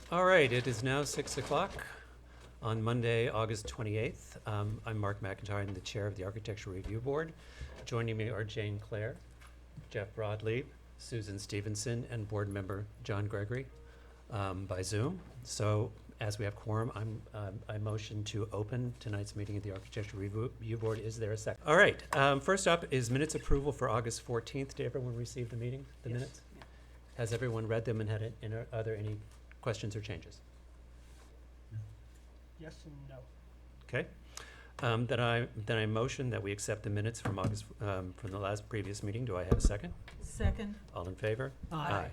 All right, it is now 6 o'clock on Monday, August 28th. I'm Mark McIntyre, I'm the chair of the Architecture Review Board. Joining me are Jane Clare, Jeff Broadleaf, Susan Stevenson, and board member John Gregory by Zoom. So as we have quorum, I motion to open tonight's meeting of the Architecture Review Board. Is there a second? All right, first up is minutes approval for August 14th. Did everyone receive the meeting, the Yes. minutes? Has everyone read them and are there any questions or changes? Yes and no. Okay. Then I motion that we accept the minutes from August, from the previous meeting. Do I have a second? Second. All in favor? Aye.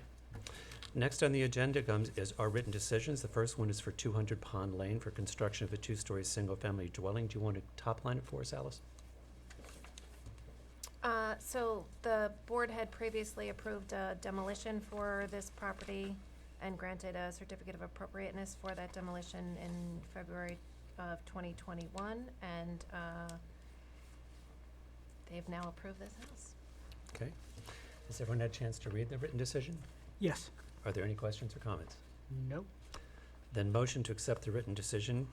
Next on the agenda is our written decisions. The first one is for 200 Pond Lane for construction of a two-story single-family dwelling. Do you want to top line it for us, Alice? So the board had previously approved a demolition for this property and granted a certificate of appropriateness for that demolition in February of 2021, and they've now approved this house. Okay. Has everyone had a chance to read the written decision? Yes. Are there any questions or comments? No. Then motion to accept the written decision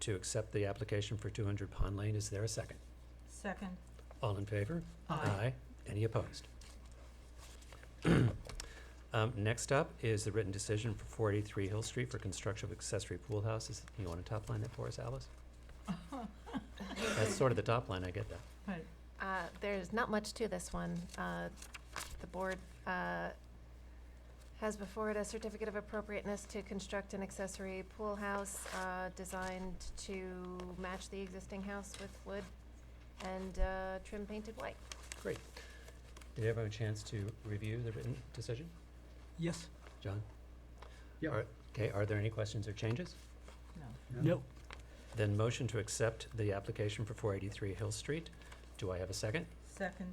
to accept the application for 200 Pond Lane. Is there a second? Second. All in favor? Aye. Any opposed? Next up is the written decision for 483 Hill Street for construction of accessory pool houses. You want to top line that for us, Alice? That's sort of the top line, I get that. Right. There's not much to this one. The board has before it a certificate of appropriateness to construct an accessory pool house designed to match the existing house with wood and trim painted white. Great. Did you have a chance to review the written decision? Yes. John? Yeah. Okay, are there any questions or changes? No. No. Then motion to accept the application for 483 Hill Street. Do I have a second? Second.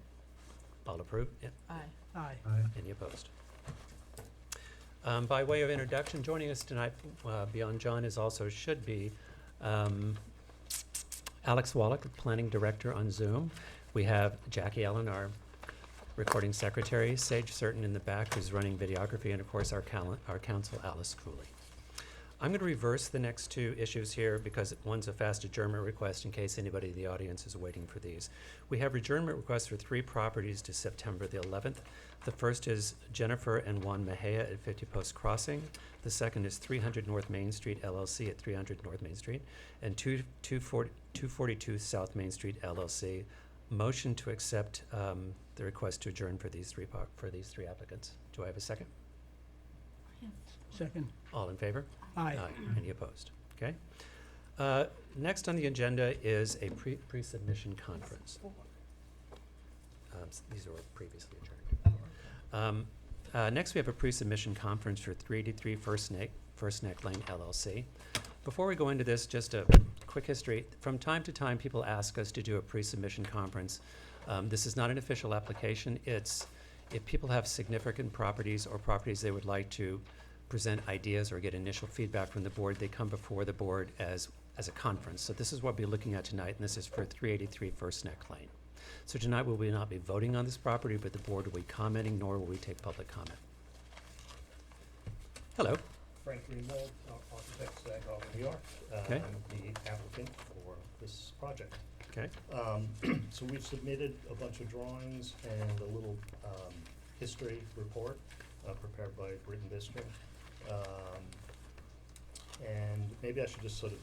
All approved? Yeah. Aye. Aye. Any opposed? By way of introduction, joining us tonight beyond John should be Alex Wallach, the Planning Director on Zoom. We have Jackie Ellen, our recording secretary, Sage Certain in the back, who's running videography, and of course our counsel, Alice Cooley. I'm going to reverse the next two issues here because one's a fast adjournment request in case anybody in the audience is waiting for these. We have adjournment requests for 3 properties to September the 11th. The first is Jennifer and Juan Mejia at 50 Post Crossing. The second is 300 North Main Street LLC at 300 North Main Street, and 242 South Main Street LLC. Motion to accept the request to adjourn for these three applicants. Do I have a second? Second. All in favor? Aye. Any opposed? Okay. Next on the agenda is a pre-submission conference. These were previously adjourned. Next, we have a pre-submission conference for 383 First Neck Lane LLC. Before we go into this, just a quick history. From time to time, people ask us to do a pre-submission conference. This is not an official application. It's if people have significant properties or properties they would like to present ideas or get initial feedback from the board, they come before the board as a conference. So this is what we'll be looking at tonight, and this is for 383 First Neck Lane. So tonight we will not be voting on this property, but the board will be commenting, nor will we take public comment. Hello. Frank Greenwald, Architects at New York. Okay. I'm the applicant for this project. Okay. So we've submitted a bunch of drawings and a little history report prepared by Britton Bister. And maybe I should just sort of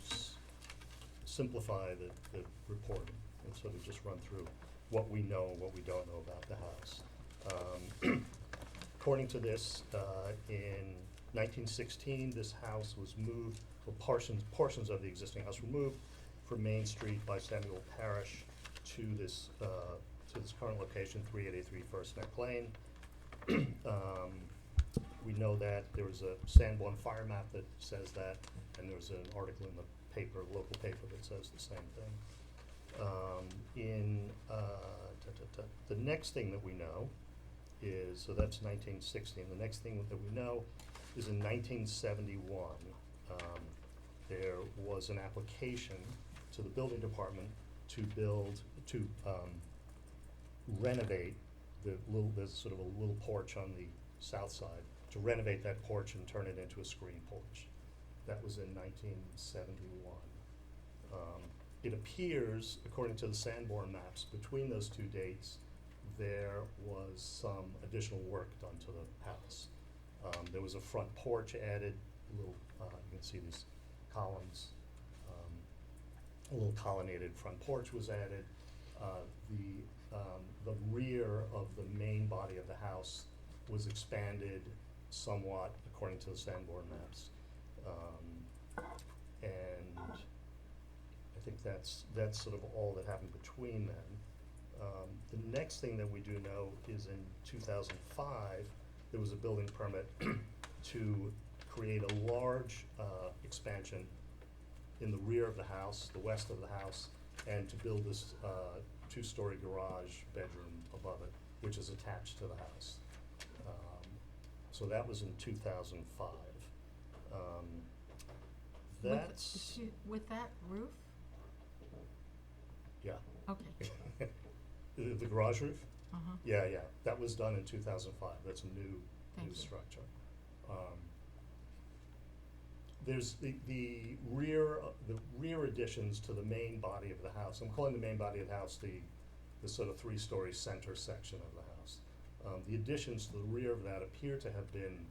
simplify the report and sort of just run through what we know and what we don't know about the house. According to this, in 1916, this house was moved, or portions of the existing house were moved from Main Street by Samuel Parrish to this current location, 383 First Neck Lane. We know that there was a Sanborn fire map that says that, and there was an article in the paper, local paper, that says the same thing. The next thing that we know is, so that's 1960, and the next thing that we know is in 1971, there was an application to the building department to renovate there's sort of a little porch on the south side to renovate that porch and turn it into a screen porch. That was in 1971. It appears, according to the Sanborn maps, between those two dates, there was some additional work done to the house. There was a front porch added, a little, you can see these columns. A little colonnaded front porch was added. The rear of the main body of the house was expanded somewhat, according to the Sanborn maps. And I think that's sort of all that happened between then. The next thing that we do know is in 2005, there was a building permit to create a large expansion in the rear of the house, the west of the house, and to build this two-story garage bedroom above it, which is attached to the house. So that was in 2005. That's, With that roof? yeah. Okay. The garage roof? Uh-huh. Yeah, that was done in 2005. That's a new Thank you. structure. There's the rear additions to the main body of the house. I'm calling the main body of the house the sort of three-story center section of the house. The additions to the rear of that appear to have been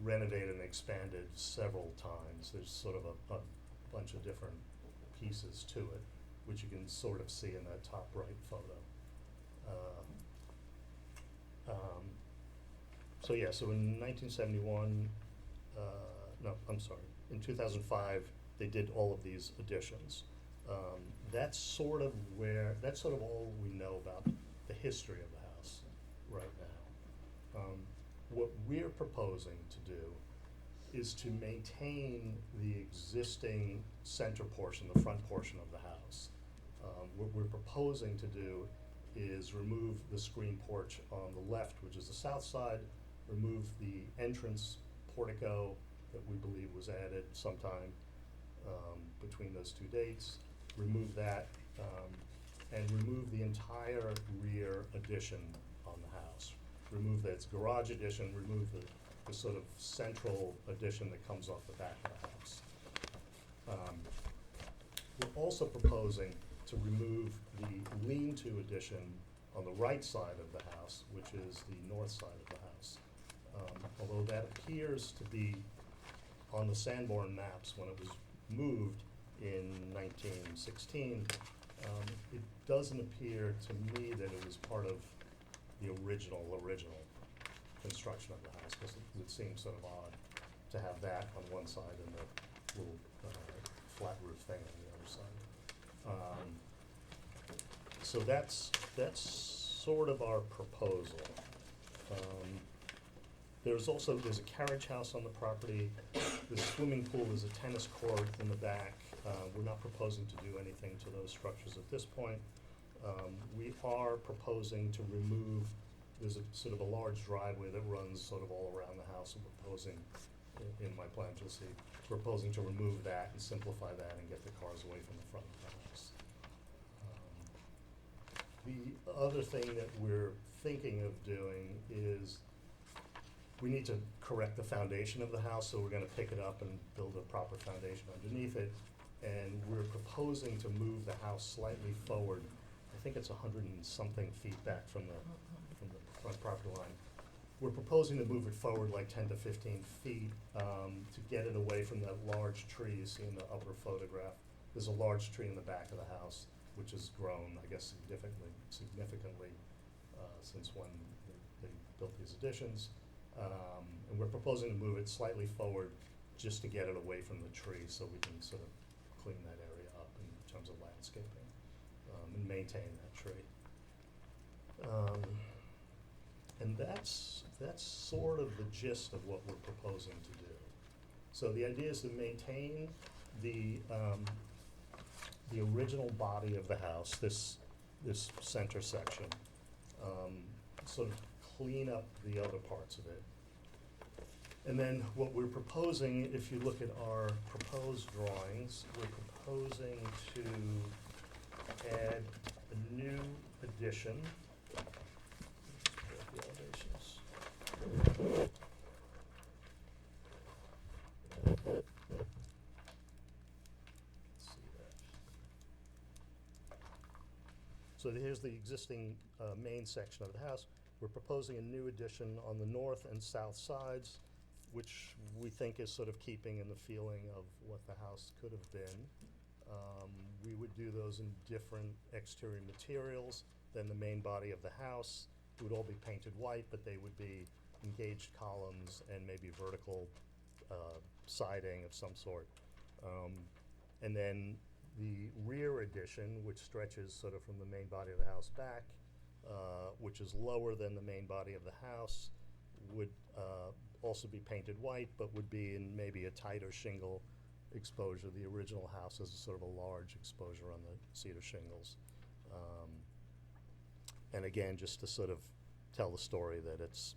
renovated and expanded several times. There's sort of a bunch of different pieces to it, which you can sort of see in that top right photo. So in 1971, in 2005, they did all of these additions. That's sort of all we know about the history of the house right now. What we're proposing to do is to maintain the existing center portion, the front portion of the house. What we're proposing to do is remove the screen porch on the left, which is the south side, remove the entrance portico that we believe was added sometime between those two dates, remove that, and remove the entire rear addition on the house. Remove its garage addition, remove the sort of central addition that comes off the back of the house. We're also proposing to remove the lean-to addition on the right side of the house, which is the north side of the house. Although that appears to be on the Sanborn maps when it was moved in 1916, it doesn't appear to me that it was part of the original construction of the house, because it seems sort of odd to have that on one side and the little flat roof thing on the other side. So that's sort of our proposal. There's a carriage house on the property. The swimming pool is a tennis court in the back. We're not proposing to do anything to those structures at this point. We are proposing to remove, there's a sort of a large driveway that runs sort of all around the house. We're proposing, in my plan, you'll see, proposing to remove that and simplify that and get the cars away from the front of the house. The other thing that we're thinking of doing is we need to correct the foundation of the house, so we're gonna pick it up and build a proper foundation underneath it. And we're proposing to move the house slightly forward. I think it's 100 and something feet back from the front property line. We're proposing to move it forward like 10 to 15 feet to get it away from that large tree you see in the upper photograph. There's a large tree in the back of the house, which has grown, I guess, significantly since when they built these additions. And we're proposing to move it slightly forward just to get it away from the tree so we can sort of clean that area up in terms of landscaping and maintain that tree. And that's sort of the gist of what we're proposing to do. So the idea is to maintain the original body of the house, this center section, sort of clean up the other parts of it. And then what we're proposing, if you look at our proposed drawings, we're proposing to add a new addition. The elevations. so here's the existing main section of the house. We're proposing a new addition on the north and south sides, which we think is sort of keeping in the feeling of what the house could have been. We would do those in different exterior materials than the main body of the house. It would all be painted white, but they would be engaged columns and maybe vertical siding of some sort. And then the rear addition, which stretches sort of from the main body of the house back, which is lower than the main body of the house, would also be painted white, but would be in maybe a tighter shingle exposure. The original house is sort of a large exposure on the cedar shingles. And again, just to sort of tell the story that it's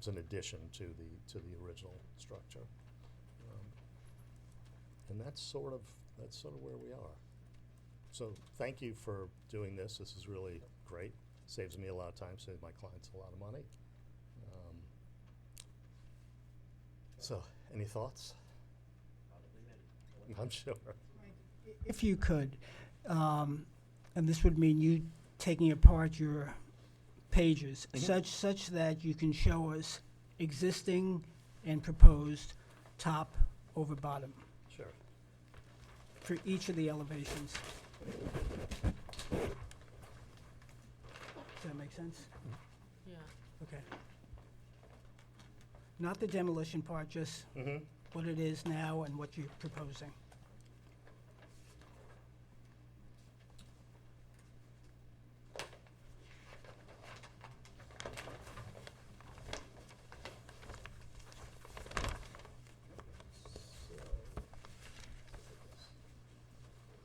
an addition to the original structure. And that's sort of where we are. So thank you for doing this. This is really great. Saves me a lot of time, saves my clients a lot of money. So, any thoughts? I'm sure. If you could, and this would mean you taking apart your pages, such that you can show us existing and proposed top over bottom Sure. for each of the elevations. Does that make sense? Yeah. Okay. Not the demolition part, just Mm-hmm. what it is now and what you're proposing.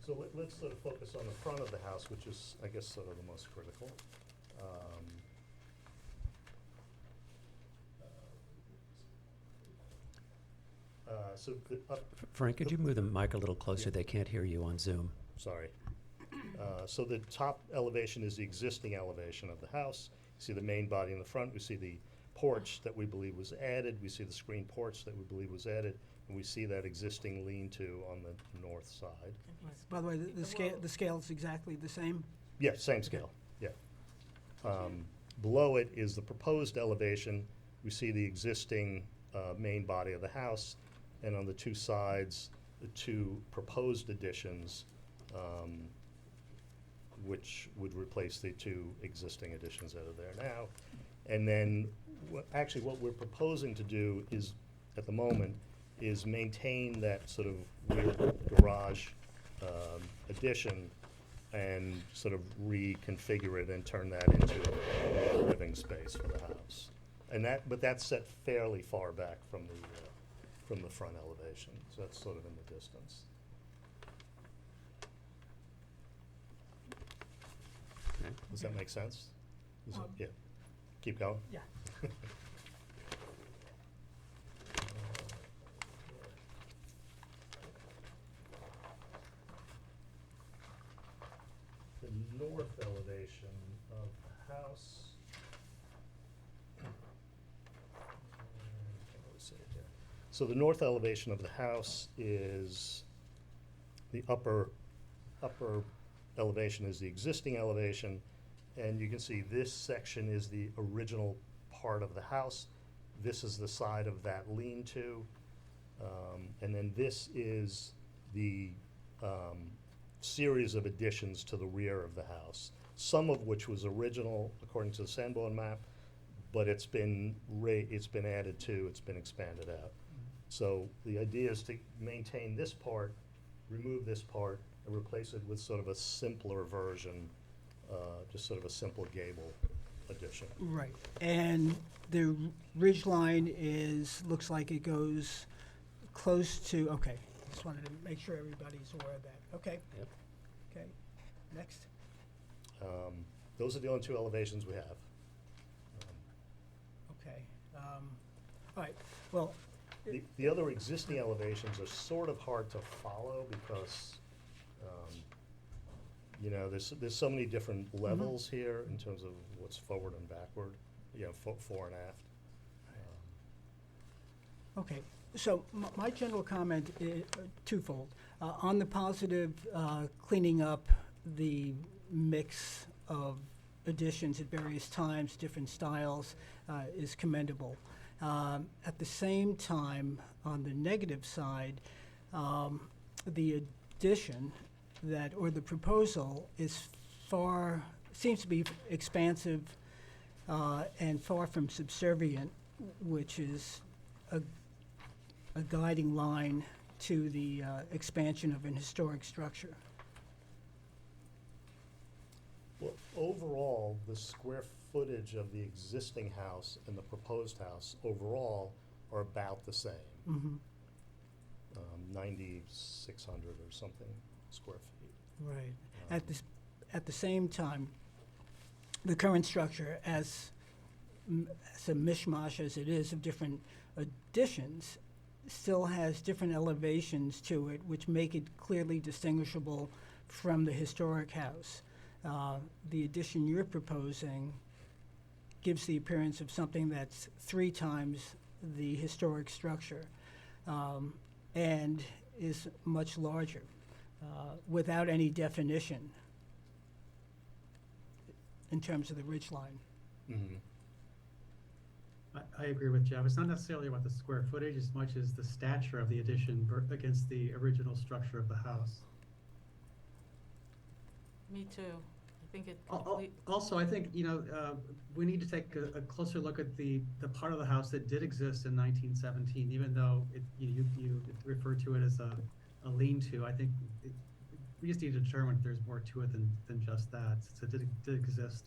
So let's sort of focus on the front of the house, which is, I guess, sort of the most critical. So Frank, could you move the mic a little closer? Yeah. They can't hear you on Zoom. sorry. So the top elevation is the existing elevation of the house. You see the main body in the front. We see the porch that we believe was added. We see the screen porch that we believe was added. And we see that existing lean-to on the north side. By the way, the scale is exactly the same? Yeah, same scale, yeah. Below it is the proposed elevation. We see the existing main body of the house, and on the two sides, the two proposed additions, which would replace the two existing additions that are there now. And then, actually, what we're proposing to do is, at the moment, is maintain that sort of rear garage addition and sort of reconfigure it and turn that into a living space for the house. And but that's set fairly far back from the front elevation, so that's sort of in the distance. Okay. Does that make sense? Yeah. Keep going. Yeah. The north elevation of the house. So the north elevation of the house is, the upper elevation is the existing elevation, and you can see this section is the original part of the house. This is the side of that lean-to, and then this is the series of additions to the rear of the house, some of which was original according to the Sanborn map, but it's been added to, it's been expanded out. So the idea is to maintain this part, remove this part, and replace it with sort of a simpler version, just sort of a simple gable addition. Right. And the ridge line looks like it goes close to, okay. Just wanted to make sure everybody's aware of that. Okay. Yep. Okay. Next. Those are the only two elevations we have. Okay. All right. Well, The other existing elevations are sort of hard to follow because, there's so many different levels here in terms of what's forward and backward, fore and aft. okay. So my general comment is twofold. On the positive, cleaning up the mix of additions at various times, different styles, is commendable. At the same time, on the negative side, the addition or the proposal seems to be expansive and far from subservient, which is a guiding line to the expansion of an historic structure. Well, overall, the square footage of the existing house and the proposed house overall are about the same. Mm-hmm. 9,600 or something square feet. Right. At the same time, the current structure, as a mishmash as it is of different additions, still has different elevations to it, which make it clearly distinguishable from the historic house. The addition you're proposing gives the appearance of something that's 3 times the historic structure, and is much larger, without any definition in terms of the ridgeline. Mm-hmm. I agree with Jeff. It's not necessarily about the square footage as much as the stature of the addition against the original structure of the house. Me too. I think it Also, I think, we need to take a closer look at the part of the house that did exist in 1917, even though you refer to it as a lean-to. I think we just need to determine if there's more to it than just that, since it did exist.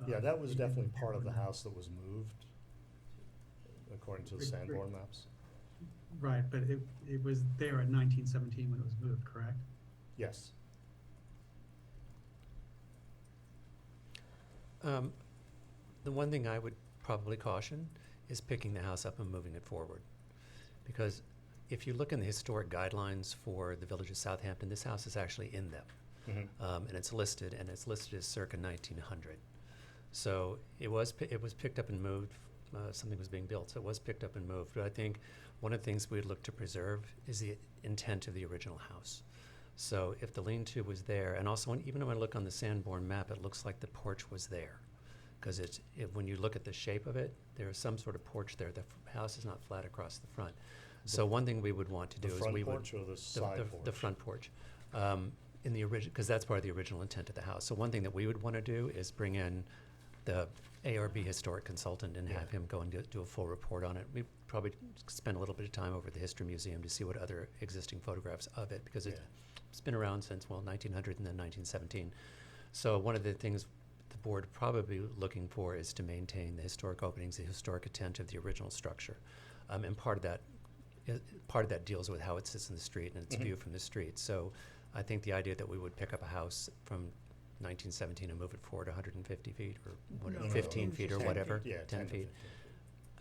Yeah, that was definitely part of the house that was moved, according to the Sanborn maps. Right, but it was there in 1917 when it was moved, correct? Yes. The one thing I would probably caution is picking the house up and moving it forward. Because if you look in the historic guidelines for the village of Southampton, this house is actually in them. Mm-hmm. And it's listed as circa 1900. So it was picked up and moved, something was being built, so it was picked up and moved. But I think one of the things we'd look to preserve is the intent of the original house. So if the lean-to was there, and also even when I look on the Sanborn map, it looks like the porch was there. Because when you look at the shape of it, there is some sort of porch there. The house is not flat across the front. So one thing we would want to do The is front we would... porch or the side porch? The front porch. In the original, because that's part of the original intent of the house. So one thing that we would want to do is bring in the ARB historic consultant and have him go and do a full report on it. We probably spend a little bit of time over at the History Museum to see what other existing photographs of it, because it's been around since, 1900 and then 1917. So one of the things the board probably looking for is to maintain the historic openings, the historic intent of the original structure. And part of that deals with how it sits in the street and its Mhm. view from the street. So I think the idea that we would pick up a house from 1917 and move it forward 150 feet or whatever, No, 15 feet or 10 whatever, Yeah, 10 to feet. 15.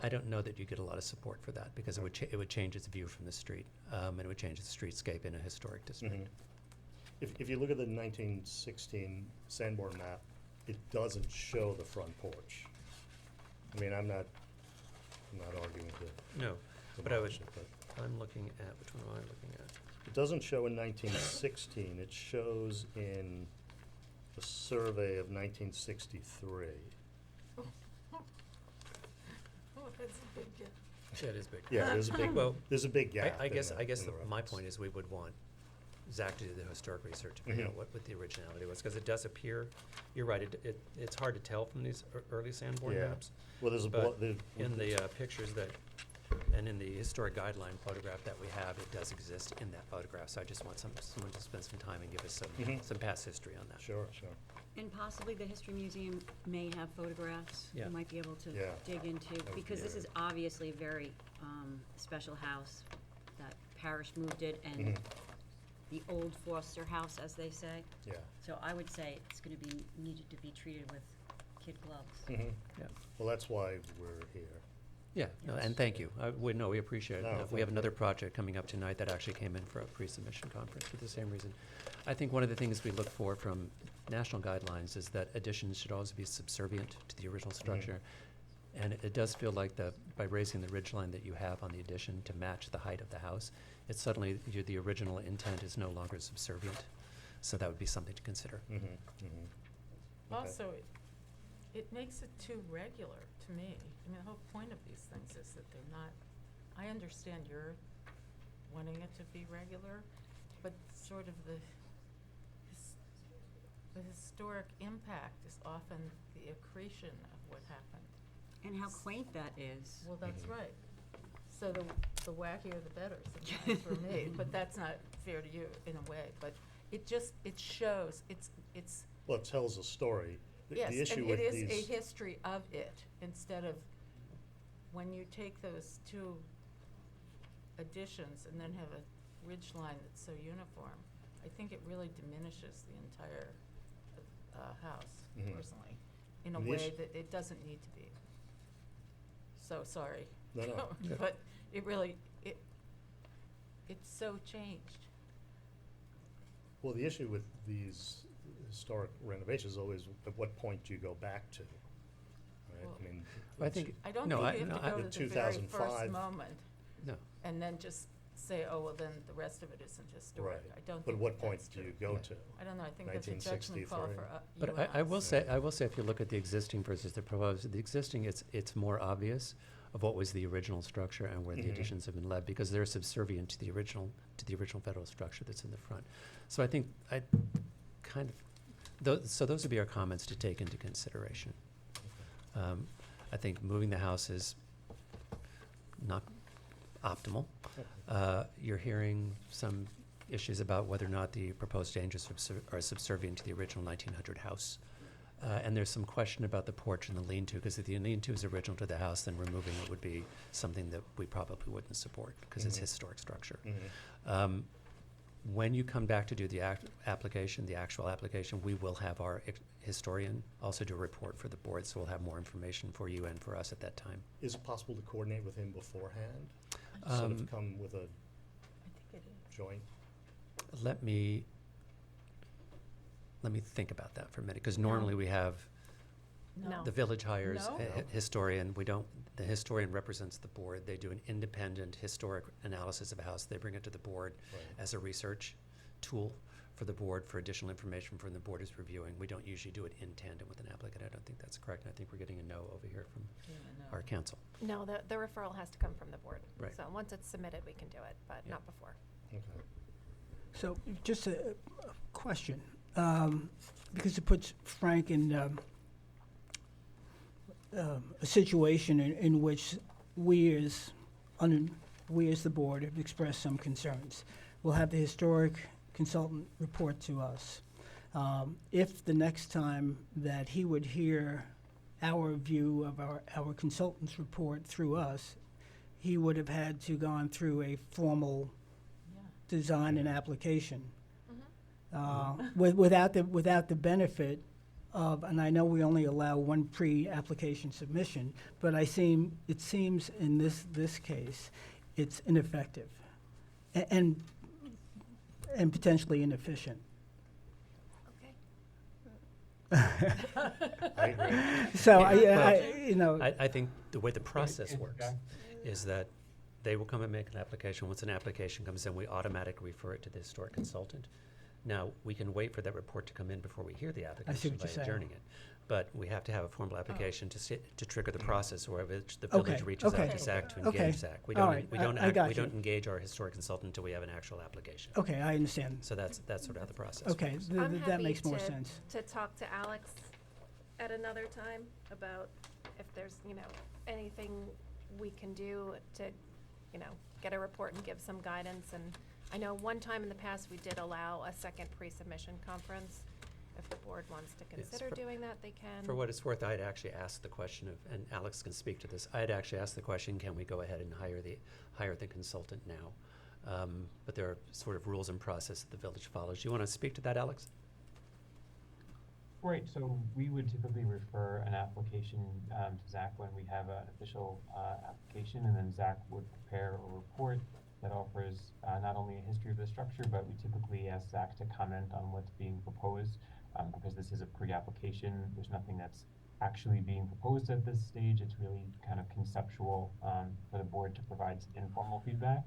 I don't know that you get a lot of support for that, because it would change its view from the street, and it would change the streetscape in a historic district. Mhm. If you look at the 1916 Sanborn map, it doesn't show the front porch. I mean, I'm not arguing No, the but I would, demolish it, but I'm looking at, which one am I looking at? it doesn't show in 1916. It shows in the survey of 1963. Oh, that's a big gap. Yeah, it is big. Yeah, there's a big, Well, there's a big gap. I in guess the- in the my reference. point is we would want Zach to do the historic research to figure out Mhm. what the originality was, because it does appear, you're right, it's hard to tell from these early Sanborn Yeah. maps. Well, there's a But the in the pictures and in the historic guideline photograph that we have, it does exist in that photograph. So I just want someone to spend some time and give us Mhm. some past history on that. Sure. And possibly the History Museum may have photographs Yeah. you might be able to Yeah. dig into, would because be this good. is obviously a very special house. That parish moved it, and Mhm. the old Foster house, as they say. Yeah. So I would say it's gonna be needed to be treated with kid gloves. Mhm. Yeah. Well, that's why we're here. Yeah, no, and thank you. We appreciate it. No, We thank have you. another project coming up tonight that actually came in for a pre-submission conference for the same reason. I think one of the things we look for from national guidelines is that additions should always be subservient to the original structure. And it does feel like by raising the ridgeline that you have on the addition to match the height of the house, it's suddenly, the original intent is no longer subservient. So that would be something to consider. Mm-hmm, mm-hmm. Okay. Also, it makes it too regular to me. I mean, the whole point of these things is that they're not, I understand you're wanting it to be regular, but sort of the historic impact is often the accretion of what happened. And how quaint that is. Well, that's Mhm. right. So the wackier the better sometimes for me, but that's not fair to you in a way. But it shows, it's, Well, it tells a story. yes, The issue and with it is these. a history of it, instead of, when you take those two additions and then have a ridge line that's so uniform, I think it really diminishes the entire house, Mhm. personally, in a And the way issue- that it doesn't need to be. So, sorry. No, no. Yeah. But it really, it's so changed. Well, the issue with these historic renovations is always at what point do you go back to? Right? Well, I mean. I think, I don't no, think I, you have no, to I, go In to the very 2005 first moment no. and then just say, oh, well, then the rest of it isn't historic. Right. I don't But think what point that's do you true. go Yeah. to? I don't know, I think that's a judgment call 1963. for you But and I will us. say, if you look at the existing versus the proposed, the existing, it's more obvious of what was the original structure and where the Mhm. additions have been led, because they're subservient to the original federal structure that's in the front. So I think I kind of, so those would be our comments to take into consideration. I think moving the house is not optimal. You're hearing some issues about whether or not the proposed changes are subservient to the original 1900 house. And there's some question about the porch and the lean-to, because if the lean-to is original to the house, then removing it would be something that we probably wouldn't support, because it's Mhm. historic structure. Mhm. When you come back to do the application, the actual application, we will have our historian also do a report for the board, so we'll have more information for you and for us at that time. Is it possible to coordinate with him beforehand? Sort Um, of come with a I think it is. joint? Let me think about that for a minute, because normally we have, No. the village hires No? a historian. The historian represents the board. They do an independent historic analysis of a house. They bring it to the board Right. as a research tool for the board for additional information from the board is reviewing. We don't usually do it in tandem with an applicant. I don't think that's correct, and I think we're getting a no over here from Yeah, no. our council. No, the referral has to come from the board. Right. So once it's submitted, we can do it, but Yeah. not before. Okay. So just a question, because it puts Frank in a situation in which we as the board have expressed some concerns. We'll have the historic consultant report to us. If the next time that he would hear our view of our consultant's report through us, he would have had to gone through a formal Yeah. design and application. Mm-hmm. Without the benefit of, and I know we only allow one pre-application submission, but it seems in this case, it's ineffective and potentially inefficient. Okay. I agree. So, Well, I think the way the process works is that they will come and make an application. Once an application comes in, we automatically refer it to the historic consultant. Now, we can wait for that report to come in before we hear the application what by you're saying. adjourning it. But we have to have a formal application to trigger the process, where which the Okay, village reaches out okay. to ZAC to Okay. engage ZAC. We All don't, right, we don't I act, got we you. don't engage our historic consultant until we have an actual application. Okay, I understand. So that's sort of how the process Okay, works. I'm that happy makes more to- sense. To talk to Alex at another time about if there's, anything we can do to, get a report and give some guidance. And I know one time in the past, we did allow a second pre-submission conference. If the board wants to Yes, consider for- doing that, they can. For what it's worth, I had actually asked the question of, and Alex can speak to this, I had actually asked the question, can we go ahead and hire the consultant now? But there are sort of rules and process that the village follows. You want to speak to that, Alex? Right, so we would typically refer an application to Zach when we have an official application, and then Zach would prepare a report that offers not only a history of the structure, but we typically ask Zach to comment on what's being proposed. Because this is a pre-application, there's nothing that's actually being proposed at this stage. It's really kind of conceptual for the board to provide informal feedback.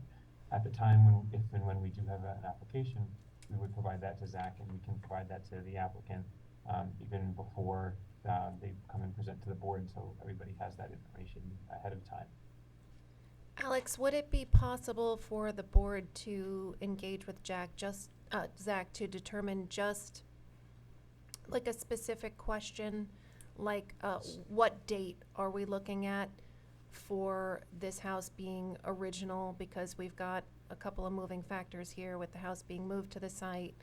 At the time if and when we do have an application, we would provide that to Zach, and we can provide that to the applicant, even before, they come and present to the board, so everybody has that information ahead of time. Alex, would it be possible for the board to engage with Zach to determine just like a specific question, like what date are we looking at for this house being original? Because we've got a couple of moving factors here with the house being moved to the site,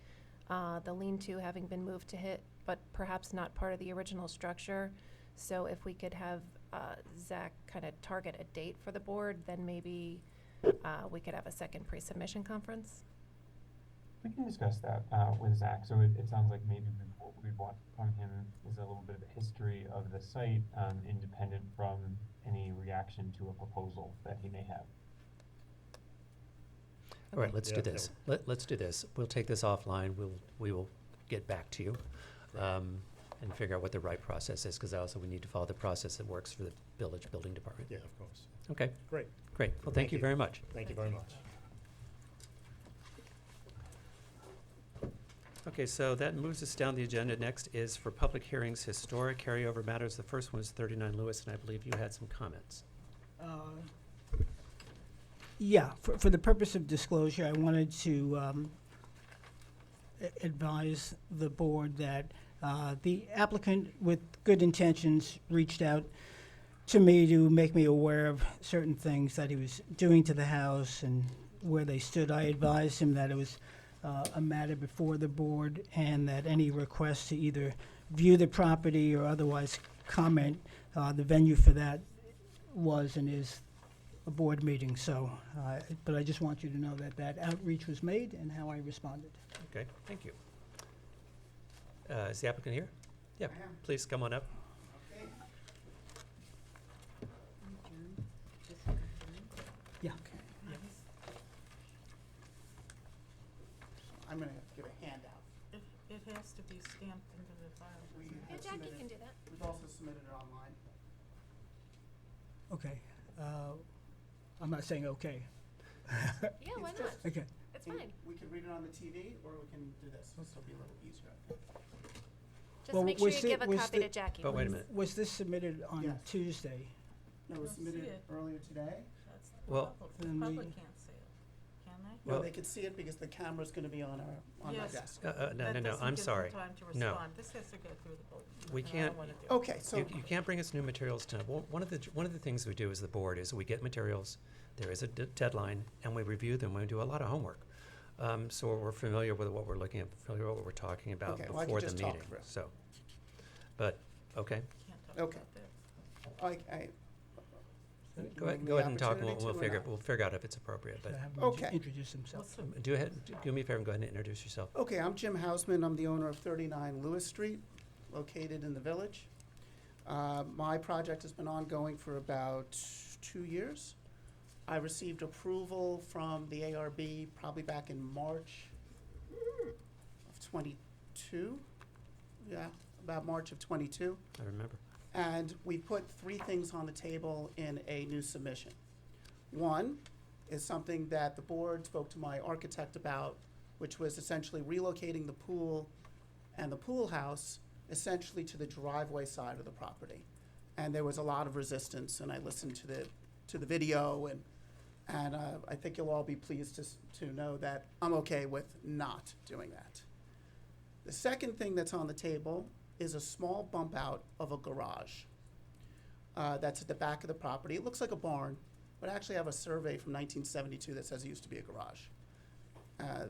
the lean-to having been moved to hit, but perhaps not part of the original structure. So if we could have Zach kind of target a date for the board, then maybe we could have a second pre-submission conference. We can discuss that with Zach. So it sounds like maybe what we want from him is a little bit of a history of the site, independent from any reaction to a proposal that he may have. All right, let's do Yeah, this. Let's do this. We'll take this offline. We will get back to you and figure out what the right process is, because also we need to follow the process that works for the village building department. Yeah, of course. Okay, Great. great. Well, thank Thank you you. very much. Thank you very much. Okay, so that moves us down the agenda. Next is for public hearings, historic carryover matters. The first one is 39 Lewis, and I believe you had some comments. Yeah, for the purpose of disclosure, I wanted to advise the board that the applicant, with good intentions, reached out to me to make me aware of certain things that he was doing to the house and where they stood. I advised him that it was a matter before the board, and that any request to either view the property or otherwise comment, the venue for that was and is a board meeting. So, but I just want you to know that that outreach was made and how I responded. Okay, thank you. Is the applicant here? Yeah, please come on up. Yeah. I'm gonna give a handout. It has to be stamped into the file. We Yeah, have Jackie submitted- can do that. We've also submitted it online. Okay. I'm not saying okay. Yeah, why It's not? just- Okay. It's we- fine. We can read it on the TV, or we can do this. This will be a little easier. Just Well, make sure was you the- give a was copy the- to Jackie. But wait a please. minute. Was this submitted on Yes. Tuesday? No, it was Don't submitted see it. earlier today. That's the Well- public. Then The we- public can't see it, can they? No, Well- they could see it because the camera's gonna be on my Yes. desk. No, That no, doesn't I'm give them sorry. time to No. respond. This has to go through the board. We and I can't- don't wanna do it. Okay, so, You can't bring us new materials tonight. One of the things we do as the board is we get materials, there is a deadline, and we review them. We do a lot of homework. So we're familiar with what we're looking at, familiar with what we're talking about Okay, well, I before can the just talk meeting, through it. so. But, okay, Can't talk Okay. about this. I, go ahead, give go me ahead the and talk, opportunity we'll to or figure, not? we'll figure out if it's appropriate, but Have him Okay. introduce himself. What's the- do me a favor and go ahead and introduce yourself. Okay, I'm Jim Hausman. I'm the owner of 39 Lewis Street, located in the village. My project has been ongoing for about 2 years. I received approval from the ARB probably back in March of '22. Yeah, about March of '22. I remember. And we put 3 things on the table in a new submission. One is something that the board spoke to my architect about, which was essentially relocating the pool and the pool house essentially to the driveway side of the property. And there was a lot of resistance, and I listened to the video, and I think you'll all be pleased to know that I'm okay with not doing that. The second thing that's on the table is a small bump out of a garage that's at the back of the property. It looks like a barn, but I actually have a survey from 1972 that says it used to be a garage.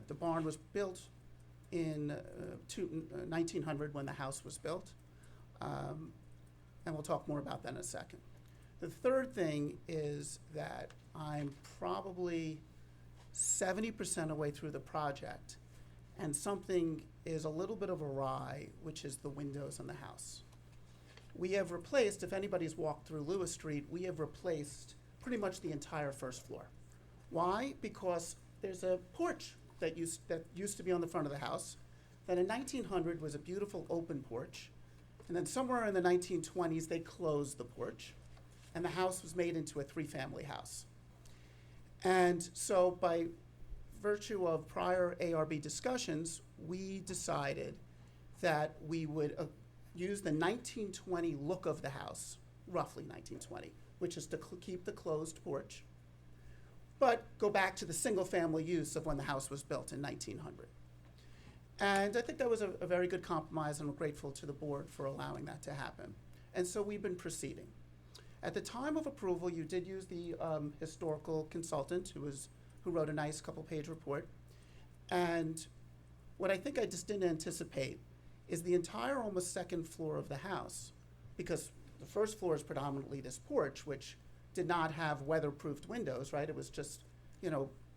The barn was built in 1900 when the house was built, and we'll talk more about that in a second. The third thing is that I'm probably 70% away through the project, and something is a little bit of awry, which is the windows in the house. We have replaced, if anybody's walked through Lewis Street, we have replaced pretty much the entire first floor. Why? Because there's a porch that used to be on the front of the house, that in 1900 was a beautiful open porch, and then somewhere in the 1920s they closed the porch, and the house was made into a 3-family house. And so by virtue of prior ARB discussions, we decided that we would use the 1920 look of the house, roughly 1920, which is to keep the closed porch, but go back to the single-family use of when the house was built in 1900. And I think that was a very good compromise, and I'm grateful to the board for allowing that to happen. And so we've been proceeding. At the time of approval, you did use the historical consultant who wrote a nice couple-page report. And what I think I just didn't anticipate is the entire almost second floor of the house, because the first floor is predominantly this porch, which did not have weatherproofed windows, right? It was just,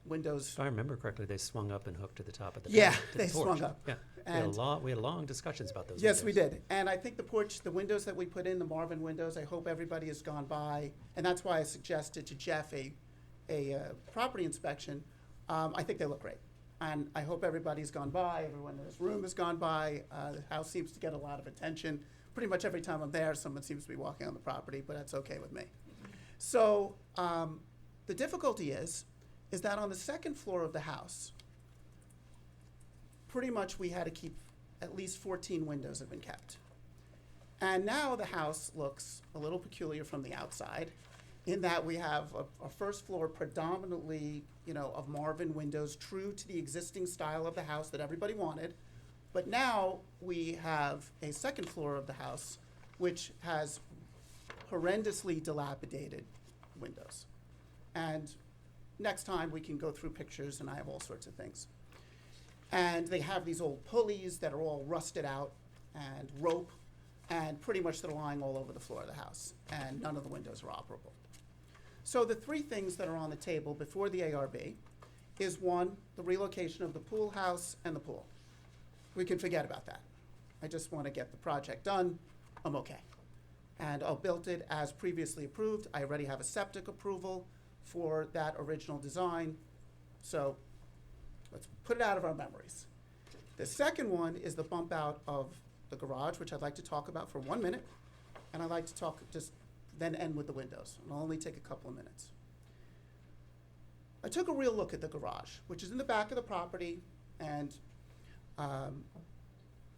windows. If I remember correctly, they swung up and hooked to the top of the Yeah, to the they porch. swung up. Yeah, And we had long discussions about those. yes, we windows. did. And I think the windows that we put in, the Marvin windows, I hope everybody has gone by, and that's why I suggested to Jeff a property inspection. I think they look great. And I hope everybody's gone by, everyone in this room has gone by. The house seems to get a lot of attention. Pretty much every time I'm there, someone seems to be walking on the property, but that's okay with me. So the difficulty is that on the second floor of the house, pretty much we had to keep at least 14 windows have been kept. And now the house looks a little peculiar from the outside in that we have a first floor predominantly, of Marvin windows, true to the existing style of the house that everybody wanted. But now we have a second floor of the house which has horrendously dilapidated windows. And next time we can go through pictures, and I have all sorts of things. And they have these old pulleys that are all rusted out and rope, and pretty much they're lying all over the floor of the house, and none of the windows are operable. So the three things that are on the table before the ARB is one, the relocation of the pool house and the pool. We can forget about that. I just want to get the project done. I'm okay. And I'll build it as previously approved. I already have a septic approval for that original design. So let's put it out of our memories. The second one is the bump out of the garage, which I'd like to talk about for 1 minute. And I'd like to talk just then end with the windows. And I'll only take a couple of minutes. I took a real look at the garage, which is in the back of the property, and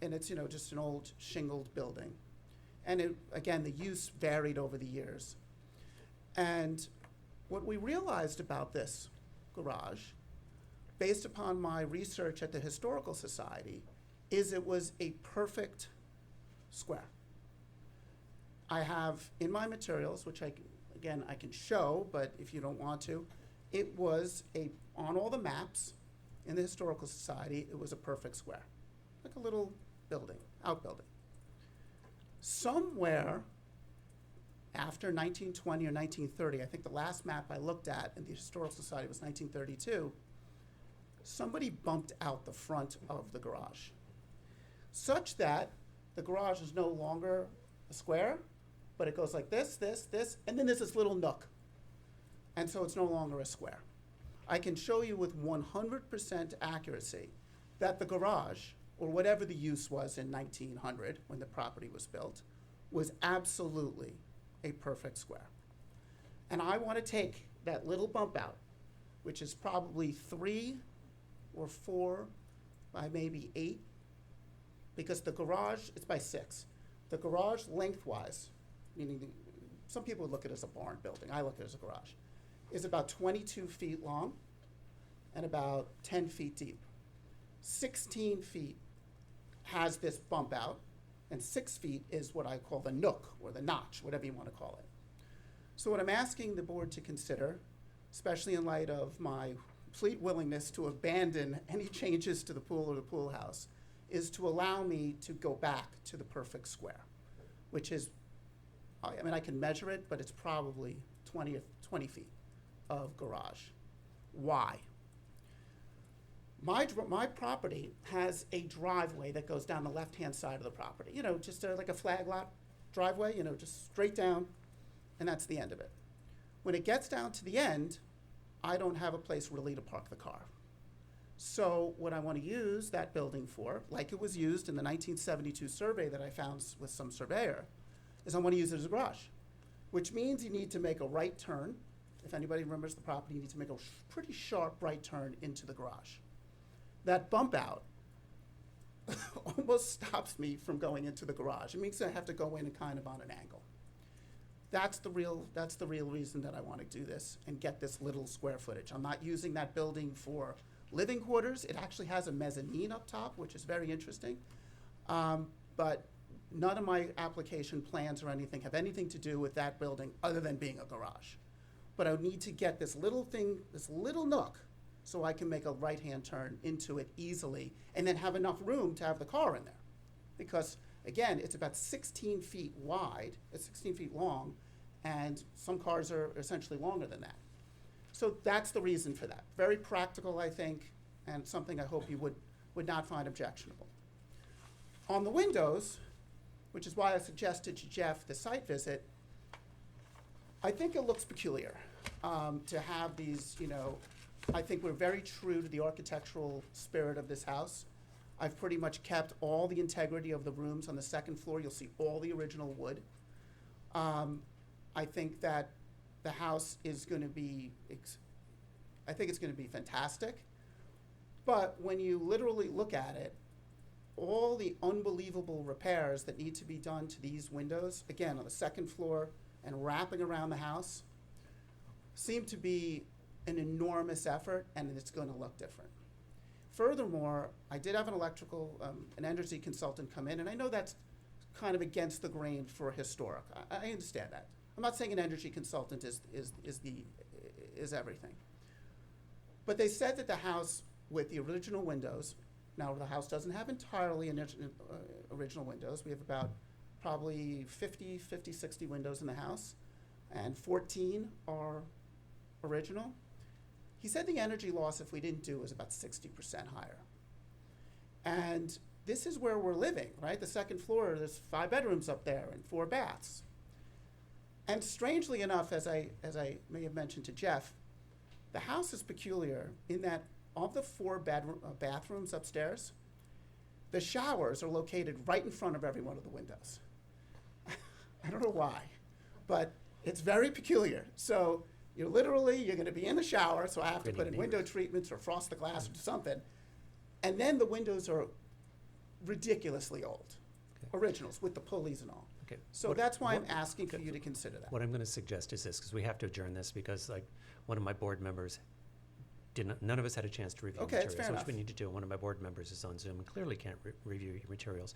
it's just an old shingled building. And again, the use varied over the years. And what we realized about this garage, based upon my research at the Historical Society, is it was a perfect square. I have in my materials, which I can show, but if you don't want to, it was on all the maps in the Historical Society, it was a perfect square, like a little building, outbuilding. Somewhere after 1920 or 1930, I think the last map I looked at in the Historical Society was 1932, somebody bumped out the front of the garage, such that the garage is no longer a square, but it goes like this, and then there's this little nook. And so it's no longer a square. I can show you with 100% accuracy that the garage, or whatever the use was in 1900 when the property was built, was absolutely a perfect square. And I want to take that little bump out, which is probably 3 or 4 by maybe 8, because the garage, it's by 6. The garage lengthwise, meaning some people would look at it as a barn building, I look at it as a garage, is about 22 feet long and about 10 feet deep. 16 feet has this bump out, and 6 feet is what I call the nook, or the notch, whatever you want to call it. So what I'm asking the board to consider, especially in light of my complete willingness to abandon any changes to the pool or the pool house, is to allow me to go back to the perfect square, which is, I can measure it, but it's probably 20 feet of garage. Why? My property has a driveway that goes down the left-hand side of the property. Just like a flag lot driveway, just straight down, and that's the end of it. When it gets down to the end, I don't have a place really to park the car. So what I want to use that building for, like it was used in the 1972 survey that I found with some surveyor, is I want to use it as a garage, which means you need to make a right turn if anybody remembers the property, you need to make a pretty sharp right turn into the garage. That bump out almost stops me from going into the garage. It means I have to go in and kind of on an angle. That's the real reason that I want to do this and get this little square footage. I'm not using that building for living quarters. It actually has a mezzanine up top, which is very interesting. But none of my application plans or anything have anything to do with that building other than being a garage. But I would need to get this little thing, this little nook, so I can make a right-hand turn into it easily and then have enough room to have the car in there. Because, again, it's about 16 feet wide, it's 16 feet long, and some cars are essentially longer than that. So that's the reason for that. Very practical, I think, and something I hope you would not find objectionable. On the windows, which is why I suggested to Jeff the site visit, I think it looks peculiar to have these, I think we're very true to the architectural spirit of this house. I've pretty much kept all the integrity of the rooms on the second floor. You'll see all the original wood. I think that the house is going to be, I think it's going to be fantastic. But when you literally look at it, all the unbelievable repairs that need to be done to these windows, again, on the second floor and wrapping around the house, seem to be an enormous effort, and it's going to look different. Furthermore, I did have an an energy consultant come in, and I know that's kind of against the grain for historic. I understand that. I'm not saying an energy consultant is everything. But they said that the house with the original windows, now the house doesn't have entirely original windows. We have about probably 50, 60 windows in the house, and 14 are original. He said the energy loss, if we didn't do, was about 60% higher. And this is where we're living, right? The second floor, there's 5 bedrooms up there and 4 baths. And strangely enough, as I may have mentioned to Jeff, the house is peculiar in that of the 4 bathrooms upstairs, the showers are located right in front of every one of the windows. I don't know why, but it's very peculiar. So you're going to be in the shower, so I have to put in window treatments or frost the glass or something. And then the windows are ridiculously old, originals with the pulleys and all. Okay. So that's why I'm asking for you to consider that. What I'm going to suggest is this, because we have to adjourn this, because like one of my board members none of us had a chance to review materials, fair which enough. we need to do. One of my board members is on Zoom and clearly can't review your materials.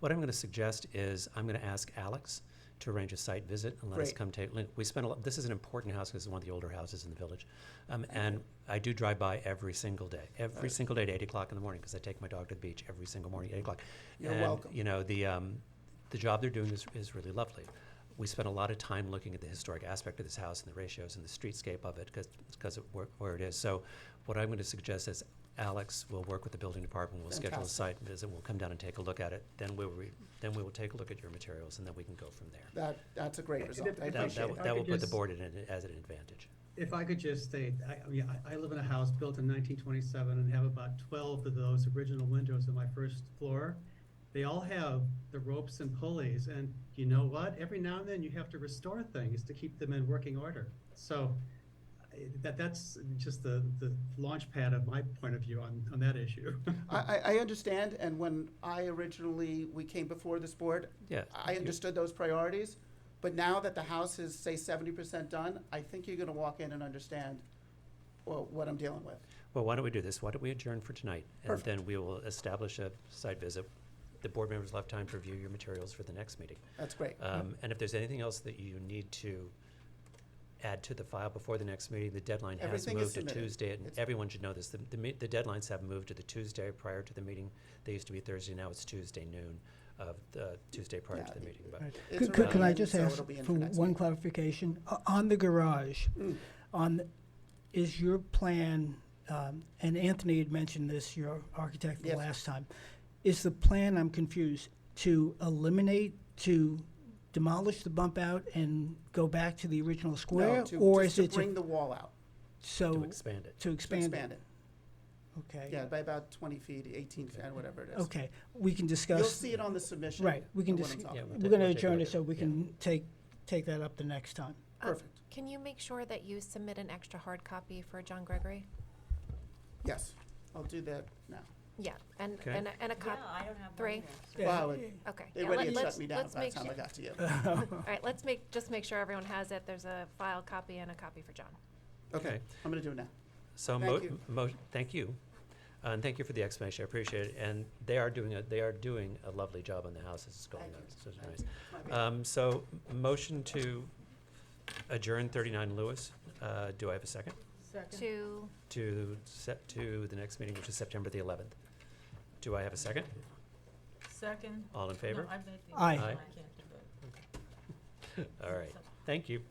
What I'm going to suggest is I'm going to ask Alex to arrange a site visit and let us Great. come take. We spent a lot. This is an important house because it's one of the older houses in the village, and I do drive by every single day, single day at 8 o'clock in the morning because I take my dog to the beach every single morning at 8 o'clock. You're and, welcome. You know, the job they're doing is really lovely. We spent a lot of time looking at the historic aspect of this house and the ratios and the streetscape of it because of where it is. So what I'm going to suggest is Alex will work with the building department. We'll schedule a Fantastic. site visit. We'll come down and take a look at it. Then we will take a look at your materials, and then we can go from there. That's a great result. I If I appreciate could it. That will put the just- board as an advantage. If I could just state, I live in a house built in 1927 and have about 12 of those original windows on my first floor. They all have the ropes and pulleys, and you know what? Every now and then you have to restore things to keep them in working order. So that's just the launch pad of my point of view on that issue. I understand, and when we came before this board, Yeah. I understood those priorities, but now that the house is, say, 70% done, I think you're gonna walk in and understand, well, what I'm dealing with. Well, why don't we do this? Why don't we adjourn for tonight? And Perfect. then we will establish a site visit. The board members will have time to review your materials for the next meeting. That's great. And if there's anything else that you need to add to the file before the next meeting, the deadline has Everything is moved to submitted. Tuesday, and It's- everyone should know this. The deadlines have moved to the Tuesday prior to the meeting. They used to be Thursday, now it's Tuesday noon of the Tuesday prior to the Yeah, meeting. But Right. It's Can already I in, just so ask it'll be in for next one meeting. clarification? On the garage, Mm. is your plan, and Anthony had mentioned this, your architect, the Yes. last time, is the plan, I'm confused, to demolish the bump out and go back to the original square? No, Or just is it to bring the wall out, to so, expand it. to to expand it? expand it. Okay. Yeah, by about 20 feet, 18 feet, whatever it is. Okay, we can discuss. You'll see it on the submission. Right, we can of what I'm discuss. talking Yeah, about. we'll We're take- gonna we'll take a adjourn look it so at we it, can take that up the next time. Perfect. Can you make sure that you submit an extra hard copy for John Gregory? Yes, I'll do that now. Yeah, and, Okay. and a Yeah, cop, I don't have one three. either, so- Wow, okay. they Yeah, already had let's- shut me down let's by the make time I sure- got to you. All right, just make sure everyone has it. There's a file copy and a copy for John. Okay, I'm gonna do it now. So Thank you. thank you. And thank you for the explanation, I appreciate it. And they are doing a lovely job on the house, it's going Thank on, you. so it's Thank nice. you. My bad. So, motion to adjourn 39 Lewis. Do I have a second? Second. To the next meeting, which is September the 11th. Do I have a second? Second. All in favor? No, I made the. Aye. I Aye. can't do it. All right, thank you.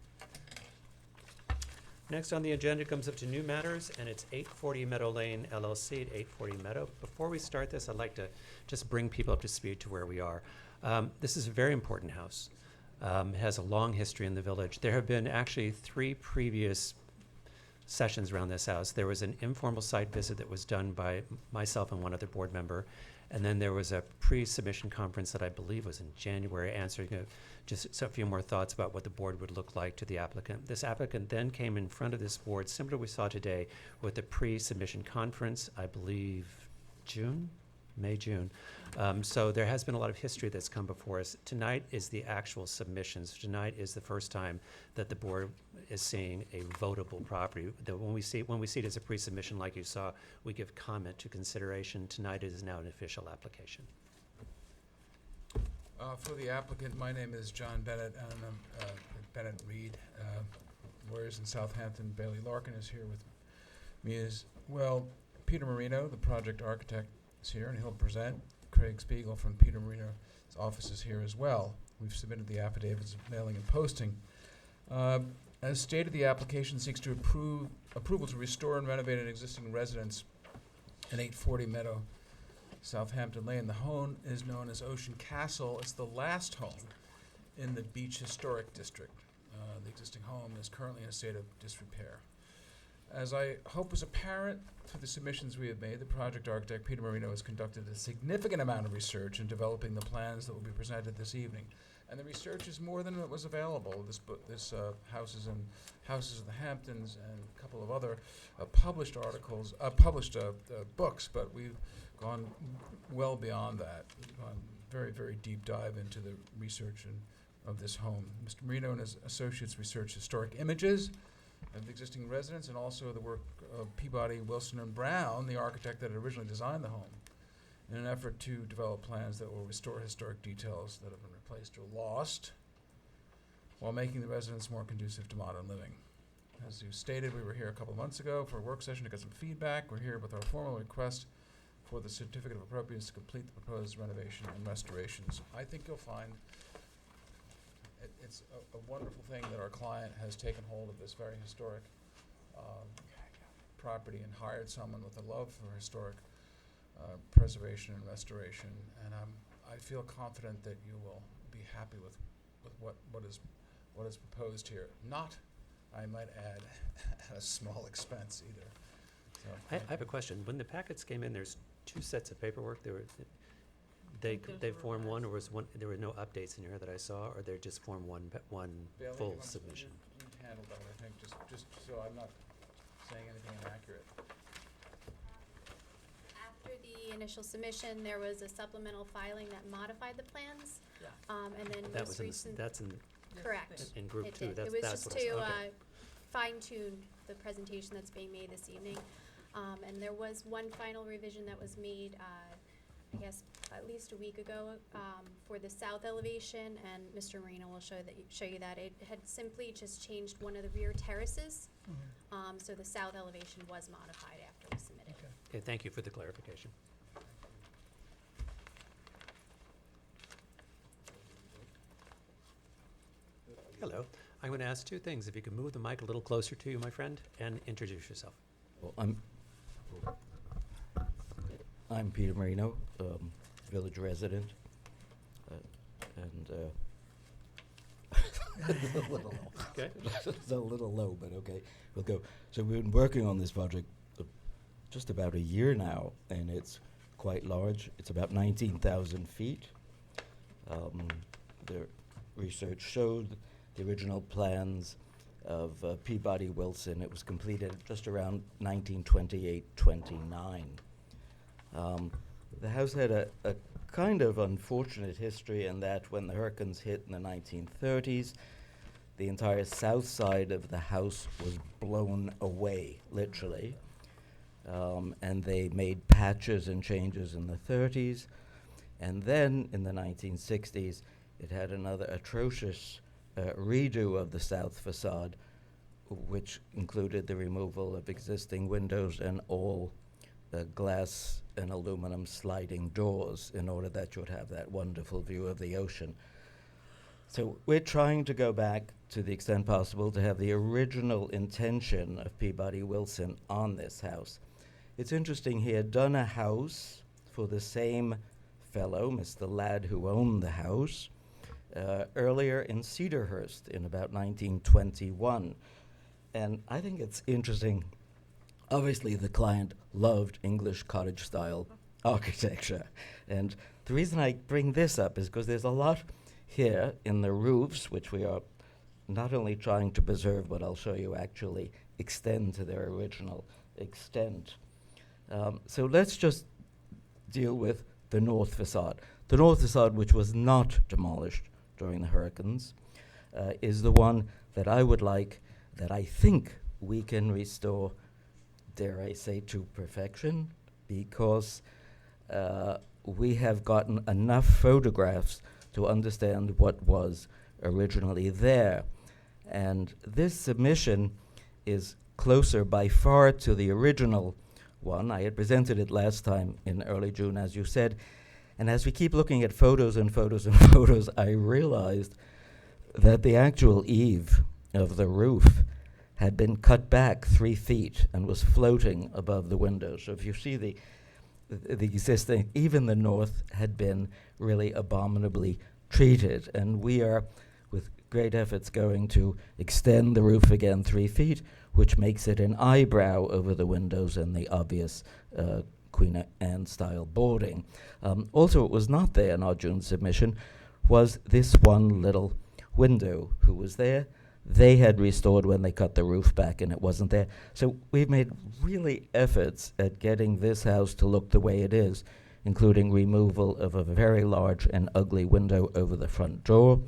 Next on the agenda comes up to new matters, and it's 840 Meadow Lane LLC at 840 Meadow. Before we start this, I'd like to just bring people up to speed to where we are. This is a very important house. It has a long history in the village. There have been actually 3 previous sessions around this house. There was an informal site visit that was done by myself and one other board member, and then there was a pre-submission conference that I believe was in January, answering just a few more thoughts about what the board would look like to the applicant. This applicant then came in front of this board, similar to what we saw today, with the pre-submission conference, I believe May, June. So there has been a lot of history that's come before us. Tonight is the actual submissions. Tonight is the first time that the board is seeing a votable property. When we see it as a pre-submission, like you saw, we give comment to consideration. Tonight it is now an official application. For the applicant, my name is John Bennett, and I'm Bennett Reed, lawyers in Southampton. Bailey Larkin is here with me as well. Peter Marino, the project architect, is here, and he'll present. Craig Spiegel from Peter Marino's office is here as well. We've submitted the affidavits of mailing and posting. As stated, the application seeks to approval to restore and renovate an existing residence at 840 Meadow, Southampton Lane. The home is known as Ocean Castle. It's the last home in the Beach Historic District. The existing home is currently in a state of disrepair. As I hope was apparent through the submissions we have made, the project architect, Peter Marino, has conducted a significant amount of research in developing the plans that will be presented this evening. And the research is more than what was available. This Houses of the Hamptons and a couple of other published books, but we've gone well beyond that. We've gone very, very deep dive into the research of this home. Mr. Marino and his associates researched historic images of the existing residence and also the work of Peabody, Wilson, and Brown, the architect that had originally designed the home, in an effort to develop plans that will restore historic details that have been replaced or lost while making the residence more conducive to modern living. As you stated, we were here a couple of months ago for a work session to get some feedback. We're here with our formal request for the certificate of appropriateness to complete the proposed renovation and restorations. I think you'll find it's a wonderful thing that our client has taken hold of this very historic property and hired someone with a love for historic preservation and restoration. And I feel confident that you will be happy with what is proposed here. Not, I might add, at a small expense either. So, I have a question. When the packets came in, there's 2 sets of paperwork. They form one, or there were no updates in here that I saw, or they just form one Bailey, full you want to- submission? You handle that, I think, just so I'm not saying anything inaccurate. After the initial submission, there was a supplemental filing that modified the plans. Yeah. And then That most was recent. that's in Correct. group It 2. did. That's It was that's just what I to saw. Okay. fine tune the presentation that's being made this evening. And there was one final revision that was made, I guess, at least a week ago, for the south elevation, and Mr. Marino will show you that. It had simply just changed one of the rear terraces. So the south elevation was modified after we submitted. Okay, thank you for the clarification. Hello. I'm going to ask 2 things. If you could move the mic a little closer to you, my friend, and introduce yourself. Well, I'm Peter Marino, village resident, and it's a little low. Okay. It's a little low, but okay, we'll go. So we've been working on this project just about a year now, and it's quite large. It's about 19,000 feet. The research showed the original plans of Peabody Wilson. It was completed just around 1928-29. The house had a kind of unfortunate history in that when the hurricanes hit in the 1930s, the entire south side of the house was blown away, literally. And they made patches and changes in the 30s. And then in the 1960s, it had another atrocious redo of the south facade, which included the removal of existing windows and all glass and aluminum sliding doors in order that you would have that wonderful view of the ocean. So we're trying to go back to the extent possible to have the original intention of Peabody Wilson on this house. It's interesting, he had done a house for the same fellow, Mr. Ladd, who owned the house, earlier in Cedarhurst in about 1921. And I think it's interesting. Obviously, the client loved English cottage-style architecture. And the reason I bring this up is because there's a lot here in the roofs, which we are not only trying to preserve, but I'll show you actually extend to their original extent. So let's just deal with the north facade. The north facade, which was not demolished during the hurricanes, is the one that I would like, that I think we can restore, dare I say, to perfection, because we have gotten enough photographs to understand what was originally there. And this submission is closer by far to the original one. I had presented it last time in early June, as you said. And as we keep looking at photos and photos and photos, I realized that the actual eave of the roof had been cut back 3 feet and was floating above the window. So if you see the existing, even the north had been really abominably treated. And we are, with great efforts, going to extend the roof again 3 feet, which makes it an eyebrow over the windows and the obvious Queen Anne style boarding. Also, what was not there in our June submission was this one little window who was there. They had restored when they cut the roof back and it wasn't there. So we've made really efforts at getting this house to look the way it is, including removal of a very large and ugly window over the front door.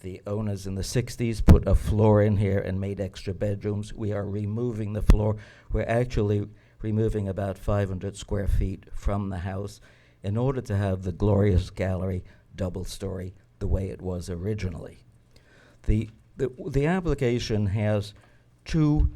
The owners in the 60s put a floor in here and made extra bedrooms. We are removing the floor. We're actually removing about 500 square feet from the house in order to have the glorious gallery double story the way it was originally. The application has two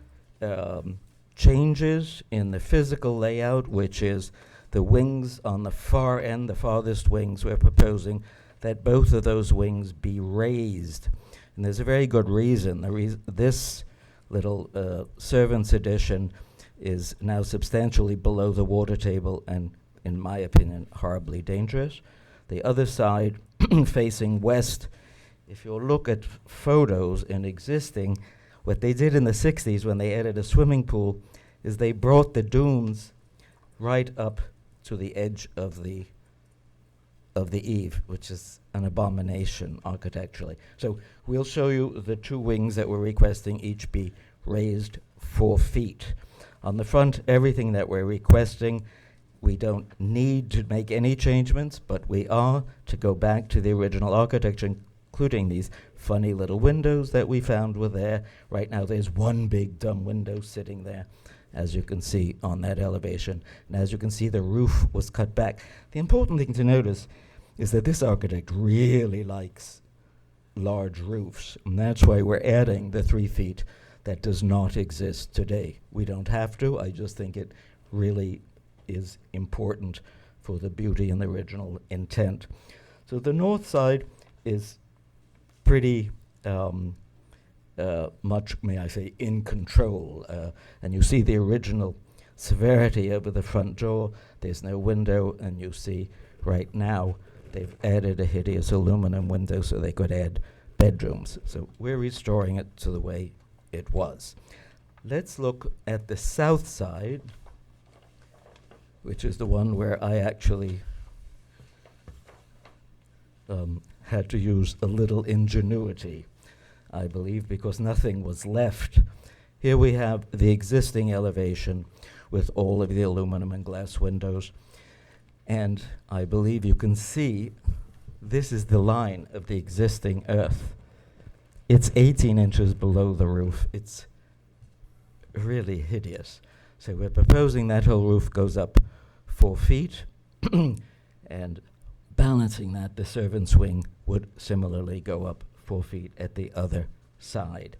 changes in the physical layout, which is the wings on the far end, the farthest wings. We're proposing that both of those wings be raised. And there's a very good reason. This little servant's addition is now substantially below the water table and, in my opinion, horribly dangerous. The other side, facing west, if you look at photos in existing, what they did in the 60s when they added a swimming pool is they brought the dunes right up to the edge of the eave, which is an abomination architecturally. So we'll show you the two wings that we're requesting each be raised 4 feet. On the front, everything that we're requesting, we don't need to make any changements, but we are to go back to the original architecture, including these funny little windows that we found were there. Right now there's one big dumb window sitting there, as you can see on that elevation. And as you can see, the roof was cut back. The important thing to notice is that this architect really likes large roofs, and that's why we're adding the 3 feet that does not exist today. We don't have to. I just think it really is important for the beauty and the original intent. So the north side is pretty much, may I say, in control. And you see the original severity over the front door. There's no window, and you see right now they've added a hideous aluminum window so they could add bedrooms. So we're restoring it to the way it was. Let's look at the south side, which is the one where I actually had to use a little ingenuity. I believe, because nothing was left. Here we have the existing elevation with all of the aluminum and glass windows. And I believe you can see this is the line of the existing earth. It's 18 inches below the roof. It's really hideous. So we're proposing that whole roof goes up 4 feet, and balancing that, the servant's wing would similarly go up 4 feet at the other side.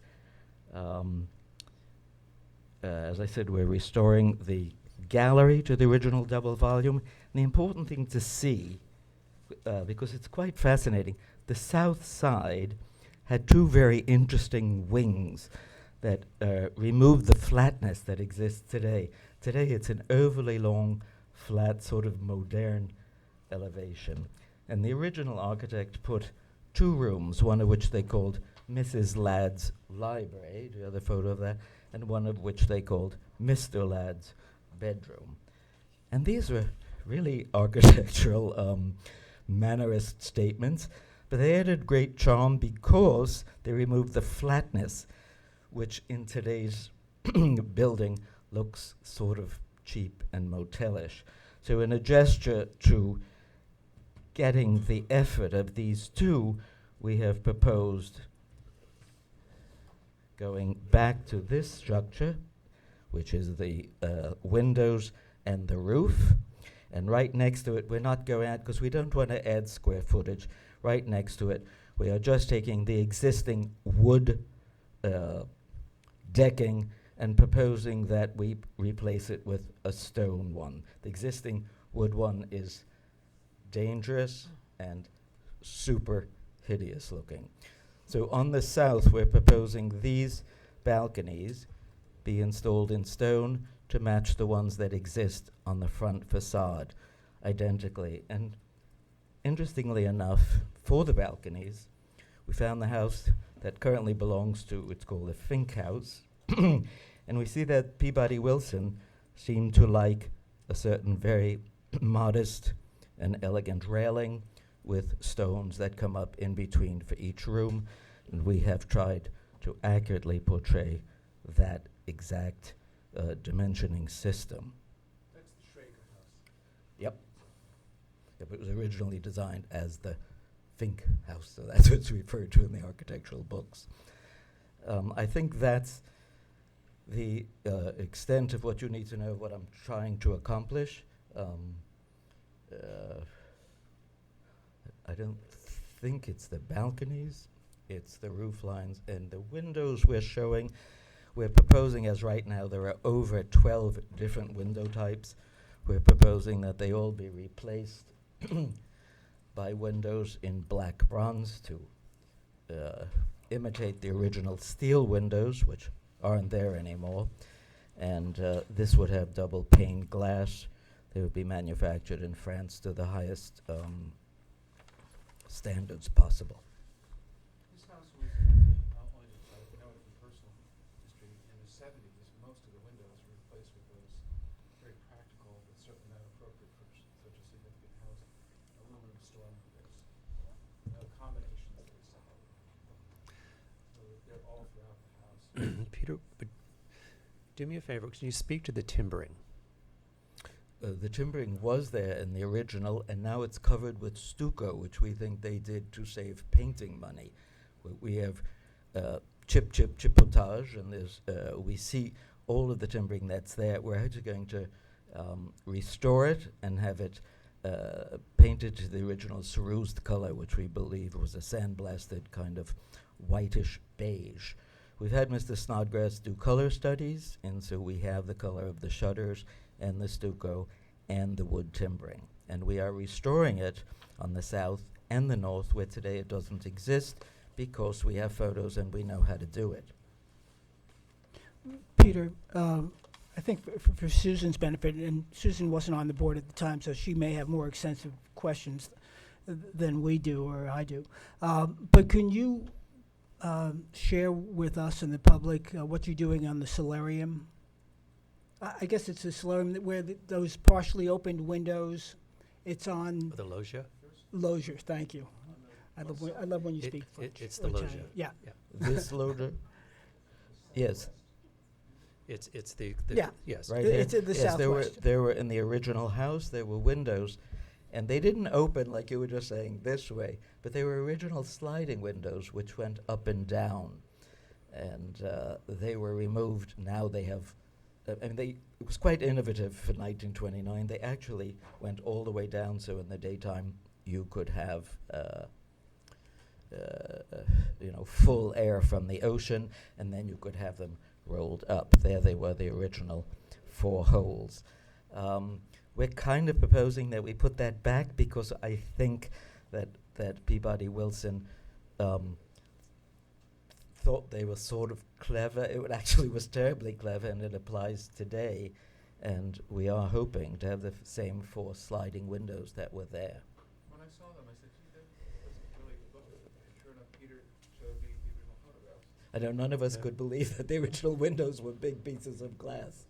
As I said, we're restoring the gallery to the original double volume. And the important thing to see, because it's quite fascinating, the south side had 2 very interesting wings that removed the flatness that exists today. Today it's an overly long, flat, sort of modern elevation. And the original architect put 2 rooms, one of which they called Mrs. Ladd's library, do you have the photo of that? And one of which they called Mr. Ladd's bedroom. And these were really architectural mannerist statements, but they added great charm because they removed the flatness, which in today's building looks sort of cheap and motelish. So in a gesture to getting the effort of these 2, we have proposed going back to this structure, which is the windows and the roof. And right next to it, we're not going out because we don't want to add square footage. Right next to it, we are just taking the existing wood decking and proposing that we replace it with a stone one. The existing wood one is dangerous and super hideous looking. So on the south, we're proposing these balconies be installed in stone to match the ones that exist on the front facade identically. And interestingly enough, for the balconies, we found the house that currently belongs to, it's called the Fink House, and we see that Peabody Wilson seemed to like a certain very modest and elegant railing with stones that come up in between for each room, and we have tried to accurately portray that exact dimensioning system. That's the Schrager house. Yep. Yep, it was originally designed as the Fink House, so that's what it's referred to in the architectural books. I think that's the extent of what you need to know, what I'm trying to accomplish. I don't think it's the balconies, it's the roof lines and the windows we're showing. We're proposing, as right now there are over 12 different window types. We're proposing that they all be replaced by windows in black bronze to imitate the original steel windows, which aren't there anymore. And this would have double pane glass. They would be manufactured in France to the highest standards possible. This house was, only I know it from personal history, in the 70s, most of the windows were replaced with those very practical, but certainly not appropriate for such a significant house, aluminum storm windows. Combinations that we sell. So they're all throughout the house. Peter, but do me a favor, can you speak to the timbering? The timbering was there in the original, and now it's covered with stucco, which we think they did to save painting money. We have chipotage, and there's we see all of the timbering that's there. We're actually going to restore it and have it painted to the original cerused color, which we believe was a sandblasted kind of whitish beige. We've had Mr. Snodgrass do color studies, and so we have the color of the shutters and the stucco and the wood timbering. And we are restoring it on the south and the north, where today it doesn't exist, because we have photos and we know how to do it. Peter, I think for Susan's benefit, and Susan wasn't on the board at the time, so she may have more extensive questions than we do or I do. But can you share with us and the public what you're doing on the solarium? I guess it's the solarium where those partially opened windows, it's on The loggia? loggia, thank you. I love when you It- speak it- French. it's or the loggia. Italian. Yeah. This loader, yes, It's the, Yeah. yes. right It's here. in the Yes, southwest. there were in the original house, there were windows, and they didn't open like you were just saying this way, but they were original sliding windows which went up and down, and they were removed. Now they have, it was quite innovative for 1929. They actually went all the way down, so in the daytime you could have full air from the ocean, and then you could have them rolled up. There they were, the original 4 holes. We're kind of proposing that we put that back because I think that Peabody Wilson thought they were sort of clever. It actually was terribly clever, and it applies today. And we are hoping to have the same 4 sliding windows that were there. When I saw them, I said, gee, that doesn't really look, and sure enough, Peter showed me the original photographs. I know none of us Yeah. could believe that the original windows were big pieces of glass.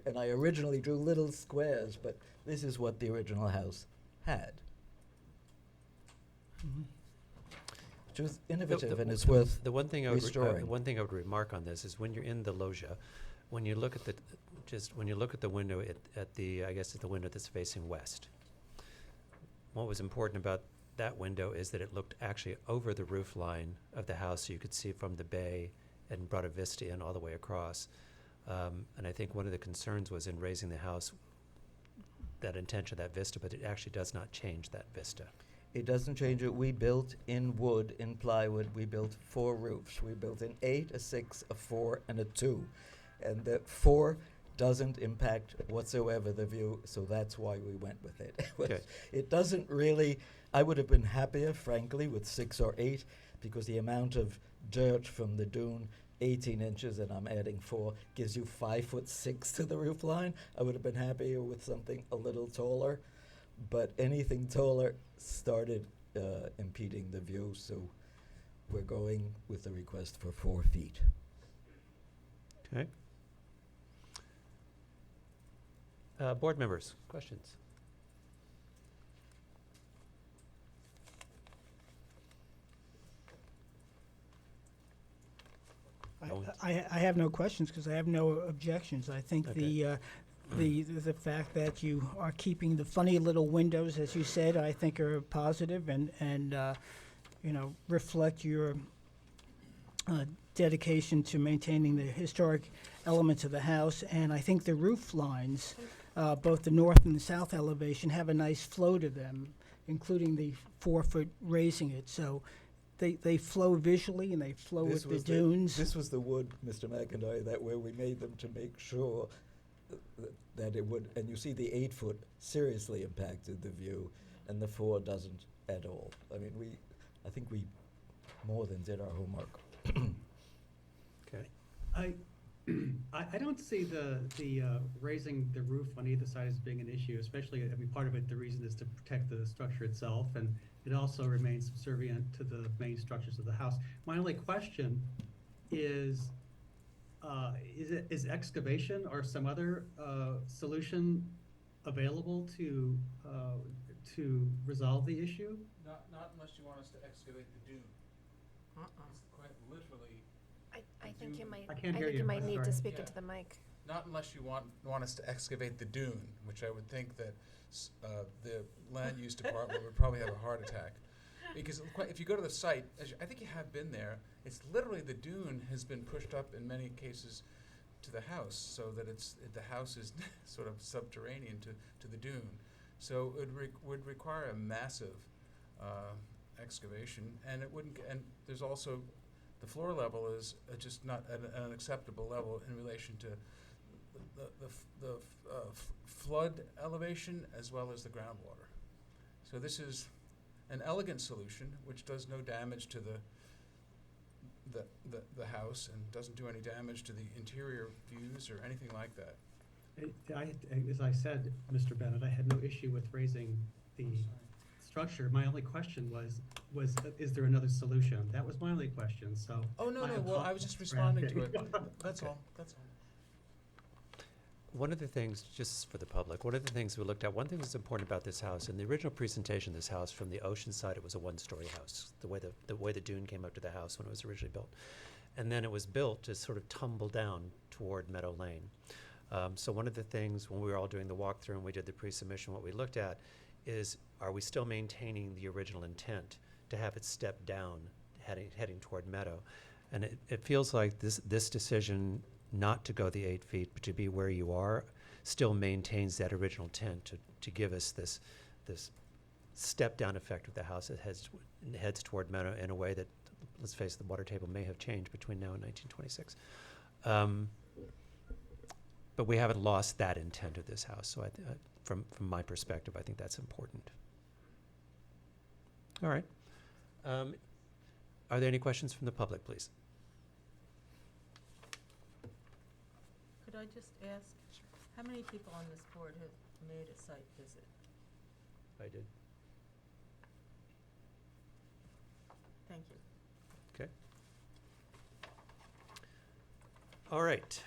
And I originally drew little squares, but this is what the original house had. Mhm. Which was innovative, and it's the- worth the one thing restoring. one thing I would remark on this is when you're in the loggia, when you look at the window at the, I guess it's the window that's facing west. What was important about that window is that it looked actually over the roof line of the house, so you could see from the bay and brought a vista in all the way across. And I think one of the concerns was in raising the house, that intention, that vista, but it actually does not change that vista. It doesn't change it. We built in wood, in plywood, we built 4 roofs. We built an 8, a 6, a 4, and a 2. And the 4 doesn't impact whatsoever the view, so that's why we went with it. Okay. It doesn't really, I would have been happier, frankly, with 6 or 8, because the amount of dirt from the dune, 18 inches, and I'm adding 4, gives you 5'6" to the roof line. I would have been happier with something a little taller, but anything taller started impeding the view, so we're going with the request for 4 feet. Okay. Board members, questions? Don't. I have no questions because I have no objections. I think Okay. the fact that you are keeping the funny little windows, as you said, I think are positive and reflect your dedication to maintaining the historic elements of the house. And I think the roof lines, both the north and the south elevation, have a nice flow to them, including the 4-foot raising it. So they flow visually and they flow with the dunes. This was the wood, Mr. McIntyre, that where we made them to make sure that it would, and you see the 8-foot seriously impacted the view, and the 4 doesn't at all. I mean, I think we more than did our homework. Okay. I don't see the raising the roof on either side as being an issue, especially, I mean, part of it, the reason is to protect the structure itself, and it also remains subservient to the main structures of the house. My only question is excavation or some other solution available to resolve the issue? Not unless you want us to excavate the dune. It's quite literally, I think you might, I I can't hear think you you. might I'm need to sorry. speak Yeah. into the mic. not unless you want us to excavate the dune, which I would think that the land use department would probably have a heart attack. Because if you go to the site, I think you have been there, it's literally the dune has been pushed up in many cases to the house, so that the house is sort of subterranean to the dune. So it would require a massive excavation, and and there's also, the floor level is just not at an acceptable level in relation to the flood elevation as well as the groundwater. So this is an elegant solution which does no damage to the house and doesn't do any damage to the interior views or anything like that. As I said, Mr. Bennett, I had no issue with raising the structure. My only question was is there another solution? That was my only question, so. Oh, no, I well, I was just responding to it. That's all, that's all. one of the things, just for the public, one of the things we looked at, one thing that's important about this house, in the original presentation of this house, from the ocean side, it was a one-story house, the way the dune came up to the house when it was originally built. And then it was built to sort of tumble down toward Meadow Lane. So one of the things, when we were all doing the walkthrough and we did the pre-submission, what we looked at is, are we still maintaining the original intent to have it step down, heading toward Meadow? And it feels like this decision not to go the 8 feet, but to be where you are, still maintains that original intent to give us this step down effect of the house that heads toward Meadow in a way that, let's face it, the water table may have changed between now and 1926. But we haven't lost that intent of this house. So from my perspective, I think that's important. All right. Are there any questions from the public, please? Could I just ask, how many people on this board have made a site visit? I did. Thank you. Okay. All right.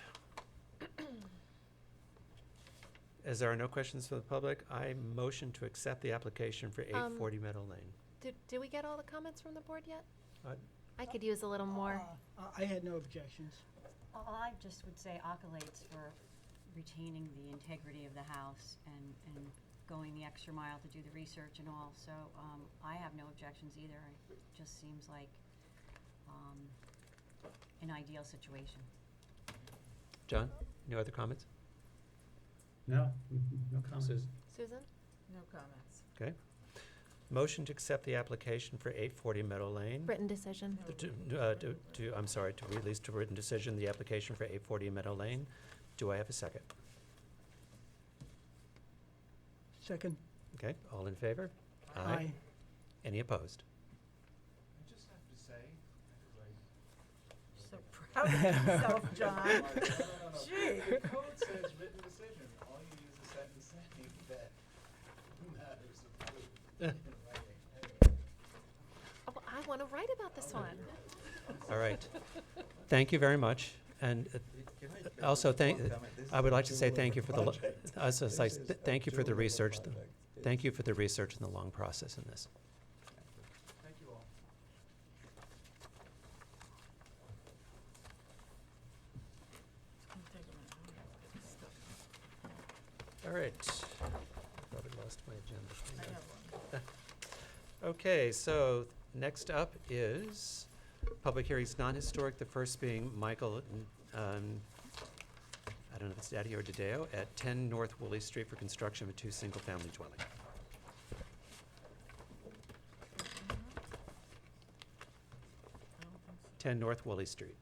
As there are no questions from the public, I motion to accept the application for 840 Meadow Lane. Did we get all the comments from the board yet? Uh, I could use a little more. I had no objections. I just would say accolades for retaining the integrity of the house and going the extra mile to do the research and all. So I have no objections either. It just seems like an ideal situation. John, no other comments? No, no comments. Susan? Susan? No comments. Okay. Motion to accept the application for 840 Meadow Lane. Written decision. I'm sorry, to release to written decision the application for 840 Meadow Lane. Do I have a second? Second? Okay, all in favor? Aye. Any opposed? I just have to say, So proud of yourself, John. no. Gee. The code says written decision. All you use is a sentence saying that matters approved in writing. Anyway. Oh, I want to write about this one. All right. Thank you very much. And also, I would like to say thank you for thank you for the research. Thank you for the research and the long process in this. Thank you all. It's gonna take a minute. I'm gonna get this stuff. All right. Probably lost my agenda. I have one. Okay, so next up is public hearings non-historic, the first being Michael, I don't know if it's Daddy or Dideo, at 10 North Woolley Street for construction of a 2 single-family dwelling. 10 North Woolley Street.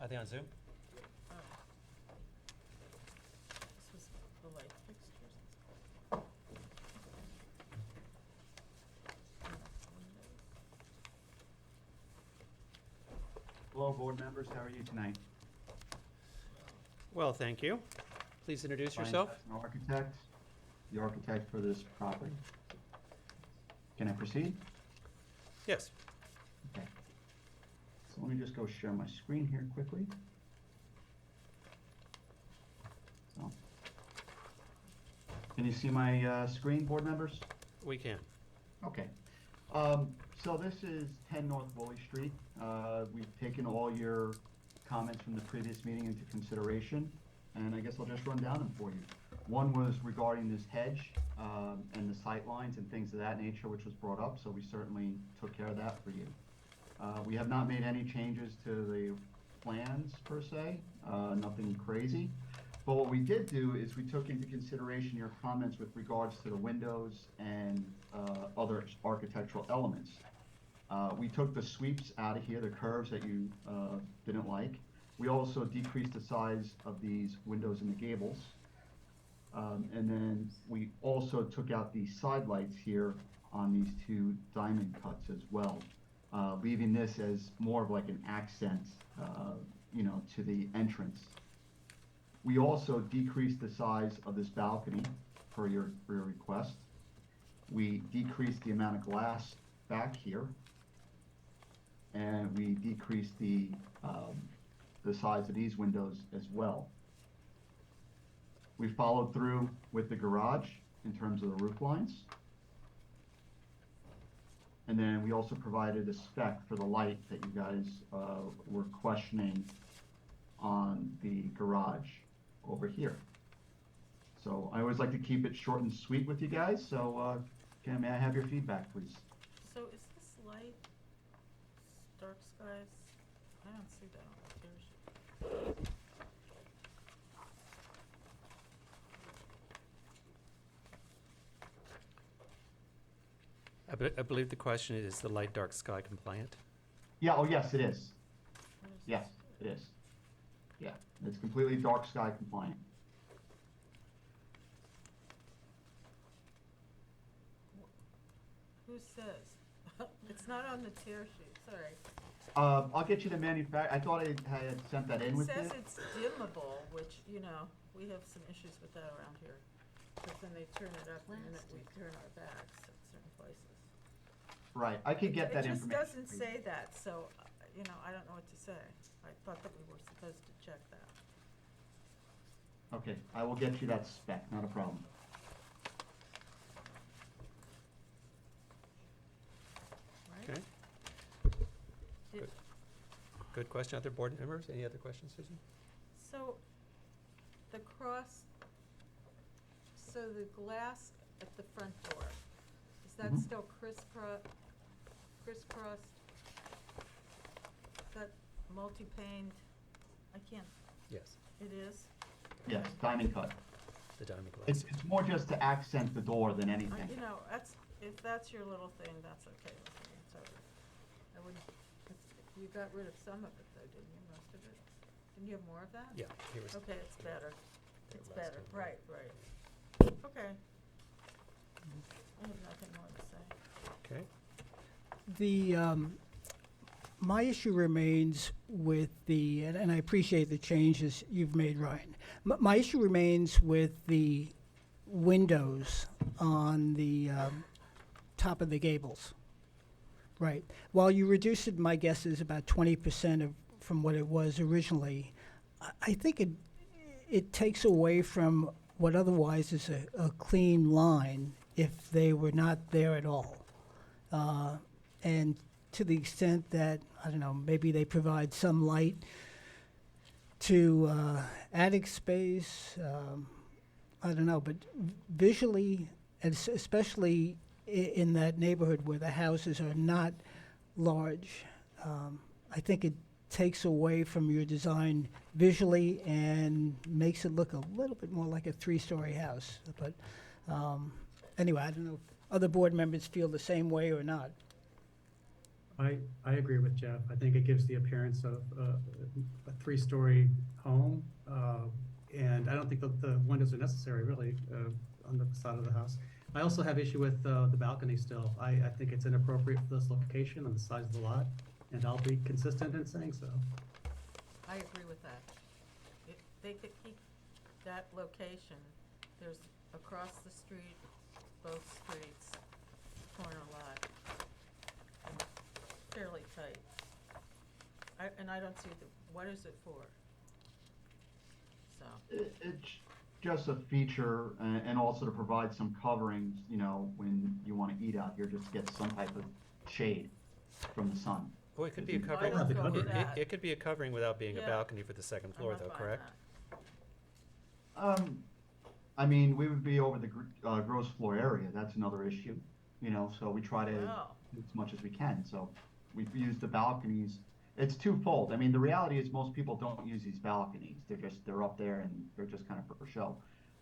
Are they on Zoom? Oh. This was the light fixtures and stuff. Hello, board members. How are you tonight? Well, thank you. Please introduce Brian yourself. Jackson, architect, the architect for this property. Can I proceed? Yes. Okay. So let me just go share my screen here quickly. So, can you see my screen, board members? We can. Okay. So this is 10 North Woolley Street. We've taken all your comments from the previous meeting into consideration, and I guess I'll just run down them for you. One was regarding this hedge and the sight lines and things of that nature, which was brought up, so we certainly took care of that for you. We have not made any changes to the plans per se, nothing crazy. But what we did do is we took into consideration your comments with regards to the windows and other architectural elements. We took the sweeps out of here, the curves that you didn't like. We also decreased the size of these windows in the gables. And then we also took out the side lights here on these 2 diamond cuts as well, leaving this as more of like an accent, to the entrance. We also decreased the size of this balcony per your request. We decreased the amount of glass back here. and we decreased the size of these windows as well. We followed through with the garage in terms of the roof lines. And then we also provided a spec for the light that you guys were questioning on the garage over here. So I always like to keep it short and sweet with you guys, so may I have your feedback, please? So is this light dark skies? I don't see that on the tear sheet. I believe the question is the light dark sky compliant? Yeah, oh yes, it is. What is Yes, this? it is. Yeah, it's completely dark sky compliant. Who says? It's not on the tear sheet, sorry. I'll get you the I thought I had sent that in It with says you. it's dimmable, which, you know, we have some issues with that around here. Because then they turn it up the minute we turn our backs at certain places. Right, I could get that information. It just doesn't for you. say that, so, you know, I don't know what to say. I thought that we were supposed to check that. Okay, I will get you that spec, not a problem. Right? Okay, Did- good question. Other board members? Any other questions, Susan? So, the cross, so the glass at the front door, is that Mhm. still crisscrossed? Is that multi-paned? I can't, Yes, it is? Yes, diamond cut. the diamond glass. It's more just to accent the door than anything. You know, if that's your little thing, that's okay with me, so, I wouldn't, you got rid of some of it though, didn't you, most of it? Didn't you have more of that? Yeah, here was. Okay, it's better, it's last better, time. right, okay. I have nothing more to say. Okay, My issue remains with and I appreciate the changes you've made, Ryan. My issue remains with the windows on the top of the gables. Right. While you reduced it, my guess is about 20% from what it was originally. I think it takes away from what otherwise is a clean line if they were not there at all. And to the extent that, I don't know, maybe they provide some light to attic space, I don't know, but visually, and especially in that neighborhood where the houses are not large, I think it takes away from your design visually and makes it look a little bit more like a three-story house. But anyway, I don't know if other board members feel the same way or not. I agree with Jeff. I think it gives the appearance of a three-story home, and I don't think the windows are necessary really on the facade of the house. I also have issue with the balcony still. I think it's inappropriate for this location and the size of the lot, and I'll be consistent in saying so. I agree with that. If they could keep that location, there's across the street, both streets, corner lot, and fairly tight. And I don't see what is it for? So, It's just a feature and also to provide some coverings, you know, when you want to eat out here, just to get some type of shade from the sun. oh, it could be a I covering. don't go with that. It could be a covering without being a Yeah. balcony for the second floor I'm though, not buying correct? that. I mean, we would be over the gross floor area. That's another issue, you know, so we try to Wow. do as much as we can. So we've used the balconies. It's twofold. I mean, the reality is most people don't use these balconies. They're up there and they're just kind of for show.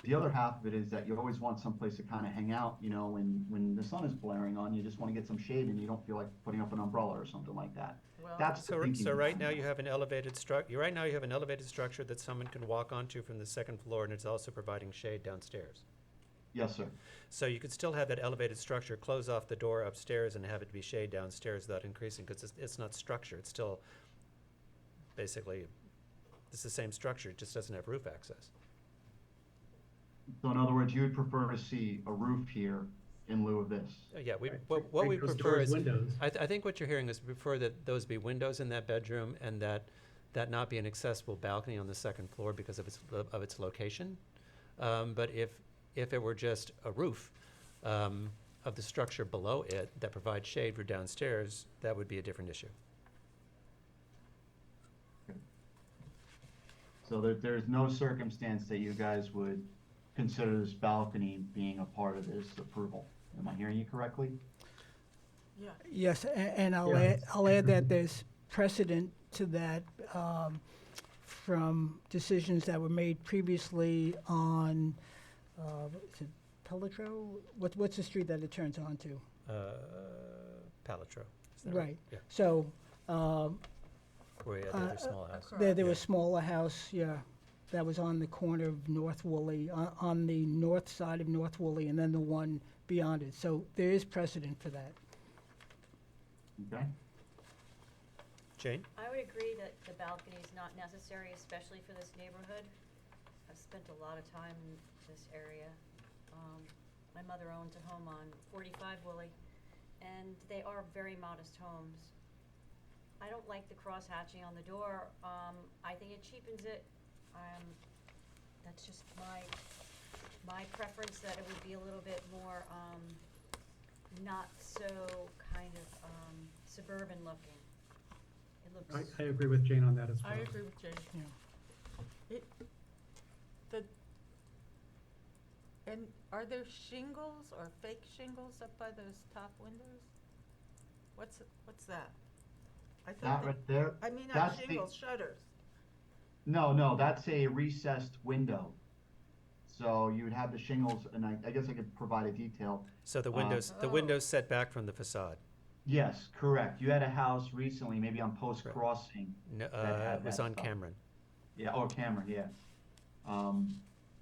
The other half of it is that you always want someplace to kind of hang out, you know, when the sun is blaring on, you just want to get some shade and you don't feel like putting up an umbrella or something like that. Well, That's the So, thinking so right behind now it. you have an elevated right now you have an elevated structure that someone can walk onto from the second floor, and it's also providing shade downstairs. Yes, sir. So you could still have that elevated structure, close off the door upstairs and have it be shade downstairs without increasing, because it's not structure, it's still basically, it's the same structure, it just doesn't have roof access. So in other words, you would prefer to see a roof here in lieu of this. Yeah, we, Right. what Break we those prefer doors, is, windows. I think what you're hearing is we prefer that those be windows in that bedroom and that not be an accessible balcony on the second floor because of its location. But if it were just a roof of the structure below it that provides shade for downstairs, that would be a different issue. So there's no circumstance that you guys would consider this balcony being a part of this approval. Am I hearing you correctly? Yeah. Yes, and Yeah. I'll add that there's precedent to that from decisions that were made previously on, is it Pelletreau? What's the street that it turns onto? Palitro. Is that Right. Yeah, So, where you had the other small house. there Yeah. was a smaller house, yeah, that was on the corner of North Woolley, on the north side of North Woolley, and then the one beyond it. So there is precedent for that. Okay. Jane? I would agree that the balcony is not necessary, especially for this neighborhood. I've spent a lot of time in this area. My mother owns a home on 45 Woolley, and they are very modest homes. I don't like the cross-hatching on the door. I think it cheapens it. That's just my preference, that it would be a little bit more, not so kind of suburban looking. It looks. I agree with Jane on that as well. I agree with Jane. Yeah. And are there shingles or fake shingles up by those top windows? What's that? I That thought right there, I mean, not that's the- shingles, shutters. no, that's a recessed window. So you would have the shingles, and I guess I could provide a detail. So the windows, Oh. set back from the facade. Yes, correct. You had a house recently, maybe on Post Correct. Crossing. No, had it was that on stuff. Cameron. Yeah, or Cameron, yeah.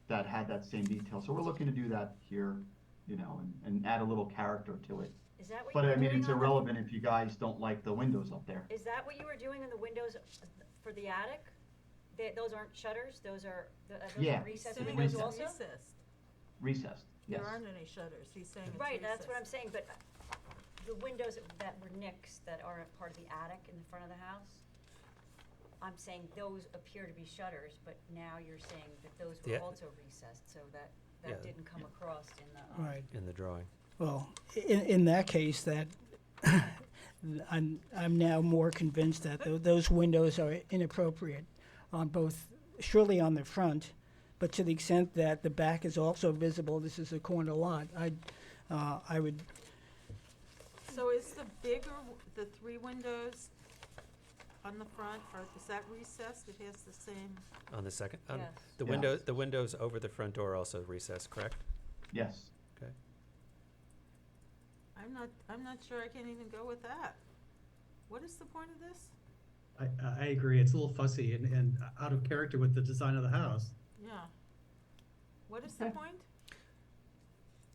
That had that same detail. So we're looking to do that here, and add a little character to it. Is that what But you were I mean, doing it's on the- irrelevant if you guys don't like the windows up there. Is that what you were doing in the windows for the attic? Those aren't shutters, those are Yeah. recessed Saying windows it's also? recessed. Recessed, yes. There aren't any shutters. He's saying it's Right, that's what I'm recessed. saying, but the windows that were nicks that are a part of the attic in the front of the house, I'm saying those appear to be shutters, but now you're saying that those were Yeah. also recessed, so that Yeah. didn't come across in the. Right. In the drawing. Well, in that case, that I'm now more convinced that those windows are inappropriate on both, surely on the front, but to the extent that the back is also visible, this is a corner lot, I would, So is the three windows on the front, is that recessed? It has the same, On the second, Yes. the the windows over the front door are also recessed, correct? Yes. Okay. I'm not sure I can even go with that. What is the point of this? I agree. It's a little fussy and out of character with the design of the house. Yeah. What is the Okay. point?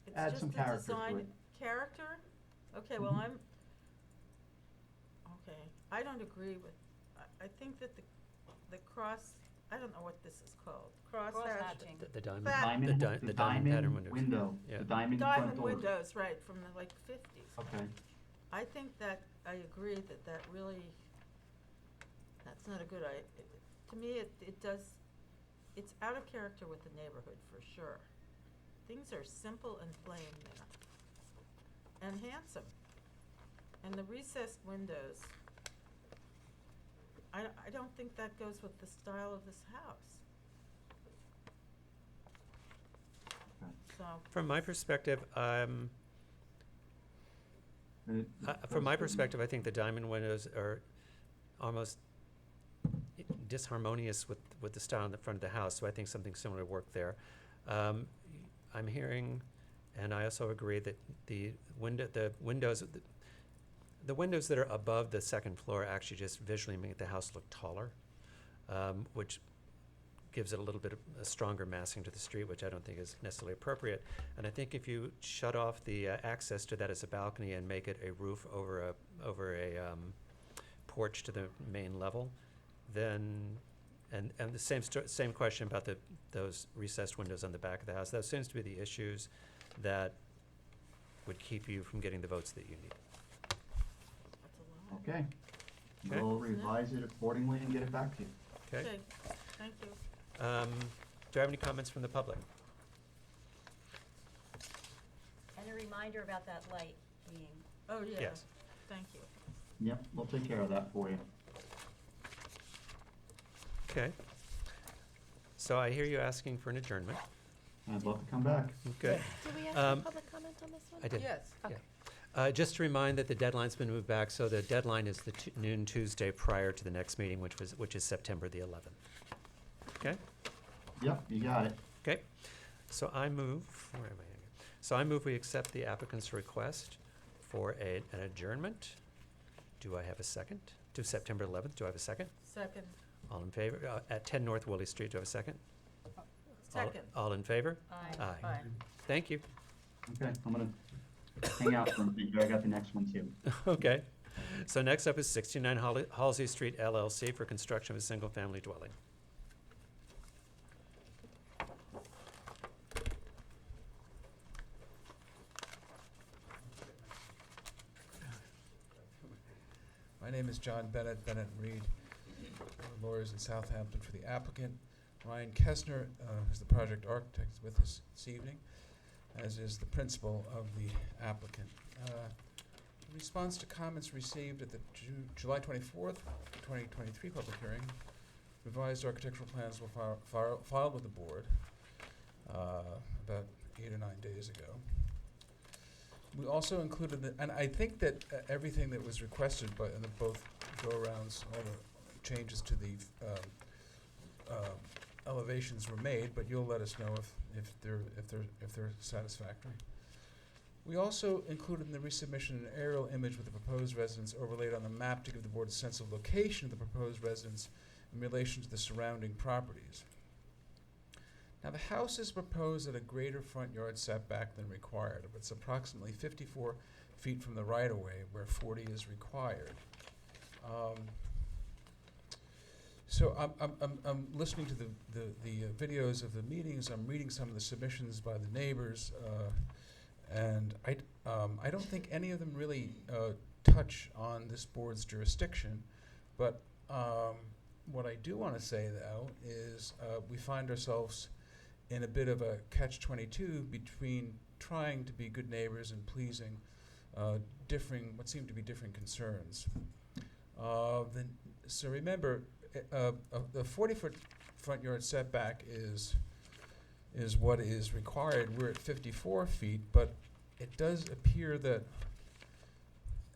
It's Add just some a character to design- it. Character? Okay, well, Mhm. okay, I don't agree with, I think that the cross, I don't know what this is called, cross Cross-hatching. The diamond, That- the diamond pattern windows. window, Yeah. the diamond front Diamond doors. windows, right, from the like 50s. Okay. I think that, I agree that really, that's not a good idea. To me, it's out of character with the neighborhood, for sure. Things are simple and plain there. And handsome. And the recessed windows, I don't think that goes with the style of this house. Okay. So, From my perspective, And it- from my that's- perspective, I think the diamond windows are almost disharmonious with the style in the front of the house, so I think something similar worked there. I'm hearing, and I also agree that the windows that are above the second floor actually just visually make the house look taller, which gives it a little bit of a stronger massing to the street, which I don't think is necessarily appropriate. And I think if you shut off the access to that as a balcony and make it a roof over a porch to the main level, then, and the same question about those recessed windows on the back of the house. Those seems to be the issues that would keep you from getting the votes that you need. That's a lot. Okay. Okay. We'll revise it accordingly and get it back to you. Okay? Okay, thank you. Do I have any comments from the public? And a reminder about that light being, Oh, yeah. Yes. Thank you. Yep, we'll take care of that for you. Okay. So I hear you asking for an adjournment. I'd love to come back. Good. Did we ask Um, for public comment on this one? I did. Yes. Okay. Just to remind that the deadline's been moved back, so the deadline is the noon Tuesday prior to the next meeting, which is September the 11th. Okay? Yep, you got it. Okay. So I move, where am I? So I move we accept the applicant's request for an adjournment. Do I have a second? To September 11th, do I have a second? Second. All in favor? At 10 North Woolley Street, do I have a second? Second. All in favor? Aye. Aye. Thank you. Okay, I'm gonna hang out for a minute, but I got the next one too. Okay. So next up is 69 Halsey Street LLC for construction of a single-family dwelling. My name is John Bennett, Bennett and Reed, lawyers in Southampton for the applicant. Ryan Kessner is the project architect with us this evening, as is the principal of the applicant. In response to comments received at the July 24th, 2023 public hearing, revised architectural plans were filed with the board about 8 or 9 days ago. We also included, and I think that everything that was requested by in the both go-arounds, all the changes to the elevations were made, but you'll let us know if they're satisfactory. We also included in the resubmission an aerial image with the proposed residence overlaid on the map to give the board a sense of location of the proposed residence in relation to the surrounding properties. Now, the house is proposed at a greater front yard setback than required. It's approximately 54 feet from the right-of-way, where 40 is required. So I'm listening to the videos of the meetings. I'm reading some of the submissions by the neighbors, and I don't think any of them really touch on this board's jurisdiction. But what I do want to say, though, is we find ourselves in a bit of a catch-22 between trying to be good neighbors and pleasing what seem to be different concerns. So remember, the 40-foot front yard setback is what is required. We're at 54 feet, but it does appear that,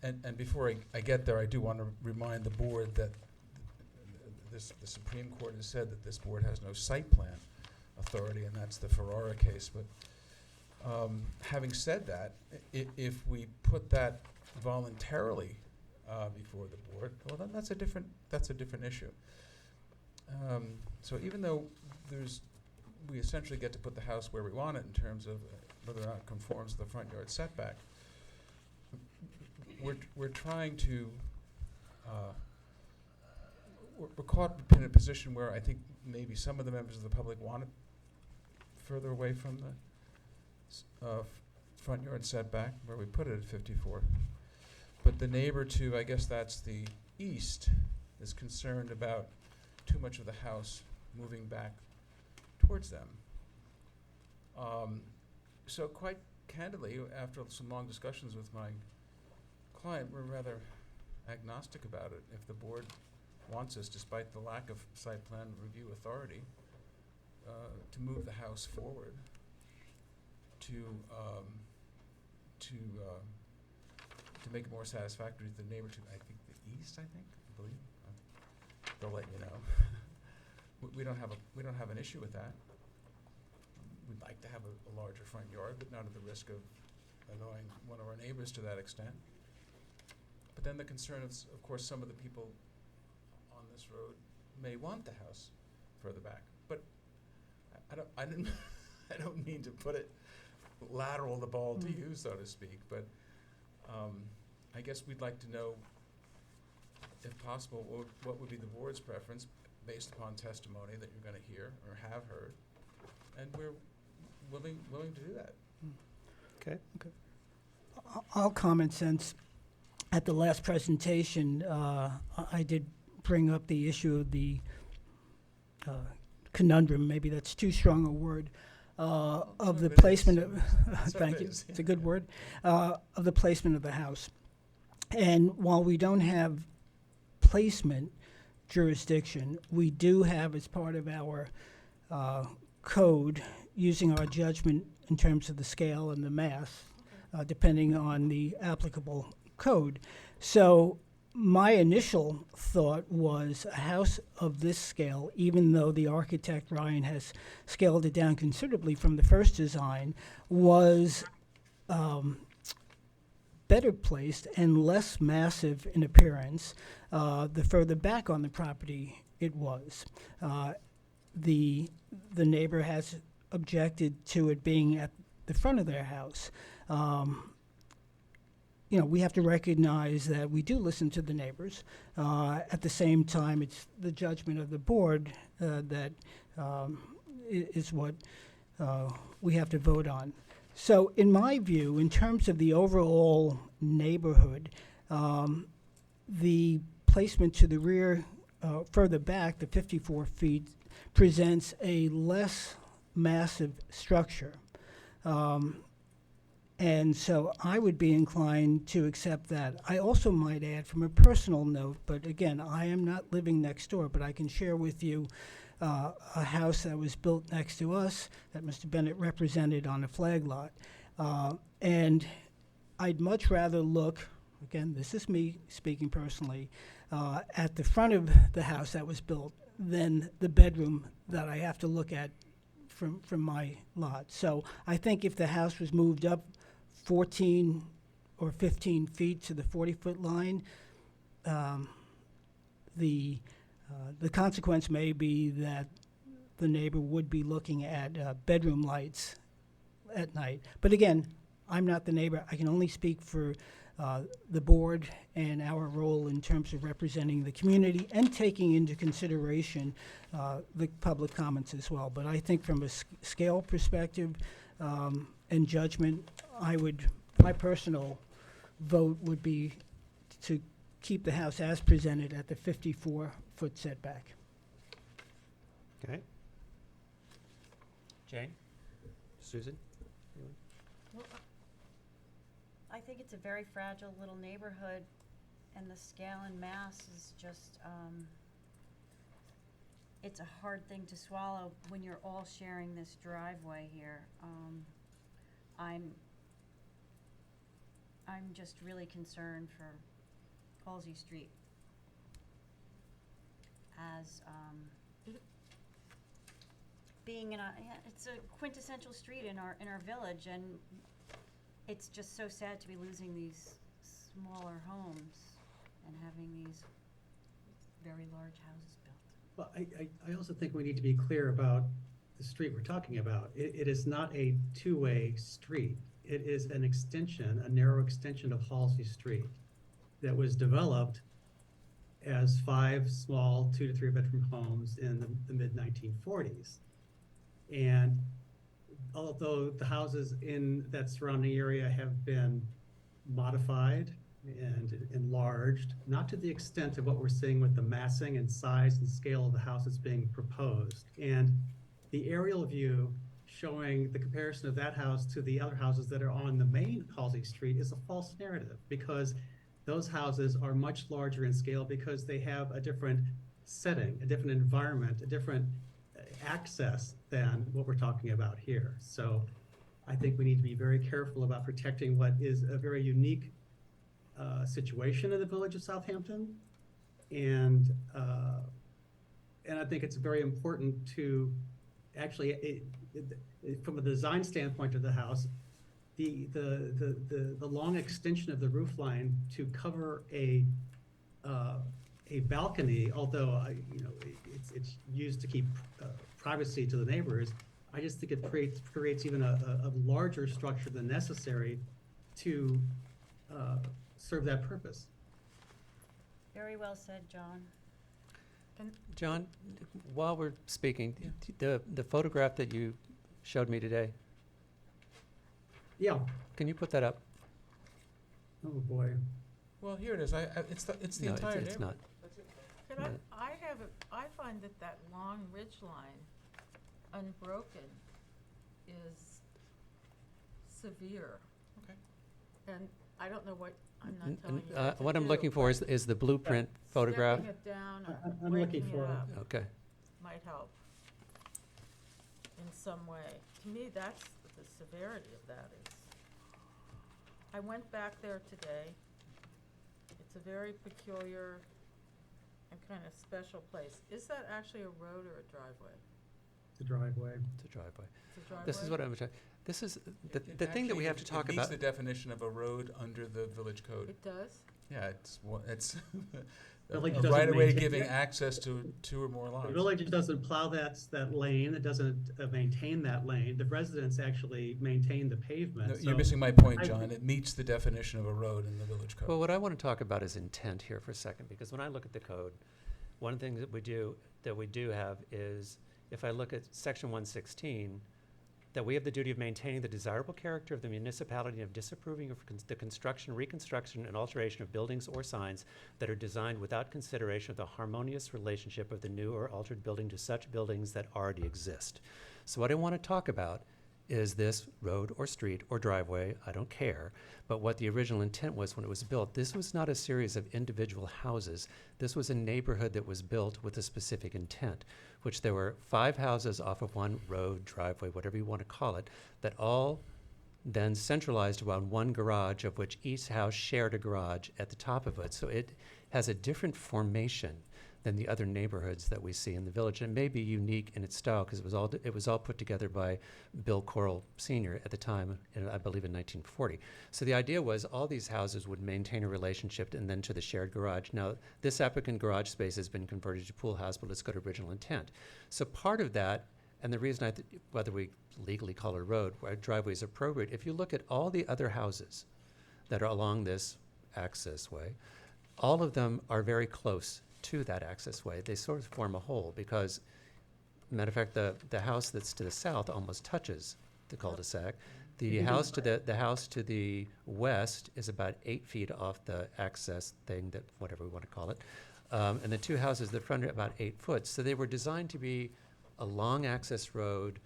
and before I get there, I do want to remind the board that the Supreme Court has said that this board has no site plan authority, and that's the Ferrara case. But having said that, if we put that voluntarily before the board, well, then that's a different issue. So even though we essentially get to put the house where we want it in terms of whether or not it conforms to the front yard setback, we're trying to we're caught in a position where I think maybe some of the members of the public want it further away from the front yard setback, where we put it at 54. But the neighbor to, I guess that's the east, is concerned about too much of the house moving back towards them. So quite candidly, after some long discussions with my client, we're rather agnostic about it. If the board wants us, despite the lack of site plan review authority, to move the house forward to make it more satisfactory to the neighbor to, I think, the east, I believe. They'll let you know. We don't have an issue with that. We'd like to have a larger front yard, but not at the risk of annoying one of our neighbors to that extent. But then the concern is, of course, some of the people on this road may want the house further back. But I don't mean to put it lateral the ball to you, so to speak. But I guess we'd like to know, if possible, what would be the board's preference based upon testimony that you're going to hear or have heard, and we're willing to do that. Okay. I'll comment since at the last presentation, I did bring up the issue of the conundrum, maybe that's too strong a word, of the placement of, thank you, it's a good word, of the placement of the house. And while we don't have placement jurisdiction, we do have as part of our code, using our judgment in terms of the scale and the mass, depending on the applicable code. So my initial thought was a house of this scale, even though the architect, Ryan, has scaled it down considerably from the first design, was better placed and less massive in appearance the further back on the property it was. The neighbor has objected to it being at the front of their house. You know, we have to recognize that we do listen to the neighbors. At the same time, it's the judgment of the board that is what we have to vote on. So in my view, in terms of the overall neighborhood, the placement to the rear, further back, the 54 feet, presents a less massive structure. And so I would be inclined to accept that. I also might add from a personal note, but again, I am not living next door, but I can share with you a house that was built next to us that Mr. Bennett represented on a flag lot. And I'd much rather look, again, this is me speaking personally, at the front of the house that was built than the bedroom that I have to look at from my lot. So I think if the house was moved up 14 or 15 feet to the 40-foot line, the consequence may be that the neighbor would be looking at bedroom lights at night. But again, I'm not the neighbor. I can only speak for the board and our role in terms of representing the community and taking into consideration the public comments as well. But I think from a scale perspective and judgment, my personal vote would be to keep the house as presented at the 54-foot setback. Okay. Jane? Susan? Well, I think it's a very fragile little neighborhood, and the scale and mass is just, it's a hard thing to swallow when you're all sharing this driveway here. I'm just really concerned for Halsey Street as being it's a quintessential street in our village, and it's just so sad to be losing these smaller homes and having these very large houses built. Well, I also think we need to be clear about the street we're talking about. It is not a two-way street. It is an extension, a narrow extension of Halsey Street that was developed as 5 small 2 to 3 bedroom homes in the mid-1940s. And although the houses in that surrounding area have been modified and enlarged, not to the extent of what we're seeing with the massing and size and scale of the houses being proposed. And the aerial view showing the comparison of that house to the other houses that are on the main Halsey Street is a false narrative, because those houses are much larger in scale because they have a different setting, a different environment, a different access than what we're talking about here. So I think we need to be very careful about protecting what is a very unique situation in the village of Southampton. And I think it's very important to actually, from a design standpoint of the house, the long extension of the roof line to cover a balcony, although it's used to keep privacy to the neighbors, I just think it creates even a larger structure than necessary to serve that purpose. Very well said, John. John, while we're speaking, the photograph that you showed me today, Yeah. can you put that up? Oh, boy. Well, here it is. It's the No, entire it's not. But Yeah. I find that long ridge line, unbroken, is severe. Okay. And I don't know what, I'm N- not telling n- you what to What I'm do, looking for but is the blueprint photograph. stepping it down or I'm looking breaking for it it. up Okay. might help in some way. To me, that's the severity of that is. I went back there today. It's a very peculiar and kind of special place. Is that actually a road or a driveway? The driveway. It's a driveway. It's a driveway? This is what I'm trying, this is, the It thing that we actually- have to talk It about. meets the definition of a road under the village code. It does? Yeah, it's a Village doesn't right of way maintain giving it. access to two or more The lots. village doesn't plow that lane, it doesn't maintain that lane. The residents actually maintain the pavement. No, so you're missing my point, I- John. It meets the definition of a road in the village code. Well, what I want to talk about is intent here for a second, because when I look at the code, one of the things that we do have is, if I look at section 116, that we have the duty of maintaining the desirable character of the municipality and of disapproving of the construction, reconstruction, and alteration of buildings or signs that are designed without consideration of the harmonious relationship of the new or altered building to such buildings that already exist. So what I want to talk about is this road or street or driveway, I don't care, but what the original intent was when it was built. This was not a series of individual houses. This was a neighborhood that was built with a specific intent, which there were 5 houses off of one road, driveway, whatever you want to call it, that all then centralized around one garage, of which each house shared a garage at the top of it. So it has a different formation than the other neighborhoods that we see in the village. And it may be unique in its style, because it was all put together by Bill Corll Sr. at the time, I believe in 1940. So the idea was all these houses would maintain a relationship and then to the shared garage. Now, this applicant garage space has been converted to pool house, but let's go to original intent. So part of that, and the reason whether we legally call it a road, where driveway is appropriate, if you look at all the other houses that are along this access way, all of them are very close to that access way. They sort of form a whole, because, matter of fact, the house that's to the south almost touches the cul-de-sac. The house to the house to the west is about 8 feet off the access thing, that whatever we want to call it, and the 2 houses that front are about 8 foot. So they were designed to be a long access road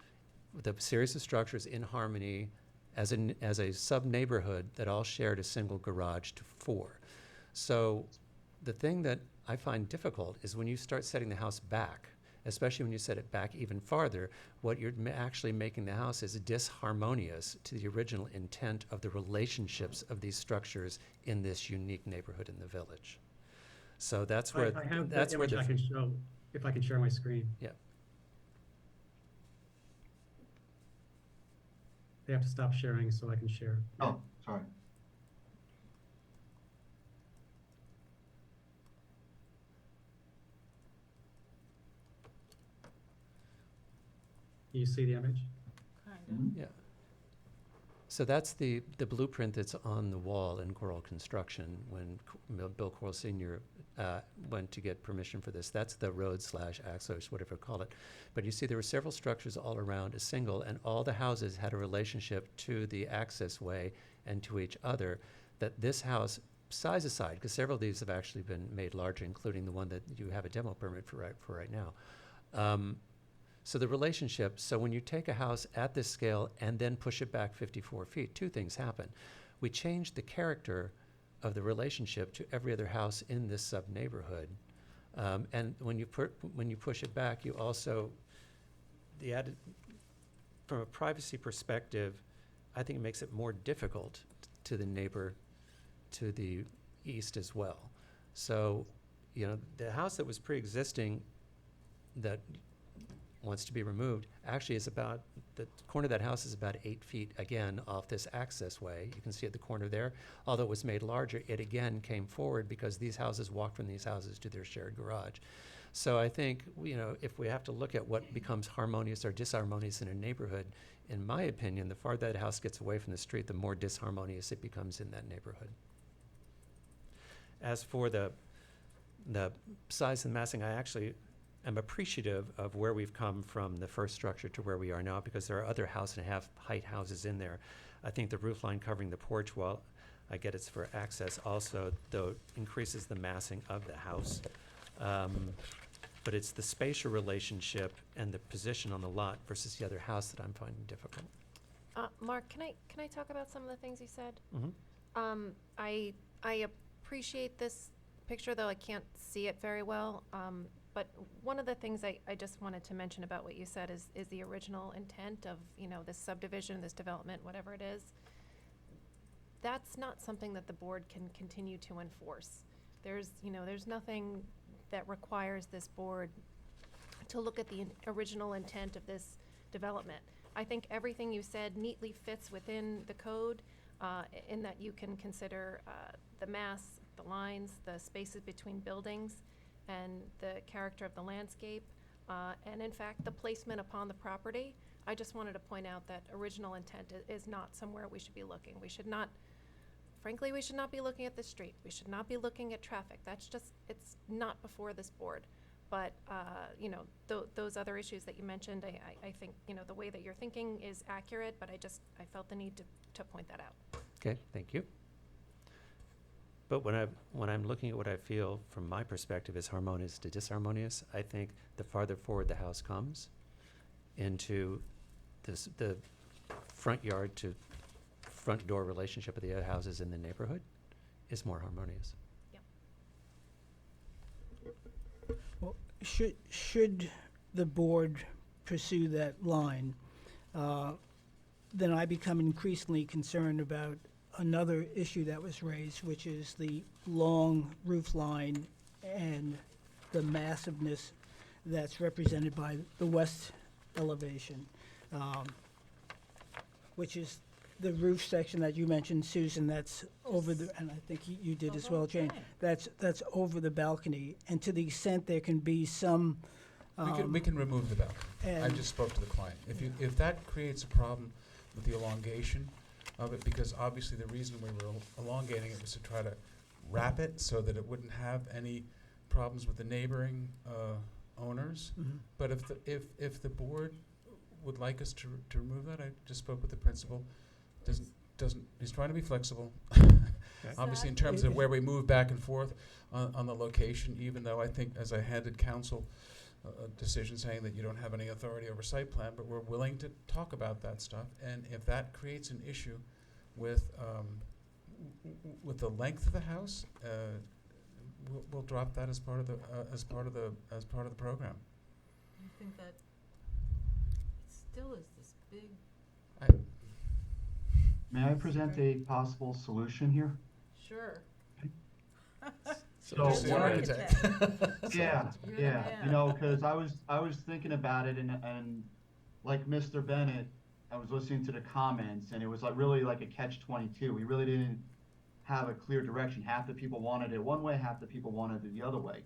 with a series of structures in harmony as a sub-neighborhood that all shared a single garage to 4. So the thing that I find difficult is when you start setting the house back, especially when you set it back even farther, what you're actually making the house is disharmonious to the original intent of the relationships of these structures in this unique neighborhood in the village. So that's where, I have that's the where image I can show, if I can share my screen. Yeah. They have to stop sharing so I can share. Oh, sorry. You see the image? Kind Yeah. So that's the blueprint that's on the wall in Corll Construction when Bill Corll Sr. Went to get permission for this. That's the road/access, whatever you call it. But you see there were several structures all around a single, and all the houses had a relationship to the access way and to each other, that this house, size aside, because several of these have actually been made larger, including the one that you have a demo permit for right now. So the relationship, so when you take a house at this scale and then push it back 54 feet, 2 things happen. We change the character of the relationship to every other house in this sub-neighborhood. And when you push it back, you also, from a privacy perspective, I think it makes it more difficult to the neighbor to the east as well. So, the house that was pre-existing that wants to be removed, actually is about, the corner of that house is about 8 feet, again, off this access way. You can see at the corner there, although it was made larger, it again came forward because these houses walked from these houses to their shared garage. So I think, if we have to look at what becomes harmonious or disharmonious in a neighborhood, in my opinion, the farther that house gets away from the street, the more disharmonious it becomes in that neighborhood. As for the size and massing, I actually am appreciative of where we've come from the first structure to where we are now, because there are other 1.5 height houses in there. I think the roof line covering the porch wall, I get it's for access also, though it increases the massing of the house. But it's the spatial relationship and the position on the lot versus the other house that I'm finding difficult. Mark, can I talk about some of the things you said? Mhm. I appreciate this picture, though I can't see it very well. But one of the things I just wanted to mention about what you said is the original intent of, this subdivision, this development, whatever it is. That's not something that the board can continue to enforce. There's nothing that requires this board to look at the original intent of this development. I think everything you said neatly fits within the code, in that you can consider the mass, the lines, the spaces between buildings, and the character of the landscape, and in fact, the placement upon the property. I just wanted to point out that original intent is not somewhere we should be looking. Frankly, we should not be looking at the street. We should not be looking at traffic. It's not before this board. But, those other issues that you mentioned, I think, the way that you're thinking is accurate, but I felt the need to point that out. Okay, thank you. But when I'm looking at what I feel from my perspective is harmonious to disharmonious, I think the farther forward the house comes into the front yard to front door relationship of the other houses in the neighborhood is more harmonious. Well, should the board pursue that line, then I become increasingly concerned about another issue that was raised, which is the long roof line and the massiveness that's represented by the west elevation, which is the roof section that you mentioned, Susan, that's over the, and I think you did as well, Jane, that's over the balcony. And to the extent there can be some, We can remove the balcony. I and- just spoke to the client. If that creates a problem with the elongation of it, because obviously the reason we were elongating it was to try to wrap it so that it wouldn't have any problems with the neighboring owners. Mhm. But if the board would like us to remove that, I just spoke with the principal. He's trying to be flexible. Obviously, in terms of where we move back and forth on the location, even though I think, as I handed council a decision saying that you don't have any authority over site plan, but we're willing to talk about that stuff. And if that creates an issue with the length of the house, we'll drop that as part of the program. I think that it still is this big, May I present a possible solution here? sure. So Just the what I- architect. Yeah, You're the yeah, man. because I was thinking about it and like Mr. Bennett, I was listening to the comments and it was really like a catch-22. We really didn't have a clear direction. Half the people wanted it one way, half the people wanted it the other way.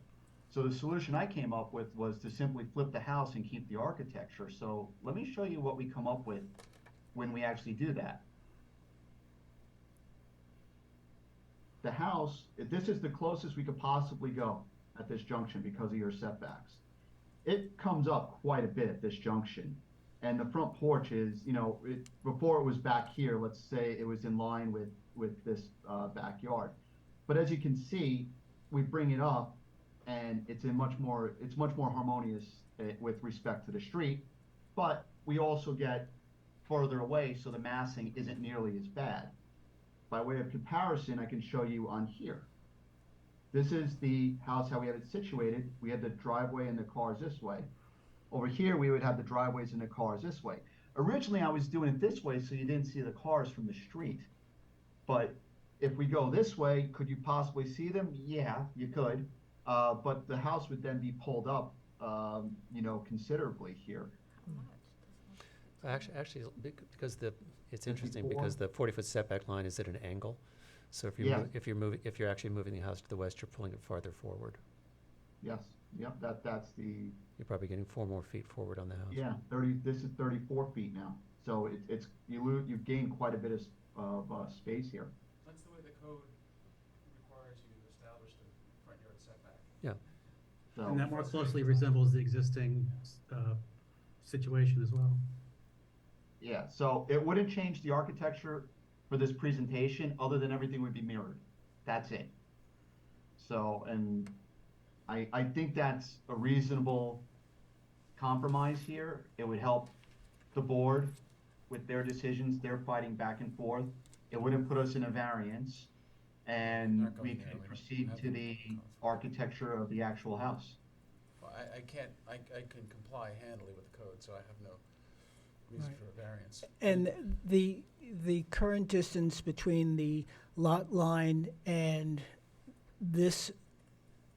So the solution I came up with was to simply flip the house and keep the architecture. So let me show you what we come up with when we actually do that. The house, this is the closest we could possibly go at this junction because of your setbacks. It comes up quite a bit at this junction. And the front porch is, before it was back here, let's say it was in line with this backyard. But as you can see, we bring it up and it's much more harmonious with respect to the street. But we also get further away, so the massing isn't nearly as bad. By way of comparison, I can show you on here. This is the house, how we have it situated. We have the driveway and the cars this way. Over here, we would have the driveways and the cars this way. Originally, I was doing it this way so you didn't see the cars from the street. But if we go this way, could you possibly see them? Yeah, you could. But the house would then be pulled up, considerably here. How much? Actually, because it's interesting 54. because the 40-foot setback line is at an angle. So if Yeah. if you're actually moving the house to the west, you're pulling it farther forward. Yes, yep, that's the, You're probably getting 4 more feet forward on the house. yeah, this is 34 feet now. So you've gained quite a bit of space here. That's the way the code requires you to establish the front yard setback. Yeah. So. And that more closely resembles the existing situation as well. Yeah, so it wouldn't change the architecture for this presentation, other than everything would be mirrored. That's it. So, and I think that's a reasonable compromise here. It would help the board with their decisions. They're fighting back and forth. It wouldn't put us in a variance, and Not going we there, could we don't proceed have to the- the architecture of the actual house. Well, I can't, I can comply handily with the code, so I have no reason Right. for a variance. And the current distance between the lot line and this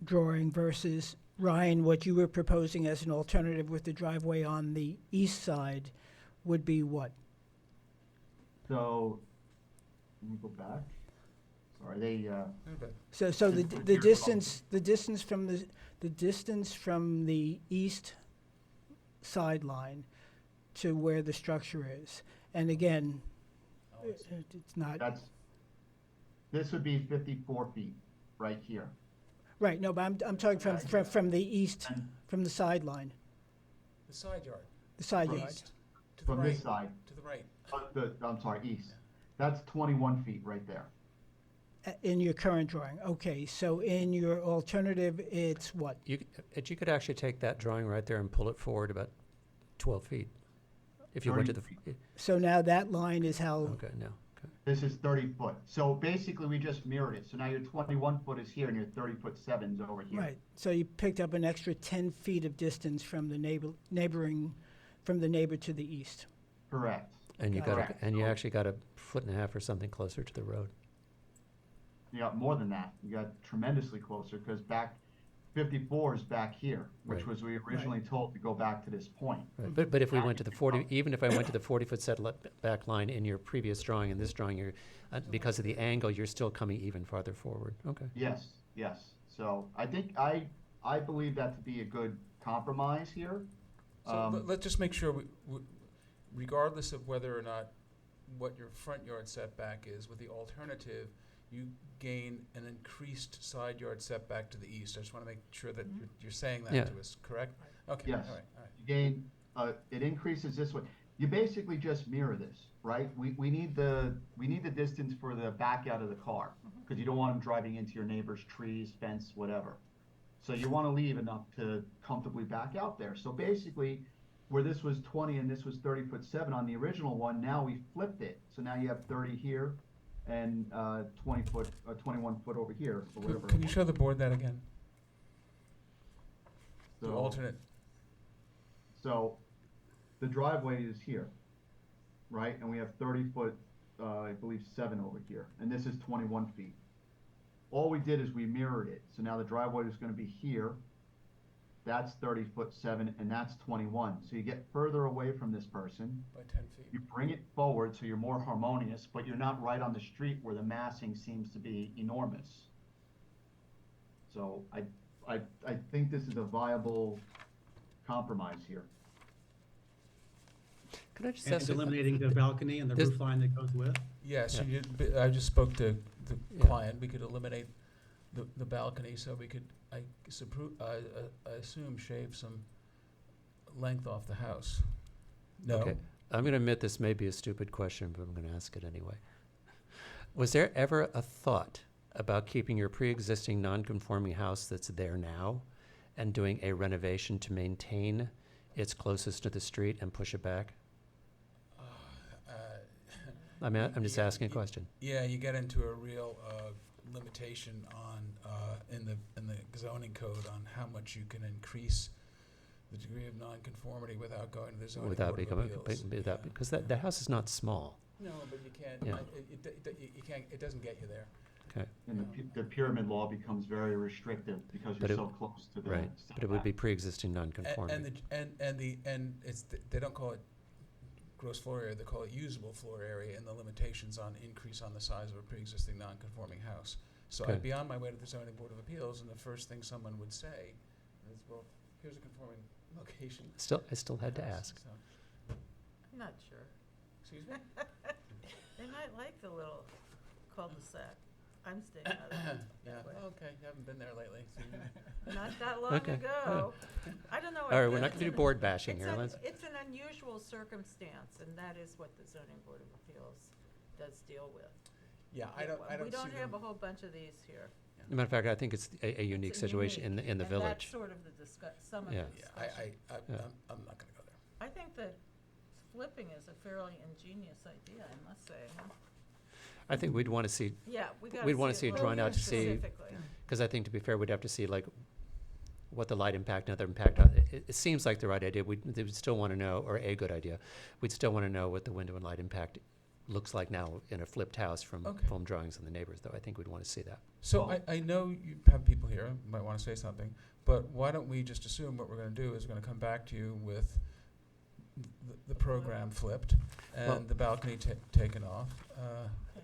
drawing versus, Ryan, what you were proposing as an alternative with the driveway on the east side would be what? So, let me go back. Sorry, they, But So the It's the here. distance from the distance from the east sideline to where the structure is. And again, oh, I see. it's not, this would be 54 feet right here. right, no, but I'm talking from the east, And from the sideline, The side yard, the side From yard. east, to the from right, this side, to the right. I'm sorry, east. That's 21 feet right there. In your current drawing, okay, so in your alternative, it's what? You could actually take that drawing right there and pull it forward about 12 feet. If you went to the, 30 So now that line is how, okay, no, okay. This is 30 foot. So basically, we just mirrored it. So now your 21 foot is here and your 30-foot 7's over here. right, so you picked up an extra 10 feet of distance from the neighboring, from the neighbor to the east. Correct. And you got, Correct. and you actually got 1.5 feet or something closer to the road. You got more than that. You got tremendously closer because back 54 is back here, which Right. was we originally told to go back to this point. Right, but if we went to the 40, even if I went to the 40-foot setback line in your previous drawing and this drawing, you're, because of the angle, you're still coming even farther forward. Okay. Yes, yes. So I think I believe that to be a good compromise here. So let's just make sure, regardless of whether or not what your front yard setback is, with the alternative, you gain an increased side yard setback to the east. I just want to make sure that you're saying that Yeah. to us, correct? Okay, all Yes. right, all right. You gain, it increases this way. You basically just mirror this, right? We need the distance for the back out of the car, because you don't want them driving into your neighbor's trees, fence, whatever. So you want to leave enough to comfortably back out there. So basically, where this was 20 and this was 30-foot 7 on the original one, now we flipped it. So now you have 30 here and 20 foot, 21 foot over here, or whatever. Can you show the board that again? The So- alternate, So the driveway is here, right? And we have 30-foot, I believe 7 over here, and this is 21 feet. All we did is we mirrored it. So now the driveway is going to be here. That's 30-foot 7, and that's 21. So you get further away from this person. by 10 feet. You bring it forward so you're more harmonious, but you're not right on the street where the massing seems to be enormous. So I think this is a viable compromise here. Could I just And ask? eliminating the balcony and the This- roof line that goes with. Yes, Yeah. I just spoke to the Yeah. client. We could eliminate the balcony, so we could, I assume, shave some length off the house. No? Okay, I'm going to admit this may be a stupid question, but I'm going to ask it anyway. Was there ever a thought about keeping your pre-existing non-conforming house that's there now and doing a renovation to maintain its closest to the street and push it back? I mean, I'm just Yeah, asking a question. Yeah, you get into a real limitation on, in the zoning code on how much you can increase the degree of nonconformity without going to the zoning Without board of becoming, appeals. without, Yeah. because the house is not small. No, but you can't, Yeah. you can't, it doesn't get you there. Okay, And the pyramid law becomes very restrictive because But you're it- so close to the right, but it would be setback. pre-existing And non-conforming. they don't call it gross floor area, they call it usable floor area, and the limitations on increase on the size of a pre-existing non-conforming house. So Okay. I'd be on my way to the zoning board of appeals, and the first thing someone would say is, well, here's a conforming location. I still had to house." ask. So- I'm not sure. Excuse me? They might like the little cul-de-sac. I'm staying out of it. Yeah, Way. okay, you haven't been there lately. So you- Not that long Okay. ago. I don't know. All right, we're not going to do board bashing here, let's. It's an unusual circumstance, and that is what the zoning board of appeals does deal with. Yeah, I Yeah, don't, well, I don't We see don't have a them. whole bunch of these here. As a matter of fact, I think it's a unique It's situation in unique, in the and village. that's sort of the some of Yeah. the Yeah, discussion. Yeah. I'm not gonna go there. I think that flipping is a fairly ingenious idea, I must say. Huh? I think we'd want to see, Yeah, we gotta We'd wanna see it more drawn out to see- specifically. because I think to be fair, we'd have to see like what the light impact and other impact. It seems like the right idea. They would still want to know, or a good idea. We'd still want to know what the window and light impact looks like now in a flipped house from Okay. film drawings of the neighbors, though. I think we'd want to see that. So I know you have people here, might wanna say something, but why don't we just assume what we're gonna do is we're gonna come back to you with the program flipped Well- and the balcony taken off,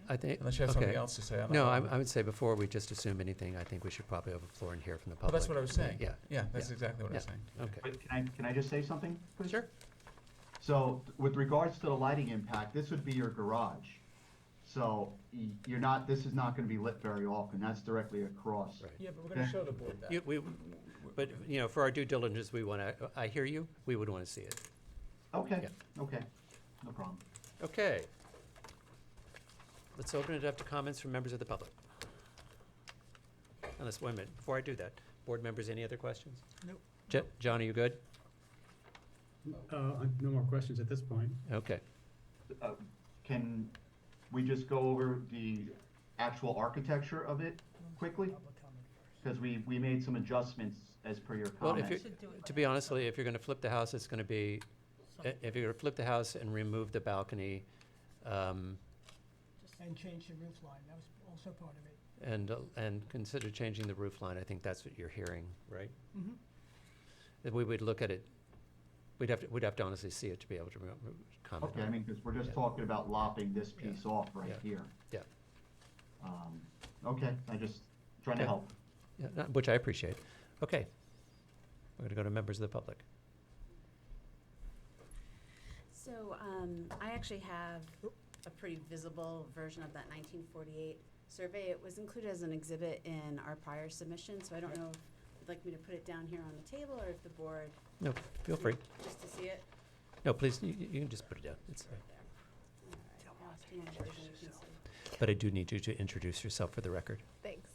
I think, unless you have something okay. else to say. I don't No, know. I would say before we just assume anything, I think we should probably have a floor and hear from the Well, public. that's what I was saying. Yeah, Yeah, that's Yeah. exactly what I was Yeah. saying. okay. But can I just say something, please? Sure. So with regards to the lighting impact, this would be your garage. So you're not, this is not gonna be lit very often. That's directly across. Right. Yeah, but we're gonna show the board that. But, you know, for our due diligence, we want to, I hear you, we would want to see it. Okay, okay, no problem. Okay. Let's open it up to comments from members of the public. Unless, wait a minute, before I do that, board members, any other questions? Nope. John, are you good? No more questions at this point. Okay. Can we just go over the actual architecture of it quickly? Public comment first. Because we made some adjustments as per your Well, if comments. Should do it To be honestly, if you're going to flip the house, it's going to be, some- if you're going to flip the house and remove the balcony, And change the roof line, that was also part of it. and consider changing the roof line, I think that's what you're hearing, right? Mm-hmm. That we would look at it, we'd have to honestly see it to be able to comment Okay, I on it. mean, because we're just Yeah. talking about lopping this Yeah. piece off right Yeah. here. Yeah. Okay, I just trying to Okay. help. Yeah, which I appreciate. Okay. We're going to go to members of the public. So, I actually have a pretty visible version of that 1948 survey. It was included as an exhibit in our prior submission, so I don't know if you'd like me to put it down here on the table, or if the board, No, feel free. just to see it. No, please, you can just put it down. It's Right there. All right. Do you want version you can see? But I do need you to introduce yourself for the record. Thanks.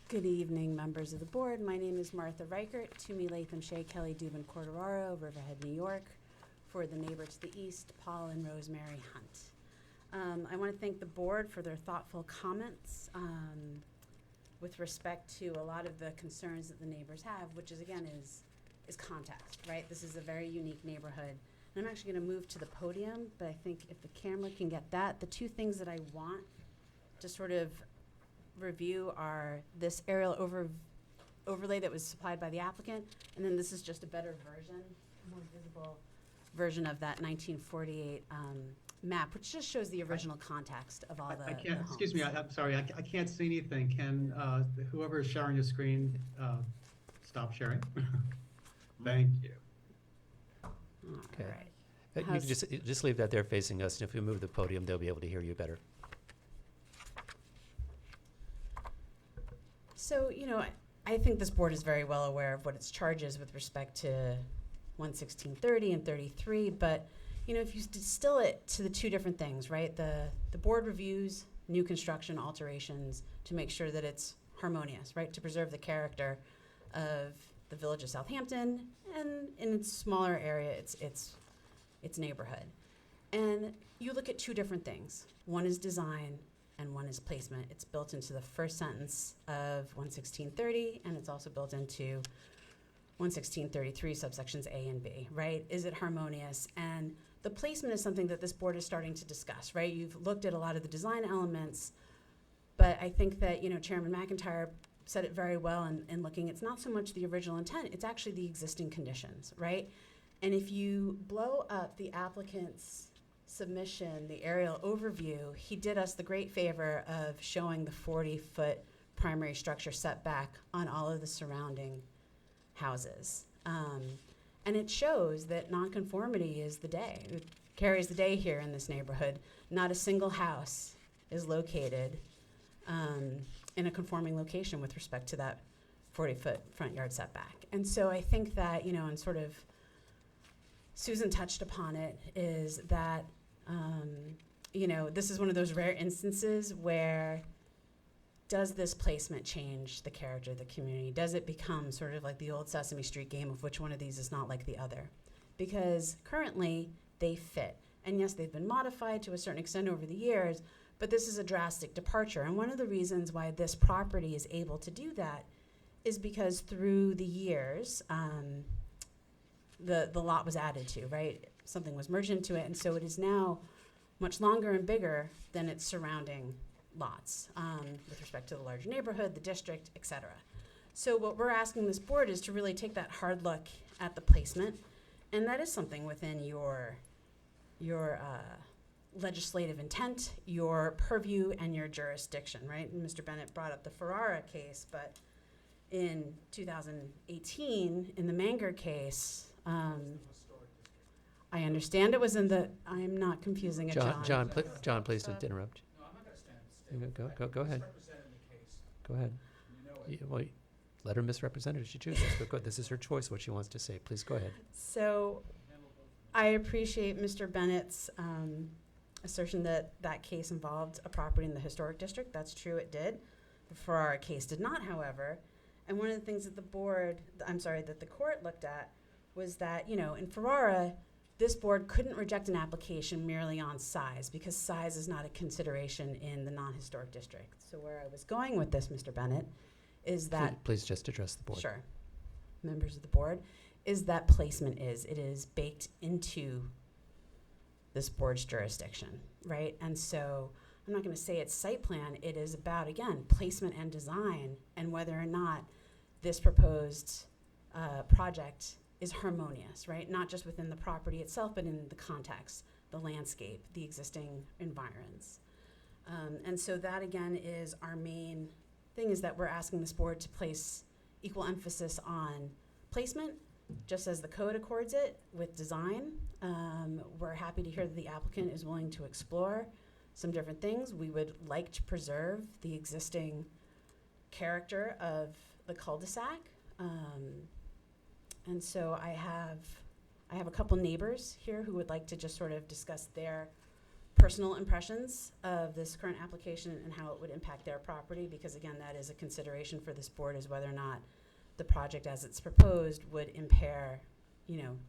Good evening, members of the board. My name is Martha Reichert, Toomey Latham Shea Kelly Dubin Corderaro, Riverhead, New York. For the neighbor to the east, Paul and Rosemary Hunt. I want to thank the board for their thoughtful comments with respect to a lot of the concerns that the neighbors have, which is, again, is context, right? This is a very unique neighborhood. And I'm actually going to move to the podium, but I think if the camera can get that, the two things that I want to sort of review are this aerial overlay that was supplied by the applicant, and then this is just a better version, more visible version of that 1948 map, which just shows the original context of all the I can't, the excuse me, homes. I'm sorry, I can't see anything. Can whoever is sharing your screen stop sharing? Thank you. Okay. All right. You can How's- just leave that there facing us, and if we move the podium, they'll be able to hear you better. So, I think this board is very well aware of what its charges with respect to 11630 and 33, but, if you distill it to the two different things, right? The board reviews new construction alterations to make sure that it's harmonious, right? To preserve the character of the village of Southampton and in its smaller area, its neighborhood. And you look at two different things. One is design and one is placement. It's built into the first sentence of 11630, and it's also built into 11633 subsections A and B, right? Is it harmonious? And the placement is something that this board is starting to discuss, right? You've looked at a lot of the design elements, but I think that, Chairman McIntyre said it very well in looking, it's not so much the original intent, it's actually the existing conditions, right? And if you blow up the applicant's submission, the aerial overview, he did us the great favor of showing the 40-foot primary structure setback on all of the surrounding houses. And it shows that nonconformity is the day. It carries the day here in this neighborhood. Not a single house is located in a conforming location with respect to that 40-foot front yard setback. And so I think that, in sort of Susan touched upon it, is that, this is one of those rare instances where does this placement change the character of the community? Does it become sort of like the old Sesame Street game of which one of these is not like the other? Because currently they fit. And yes, they've been modified to a certain extent over the years, but this is a drastic departure. And one of the reasons why this property is able to do that is because through the years, the lot was added to, right? Something was merged into it, and so it is now much longer and bigger than its surrounding lots, with respect to the larger neighborhood, the district, et cetera. So what we're asking this board is to really take that hard look at the placement, and that is something within your legislative intent, your purview, and your jurisdiction, right? And Mr. Bennett brought up the Ferrara case, but in 2018, in the Manger case, I understand it was in the, I'm not confusing it, John. John, please don't interrupt. No, I'm not gonna stand still. Go ahead. Misrepresenting the case. Go ahead. You know it. Let her misrepresent it if she chooses, but go, this is her choice, what she wants to say. Please go ahead. So I appreciate Mr. Bennett's assertion that that case involved a property in the historic district. That's true, it did. The Ferrara case did not, however. And one of the things that that the court looked at was that, in Ferrara, this board couldn't reject an application merely on size because size is not a consideration in the non-historic district. So where I was going with this, Mr. Bennett, is that Please just address the board. Sure. Members of the board, is that placement it is baked into this board's jurisdiction, right? And so I'm not going to say it's site plan. It is about, again, placement and design and whether or not this proposed project is harmonious, right? Not just within the property itself, but in the context, the landscape, the existing environs. And so that, again, is our main thing, is that we're asking this board to place equal emphasis on placement, just as the code accords it with design. We're happy to hear that the applicant is willing to explore some different things. We would like to preserve the existing character of the cul-de-sac. And so I have a couple neighbors here who would like to just sort of discuss their personal impressions of this current application and how it would impact their property, because again, that is a consideration for this board, is whether or not the project as it's proposed would impair,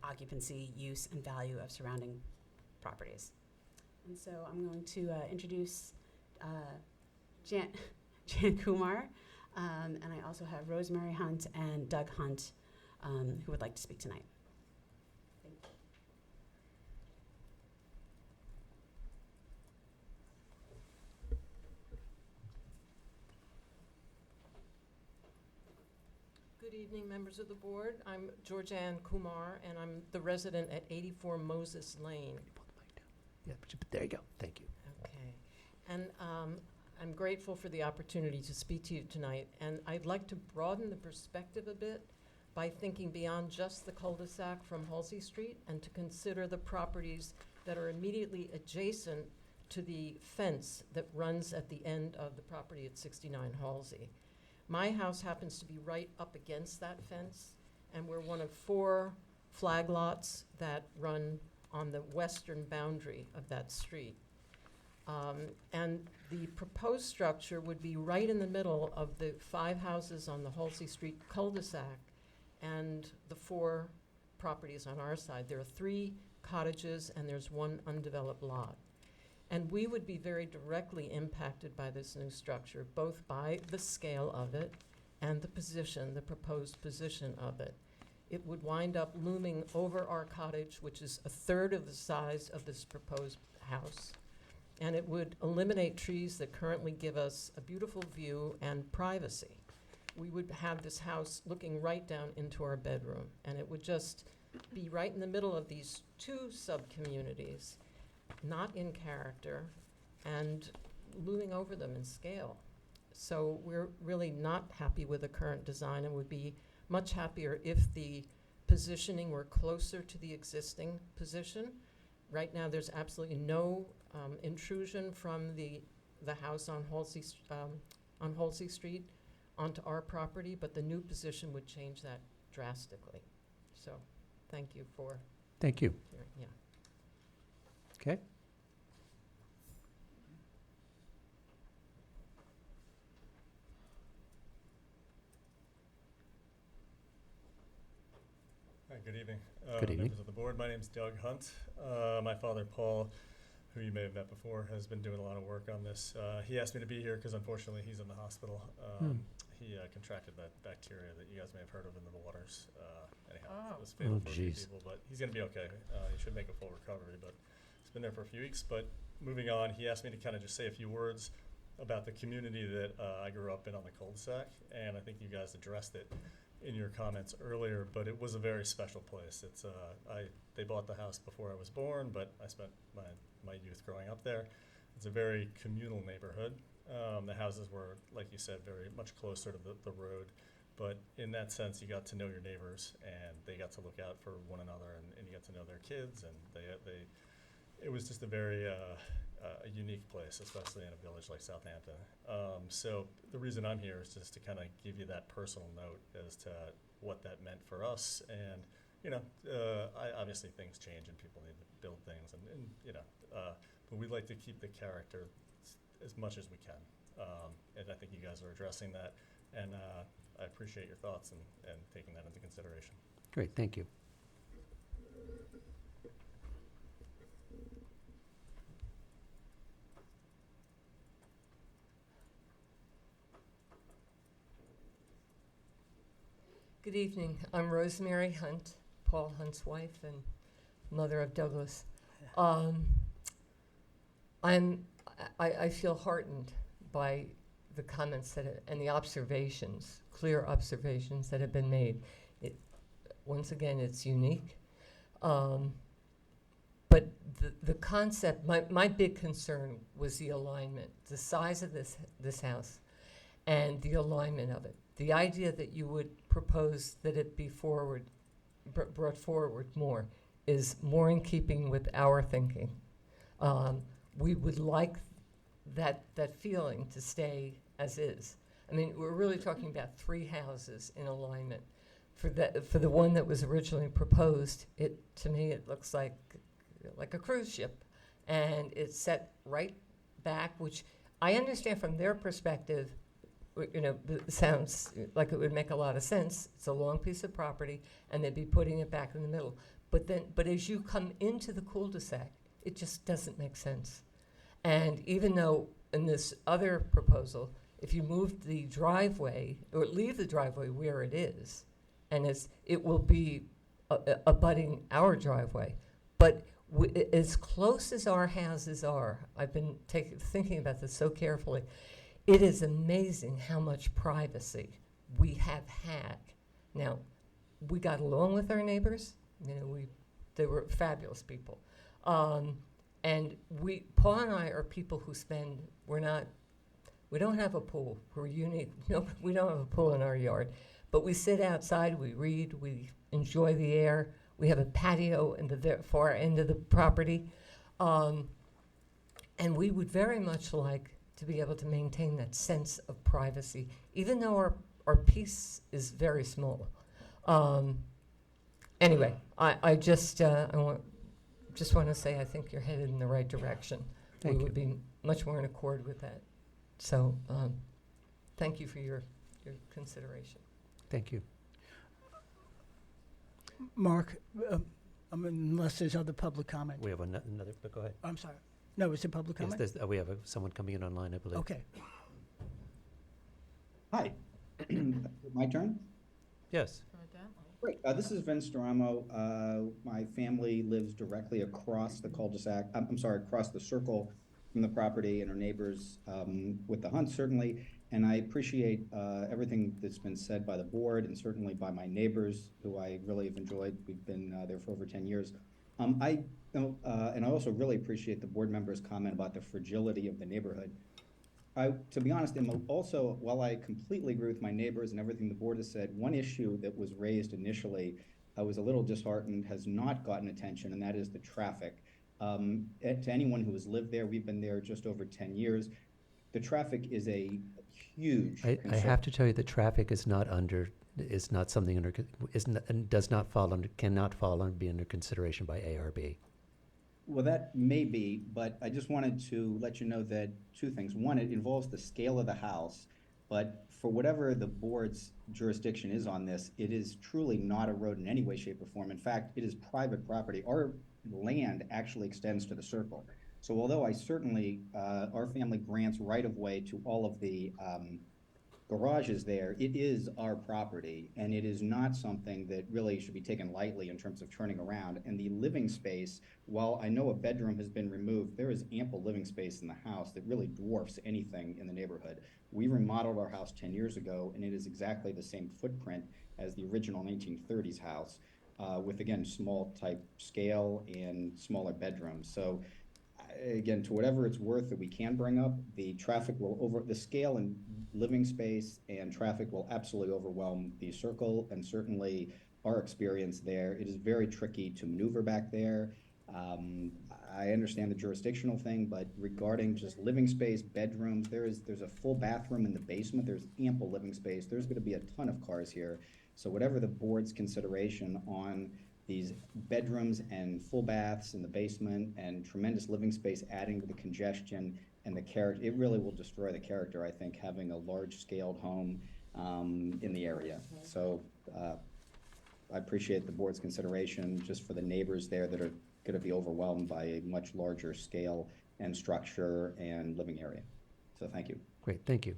occupancy, use, and value of surrounding properties. And so I'm going to introduce Jan Kumar, and I also have Rosemary Hunt and Doug Hunt, who would like to speak tonight. Thank you. Good evening, members of the board. I'm Georgianne Kumar, and I'm the resident at 84 Moses Lane. Pull the mic down. Yeah, but there you go. Thank you. Okay. And I'm grateful for the opportunity to speak to you tonight. And I'd like to broaden the perspective a bit by thinking beyond just the cul-de-sac from Halsey Street and to consider the properties that are immediately adjacent to the fence that runs at the end of the property at 69 Halsey. My house happens to be right up against that fence, and we're one of 4 flag lots that run on the western boundary of that street. And the proposed structure would be right in the middle of the 5 houses on the Halsey Street cul-de-sac and the 4 properties on our side. There are 3 cottages and there's 1 undeveloped lot. And we would be very directly impacted by this new structure, both by the scale of it and the position, the proposed position of it. It would wind up looming over our cottage, which is a third of the size of this proposed house. And it would eliminate trees that currently give us a beautiful view and privacy. We would have this house looking right down into our bedroom, and it would just be right in the middle of these 2 sub-communities, not in character, and looming over them in scale. So we're really not happy with the current design and would be much happier if the positioning were closer to the existing position. Right now, there's absolutely no intrusion from the house on Halsey Street onto our property, but the new position would change that drastically. So thank you for Thank you. Yeah. Okay. Hi, good evening. Good evening. Members of the board, my name's Doug Hunt. My father, Paul, who you may have met before, has been doing a lot of work on this. He asked me to be here because unfortunately he's in the hospital. He contracted that bacteria that you guys may have heard of in the waters. Anyhow, it was fatal for a few jeez. people, but he's going to be okay. He should make a full recovery, but he's been there for a few weeks. But moving on, he asked me to kind of just say a few words about the community that I grew up in on the cul-de-sac, and I think you guys addressed it in your comments earlier, but it was a very special place. It's they bought the house before I was born, but I spent my youth growing up there. It's a very communal neighborhood. The houses were, like you said, very much closer to the road, but in that sense, you got to know your neighbors, and they got to look out for one another, and you got to know their kids, and it was just a very a unique place, especially in a village like Southampton. So the reason I'm here is just to kind of give you that personal note as to what that meant for us. And, you know, obviously things change and people need to build things and but we like to keep the character as much as we can. And I think you guys are addressing that. And I appreciate your thoughts and taking that into consideration. Great, thank you. Good evening. I'm Rosemary Hunt, Paul Hunt's wife and mother of Douglas. I feel heartened by the comments and the observations, clear observations that have been made. Once again, it's unique. But the concept, my big concern was the alignment, the size of this house, and the alignment of it. The idea that you would propose that it be brought forward more is more in keeping with our thinking. We would like that feeling to stay as is. I mean, we're really talking about 3 houses in alignment. For the one that was originally proposed, to me it looks like a cruise ship, and it's set right back, which I understand from their perspective. You know, it sounds like it would make a lot of sense. It's a long piece of property, and they'd be putting it back in the middle. But as you come into the cul-de-sac, it just doesn't make sense. And even though in this other proposal, if you move the driveway or leave the driveway where it is, and it will be abutting our driveway, but as close as our houses are, I've been thinking about this so carefully. It is amazing how much privacy we have had. Now, we got along with our neighbors. You know, they were fabulous people. And Paul and I are people who we don't have a pool. We're unique. No, we don't have a pool in our yard. But we sit outside, we read, we enjoy the air. We have a patio in the far end of the property. And we would very much like to be able to maintain that sense of privacy, even though our piece is very small. Anyway, I just want to say I think you're headed in the right direction. Thank we you. would be much more in accord with that. So thank you for your consideration. Thank you. Mark, unless there's other public comment. We have another, but go ahead. I'm sorry. No, it's a public Yes, comment? we have someone coming in online, I believe. Okay. Hi. My turn? Yes. Great. This is Vince Duramo. My family lives directly across the cul-de-sac, across the circle from the property, and our neighbors with the Hunts, certainly. And I appreciate everything that's been said by the board and certainly by my neighbors, who I really have enjoyed. We've been there for over 10 years. And I also really appreciate the board members' comment about the fragility of the neighborhood. To be honest, while I completely agree with my neighbors and everything the board has said, one issue that was raised initially, I was a little disheartened, has not gotten attention, and that is the traffic. To anyone who has lived there, we've been there just over 10 years, the traffic is a huge I concern. have to tell you, the traffic is not under is not something and does not fall under, cannot fall and be under consideration by ARB. Well, that may be, but I just wanted to let you know that two things. One, it involves the scale of the house, but for whatever the board's jurisdiction is on this, it is truly not a road in any way, shape, or form. In fact, it is private property. Our land actually extends to the circle. So although I certainly, our family grants right-of-way to all of the garages there, it is our property, and it is not something that really should be taken lightly in terms of turning around. And the living space, while I know a bedroom has been removed, there is ample living space in the house that really dwarfs anything in the neighborhood. We remodeled our house 10 years ago, and it is exactly the same footprint as the original 1930s house, with, again, small type scale and smaller bedrooms. So again, to whatever it's worth that we can bring up, the traffic will the scale and living space and traffic will absolutely overwhelm the circle, and certainly our experience there. It is very tricky to maneuver back there. I understand the jurisdictional thing, but regarding just living space, bedrooms, there's a full bathroom in the basement. There's ample living space. There's going to be a ton of cars here. So whatever the board's consideration on these bedrooms and full baths in the basement and tremendous living space adding to the congestion and the character, it really will destroy the character, I think, having a large-scaled home in the area. So I appreciate the board's consideration just for the neighbors there that are going to be overwhelmed by a much larger scale and structure and living area. So thank you. Great, thank you.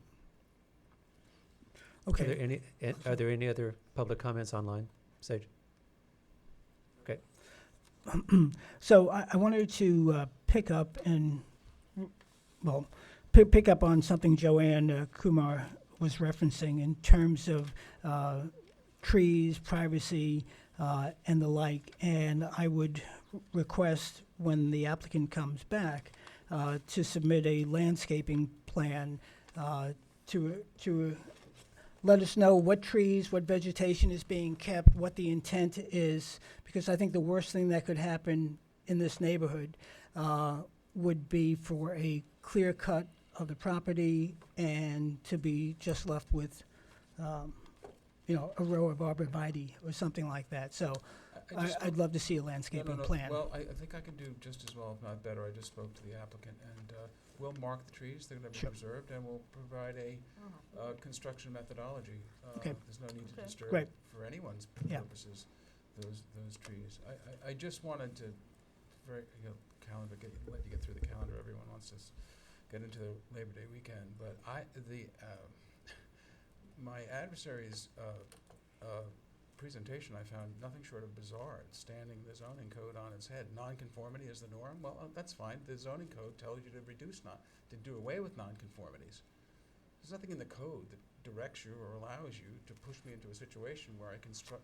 Okay. Are there any other public comments online, Sage? Okay. So I wanted to pick up and, well, pick up on something Joanne Kumar was referencing in terms of trees, privacy, and the like. And I would request when the applicant comes back to submit a landscaping plan to let us know what trees, what vegetation is being kept, what the intent is, because I think the worst thing that could happen in this neighborhood would be for a clear cut of the property and to be just left with, a row of arborvitae or something like that. So I'd love to see a landscaping plan. Well, I think I can do just as well, if not better. I just spoke to the applicant, and we'll mark the trees. They're going to be preserved, and we'll provide a construction methodology. Okay. There's no need to disturb, Great. for anyone's purposes, those trees. I just wanted to, let you get through the calendar. Everyone wants to get into the Labor Day weekend, but my adversary's presentation I found nothing short of bizarre. It's standing the zoning code on its head. Nonconformity is the norm. Well, that's fine. The zoning code tells you to do away with nonconformities. There's nothing in the code that directs you or allows you to push me into a situation where I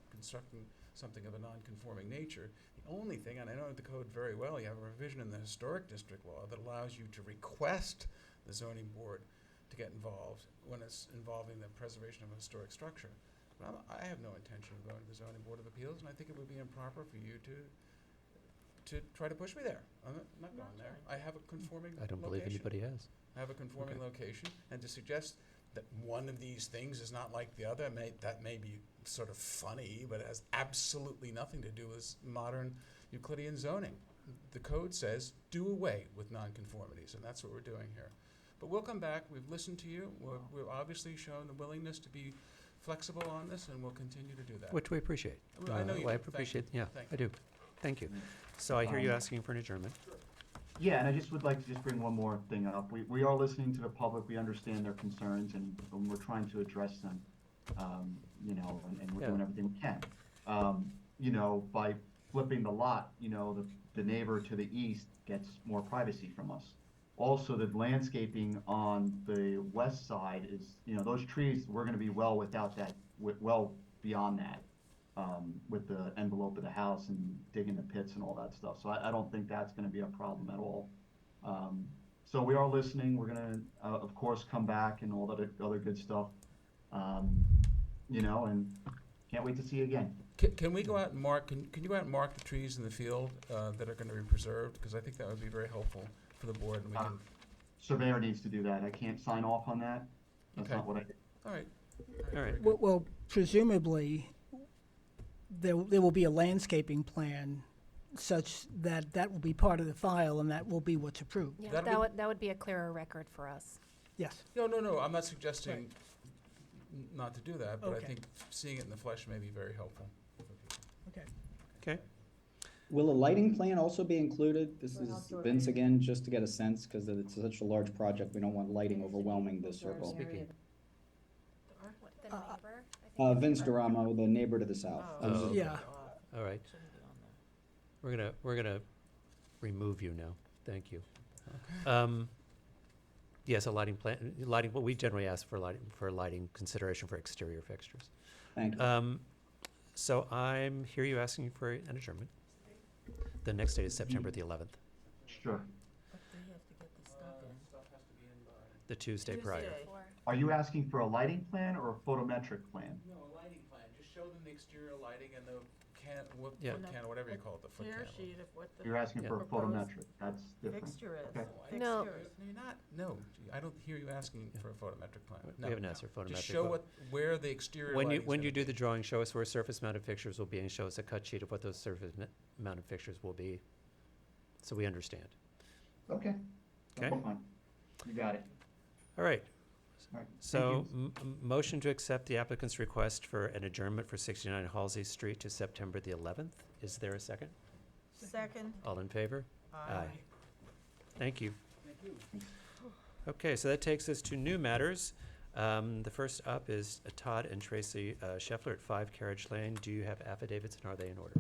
constructing something of a nonconforming nature. The only thing, and I know the code very well, you have a revision in the historic district law that allows you to request the zoning board to get involved when it's involving the preservation of a historic structure. But I have no intention of going to the Zoning Board of Appeals, and I think it would be improper for you to try to push me there. I'm not going there. I have a conforming location. I don't believe anybody has. I have a conforming location, and to suggest that one of these things is not like the other, that may be sort of funny, but it has absolutely nothing to do with modern Euclidean zoning. The code says do away with nonconformities, and that's what we're doing here. But we'll come back. We've listened to you. We've obviously shown the willingness to be flexible on this, and we'll continue to do that. Which we appreciate. I know you do. I Thank appreciate, you. yeah, Thank I you. do. Thank you. So I hear you asking for an adjournment. Yeah, and I just would like to just bring one more thing up. We are listening to the public. We understand their concerns, and we're trying to address them, and we're doing everything we can. By flipping the lot, the neighbor to the east gets more privacy from us. Also, the landscaping on the west side is, those trees, we're going to be well beyond that, with the envelope of the house and digging the pits and all that stuff. So I don't think that's going to be a problem at all. So we are listening. We're going to, of course, come back and all that other good stuff, and can't wait to see you again. Can we go out and mark? Can you go out and mark the trees in the field that are going to be preserved? Because I think that would be very helpful for the board. And we can. Surveyor needs to do that. I can't sign off on that. That's Okay. not what I do. All right. All right. Well, presumably, there will be a landscaping plan such that that will be part of the file and that will be what's approved. Yeah, That'll be- that would be a clearer record for us. Yes. No, I'm not suggesting not to do that, but I Okay. think seeing it in the flesh may be very helpful. Okay. Okay. Will a lighting plan also be included? This is Vince again, just to get a sense, because it's such a large project, we don't want lighting overwhelming the circle. Speaking. What, the neighbor? I think Vince Duramo, the neighbor to the south. Oh, okay. Yeah. All right. Shouldn't be on there. We're gonna remove you now. Thank you. Yes, a lighting plan, well, we generally ask for lighting consideration for exterior fixtures. Thank you. So I'm hear you asking for an adjournment. The next date is September the 11th, Sure. But they have to get the stuff in. the Tuesday prior. Tuesday. before. Are you asking for a lighting plan or a photometric plan? No, a lighting plan, just show them the exterior lighting and the Yeah. whatever you call it, the foot Tear candle. sheet of what the You're asking Yeah. for a proposed photometric, that's different. fixture is. Okay. No. Fixture is. No, you're not, no, I don't hear you asking for a photometric plan. We No. haven't asked for photometric. Just show but where the exterior When you, lighting's when you gonna do be. the drawing, show us where surface mounted fixtures will be and show us a cut sheet of what those mounted fixtures will be, so we understand. Okay. Okay. That's fine. You got it. All right. All right. So, Thank you. motion to accept the applicant's request for an adjournment for 69 Halsey Street to September the 11th. Is there a second? Second. All in favor? Aye. Thank you. Thank you. Okay, so that takes us to new matters. The first up is Todd and Tracy Scheffler at 5 Carriage Lane. Do you have affidavits and are they in order?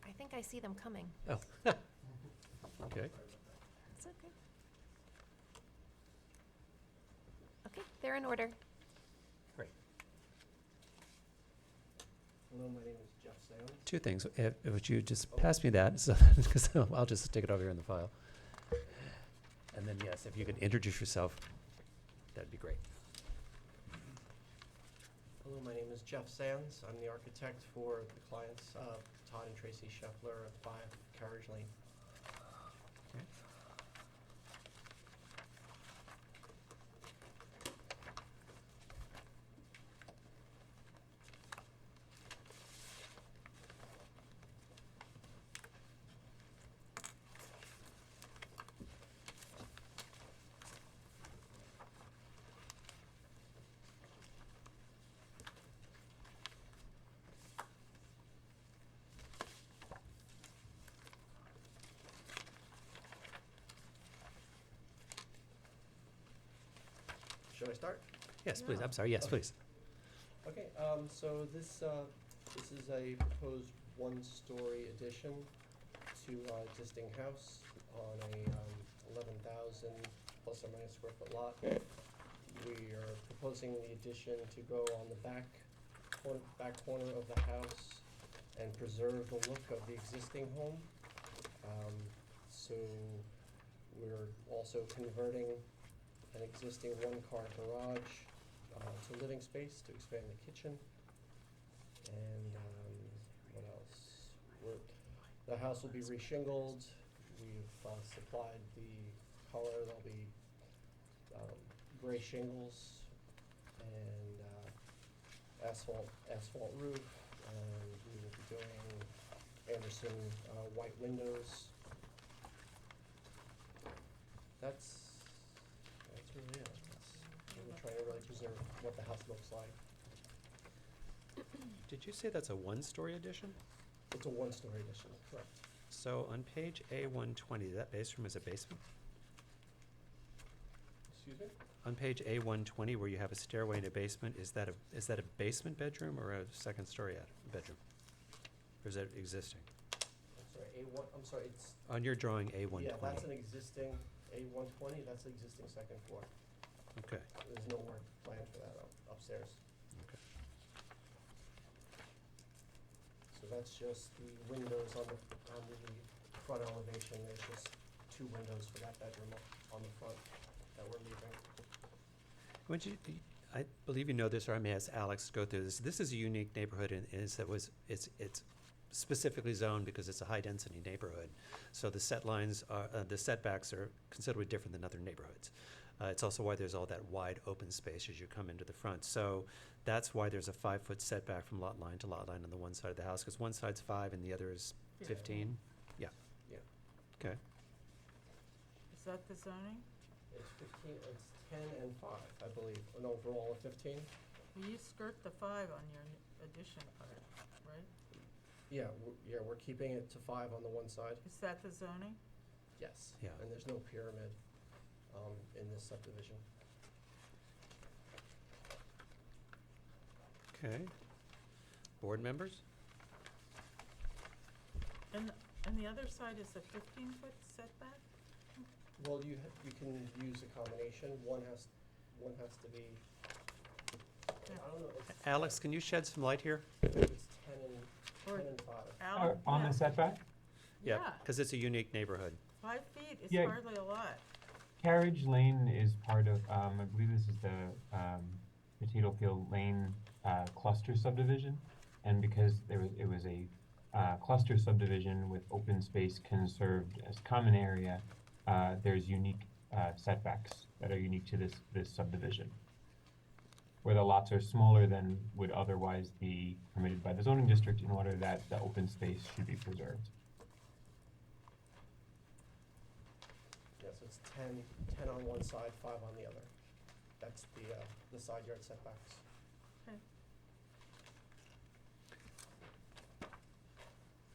I think I see them coming. Oh, okay. It's okay. Okay, they're in order. Great. Hello, my name is Jeff Salem. Two things. Would you just pass me that, so, because I'll just stick it over here in the file. And then, yes, if you could introduce yourself, that'd be great. Hello, my name is Jeff Sands. I'm the architect for the clients, Todd and Tracy Scheffler at 5 Carriage Lane. Should I start? Yes, please. Yeah. I'm sorry. Yes, Okay. please. Okay, so this is a proposed one-story addition to existing house on a 11,000 plus or minus square foot lot. We are proposing the addition to go on the back corner of the house and preserve the look of the existing home. So we're also converting an existing one-car garage to living space to expand the kitchen. And what else? The house will be reshingled. We've supplied the color. There'll be gray shingles and asphalt roof. And we will be doing Anderson white windows. That's really it. We're trying to really preserve what the house looks like. Did you say that's a one-story addition? It's a one-story addition, correct? So on page A120, that base room is a basement? Excuse me? On page A120, where you have a stairway and a basement, is that a basement bedroom or a second-story bedroom? Or is that existing? I'm sorry, it's, On your drawing A120? yeah, that's an existing A120, that's the existing second floor. Okay. There's no work planned for that upstairs. Okay. So that's just the windows on the front elevation. There's just 2 windows for that bedroom on the front that we're leaving. Would you, I believe you know this, or I may ask Alex to go through this. This is a unique neighborhood, and it's specifically zoned because it's a high-density neighborhood. So the set lines are, the setbacks are considerably different than other neighborhoods. It's also why there's all that wide open space as you come into the front. So that's why there's a 5-foot setback from lot line to lot line on the one side of the house, because one side's 5 and the other is 15? Yeah. Yeah. Okay. Is that the zoning? It's 15, it's 10 and 5, I believe, an overall of 15. Well, you skirt the 5 on your addition part, right? Yeah, we're keeping it to 5 on the one side. Is that the zoning? Yes. Yeah. And there's no pyramid in this subdivision. Okay. Board members? And the other side is a 15-foot setback? Well, you can use a combination. One has to be. I don't know. Alex, can you shed some light here? It's 10 and 5. Alan? On Yeah. the setback, Yeah, because it's a unique neighborhood. 5 feet is Yeah. hardly a lot. Carriage Lane is part of, I believe this is the Potato Field Lane cluster subdivision. And because it was a cluster subdivision with open space conserved as common area, there's unique setbacks that are unique to this subdivision, where the lots are smaller than would otherwise be permitted by the zoning district in order that the open space should be preserved. Yeah, so it's 10 on one side, 5 on the other. That's the side yard setbacks.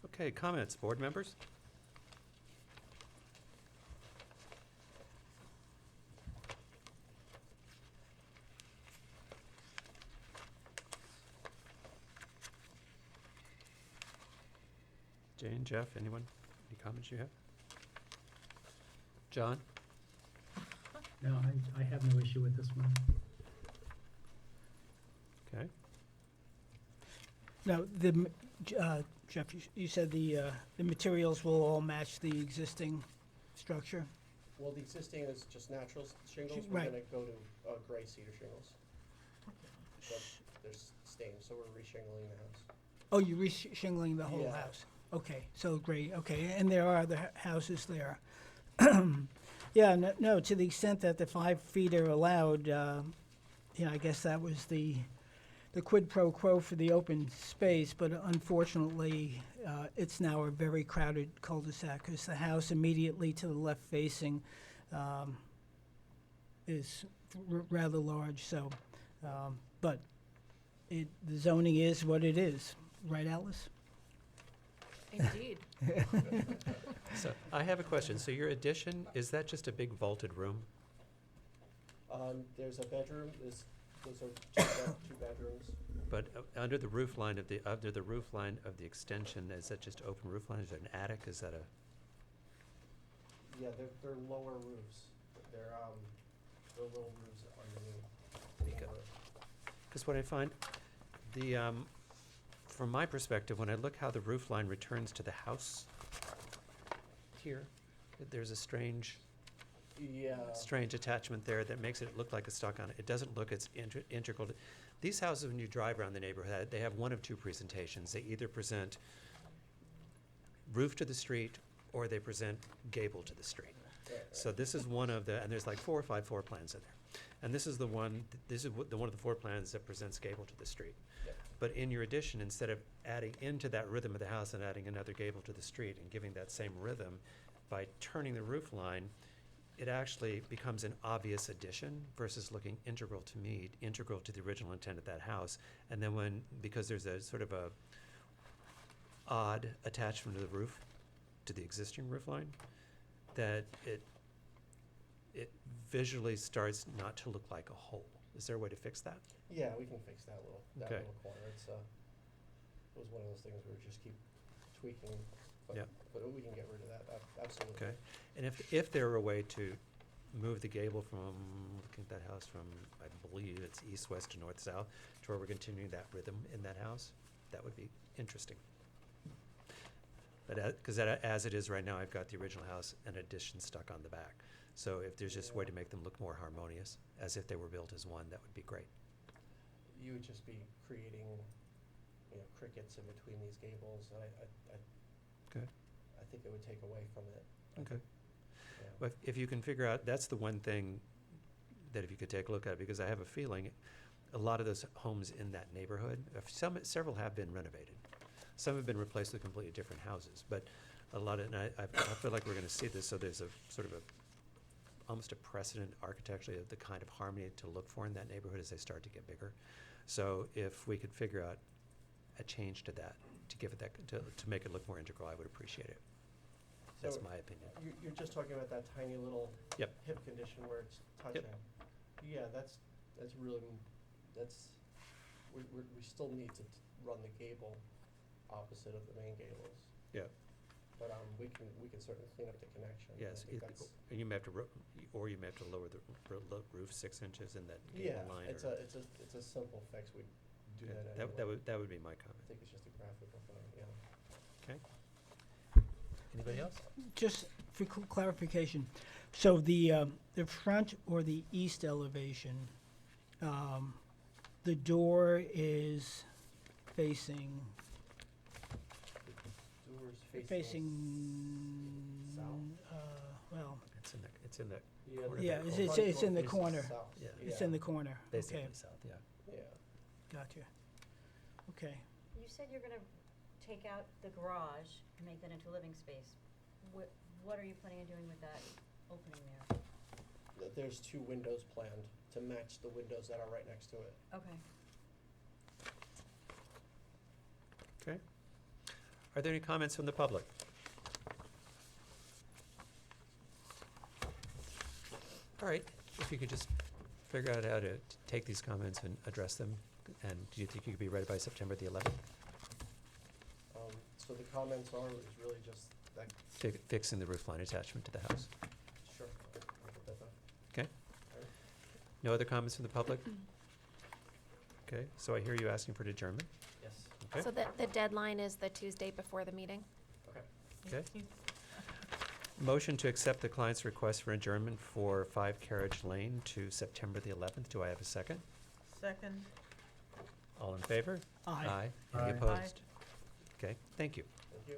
Okay, comments, board members? Jane, Jeff, anyone? Any comments you have? John? No, I have no issue with this one. Okay. Now, Jeff, you said the materials will all match the existing structure? Well, the existing is just natural shingles. We're Right. gonna go to gray cedar shingles. But there's stains, so we're re-shingling the house. Oh, you're re-shingling the whole Yeah. house? Okay, so great, okay, and there are other houses there. Yeah, no, to the extent that the 5 feet are allowed, I guess that was the quid pro quo for the open space, but unfortunately, it's now a very crowded cul-de-sac, because the house immediately to the left facing is rather large, so, but the zoning is what it is, right, Alice? Indeed. So I have a question. So your addition, is that just a big vaulted room? There's a bedroom. Those are two bedrooms. But under the roof line of the extension, is that just open roof line? Is it an attic? Is that a? Yeah, they're lower roofs. They're little roofs underneath the roof. Because what I find, from my perspective, when I look how the roof line returns to the house here, there's a strange attachment there that makes it look like a stuck on it. It doesn't look as integral. These houses, when you drive around the neighborhood, they have one of two presentations. They either present roof to the street or they present gable to the street. So this is one of the, and there's like 4 or 5 floor plans in there. And this is the one of the 4 plans that presents gable to the street. Yeah. But in your addition, instead of adding into that rhythm of the house and adding another gable to the street and giving that same rhythm, by turning the roof line, it actually becomes an obvious addition versus looking integral to the original intent of that house. And then because there's a sort of a odd attachment to the roof, to the existing roof line, that it visually starts not to look like a hole. Is there a way to fix that? Yeah, we can fix that Okay. little corner. It was one of those things where we just keep tweaking, but, Yeah. but we can get rid of that, absolutely. Okay. And if there were a way to move the gable from, looking at that house from, I believe it's east, west, to north, south, to where we're continuing that rhythm in that house, that would be interesting. But because as it is right now, I've got the original house and addition stuck on the back. So if there's just a way to make them look more harmonious, as if they were built as one, that would be great. You would just be creating, crickets in between these gables, and Okay. I think it would take away from it. Okay. Yeah. But if you can figure out, that's the one thing that if you could take a look at it, because I have a feeling a lot of those homes in that neighborhood, several have been renovated. Some have been replaced with completely different houses, but a lot of, and I feel like we're gonna see this, so there's a sort of almost a precedent architecturally of the kind of harmony to look for in that neighborhood as they start to get bigger. So if we could figure out a change to that, to give it that, to make it look more integral, I would appreciate it. That's So my opinion. You're just talking about that tiny little Yep. hip condition where it's touching. Yeah, that's really, we still need to run the gable opposite of the main gables. Yeah. But we can certainly clean up the connection. Yes, I think that's, and you may have to, or you may have to lower the roof 6 inches in that yeah, gable line. it's or- a simple fix. We'd do Okay, that anyway. that would be my I comment. think it's just a graphical thing, yeah. Okay. Anybody else? Just for clarification, so the front or the east elevation, the door is facing, Doors facing, south. well, It's in the Yeah, corner. yeah, the it's, front it's, door it's in the faces corner. south. Yeah. It's in the corner, Basically okay, south, yeah. Yeah. gotcha. Okay, You said you're gonna take out the garage and make that into a living space. What are you planning on doing with that opening there? There's 2 windows planned to match the windows that are right next to it. Okay. Okay. Are there any comments from the public? All right, if you could just figure out how to take these comments and address them, and do you think you could be ready by September the 11th? So the comments is really just that, Fixing the roof line attachment to the house. sure, I'll put that down. Okay? No other comments from the public? Okay, so I hear you asking for an adjournment? Yes. Okay? So the deadline is the Tuesday before the meeting? Okay. Okay. Motion to accept the client's request for adjournment for 5 Carriage Lane to September the 11th. Do I have a second? Second. Oh. All in favor? Aye. Any Aye. opposed? Okay, thank you. Thank you.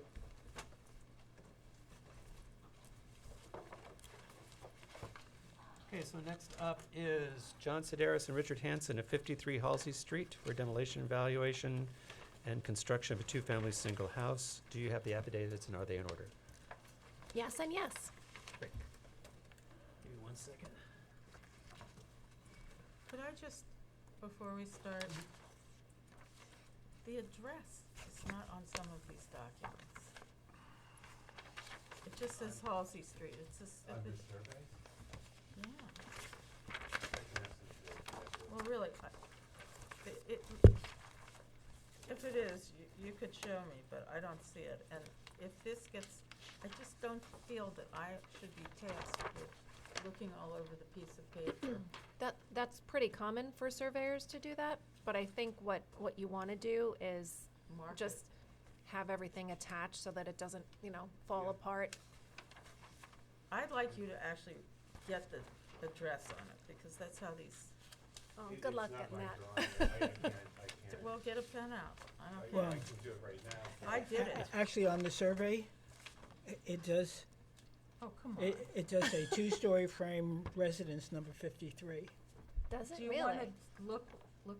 Okay, so next up is John Sedaris and Richard Hansen at 53 Halsey Street for demolition evaluation and construction of a 2-family single house. Do you have the affidavits and are they in order? Yes and yes. Great. Give me 1 second. Could I just, before we start, the address is not on some of these documents. It just says Halsey Street. It's just. survey? Yeah. Well, really, if it is, you could show me, but I don't see it. And if this gets, I just don't feel that I should be tasked with looking all over the piece of paper. That's pretty common for surveyors to do that, but I think what you want to do is Mark just it. have everything attached so that it doesn't, fall apart. I'd like you to actually get the address on it, because that's how these, Oh, good luck getting that. well, get a pen out. I don't Well, care. can do it right now. I did it. Actually, on the survey, it does, Oh, come on. it does say 2-story frame residence number 53. Does it Do you really? wanna look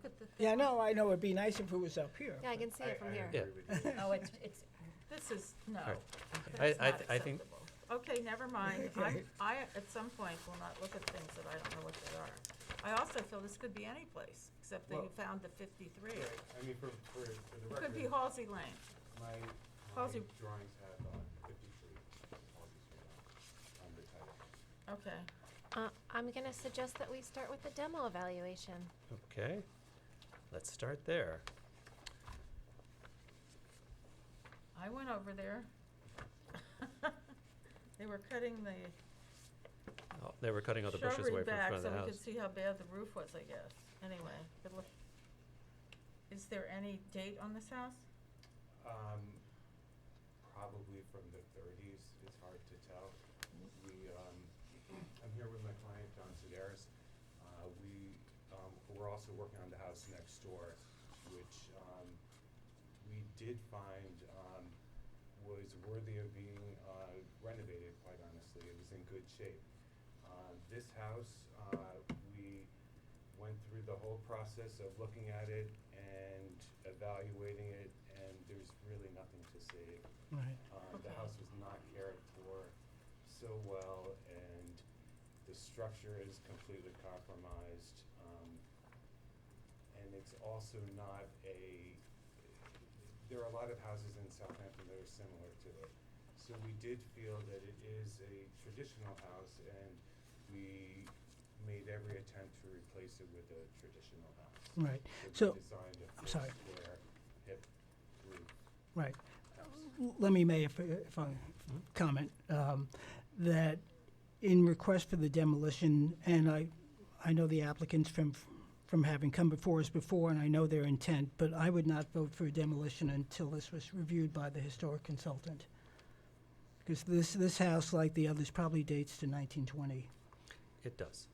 at the thing? Yeah, no, I know, it'd be nice if it was up here. Yeah, I can see it from here. Yeah. Oh, it's, This is, no, right. that's I not think- acceptable. Okay, never mind. I, at some point, will not look at things that I don't know what they are. I also feel this could be any place, except that you found the 53. I mean, for the It could be Halsey Lane. my Halsey- drawings have 53 Halsey Street on the title. Okay. I'm gonna suggest that we start with the demo evaluation. Okay, let's start there. I went over there. They were cutting the Oh, they were cutting all the bushes away shrubbery from the back front of so the we house. could see how bad the roof was, I guess. Anyway, good look. Is there any date on this house? Probably from the 30s. It's hard to tell. I'm here with my client, John Sedaris. We're also working on the house next door, which we did find was worthy of being renovated, quite honestly. It was in good shape. This house, we went through the whole process of looking at it and evaluating it, and there's really nothing to save. Right. The house was not cared for so well, and the structure is completely compromised. And it's also not there are a lot of houses in Southampton that are similar to it. So we did feel that it is a traditional house, and we made every attempt to replace it with a traditional house. Right. So So, we designed a I'm sorry. four-square hip roof. Right. Let me, if I comment, that in request for the demolition, and I know the applicants from having come before us before, and I know their intent, but I would not vote for demolition until this was reviewed by the historic consultant. Because this house, like the others, probably dates to 1920. It does.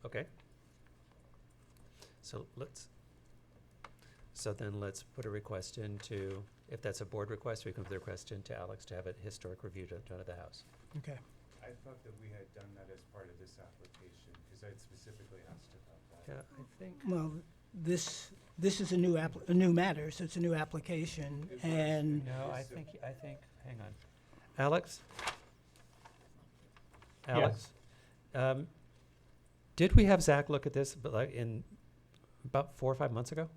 Okay. So then let's put a request into, if that's a board request, we can put a request into Alex to have a historic review done of the house. Okay. I thought that we had done that as part of this application, because I'd specifically asked about that. Yeah, I think. Well, this is a new matter, so it's a new application, and No, I think, hang on. Alex? Alex? Did we have Zach look at this, but like in about 4 or 5 months ago?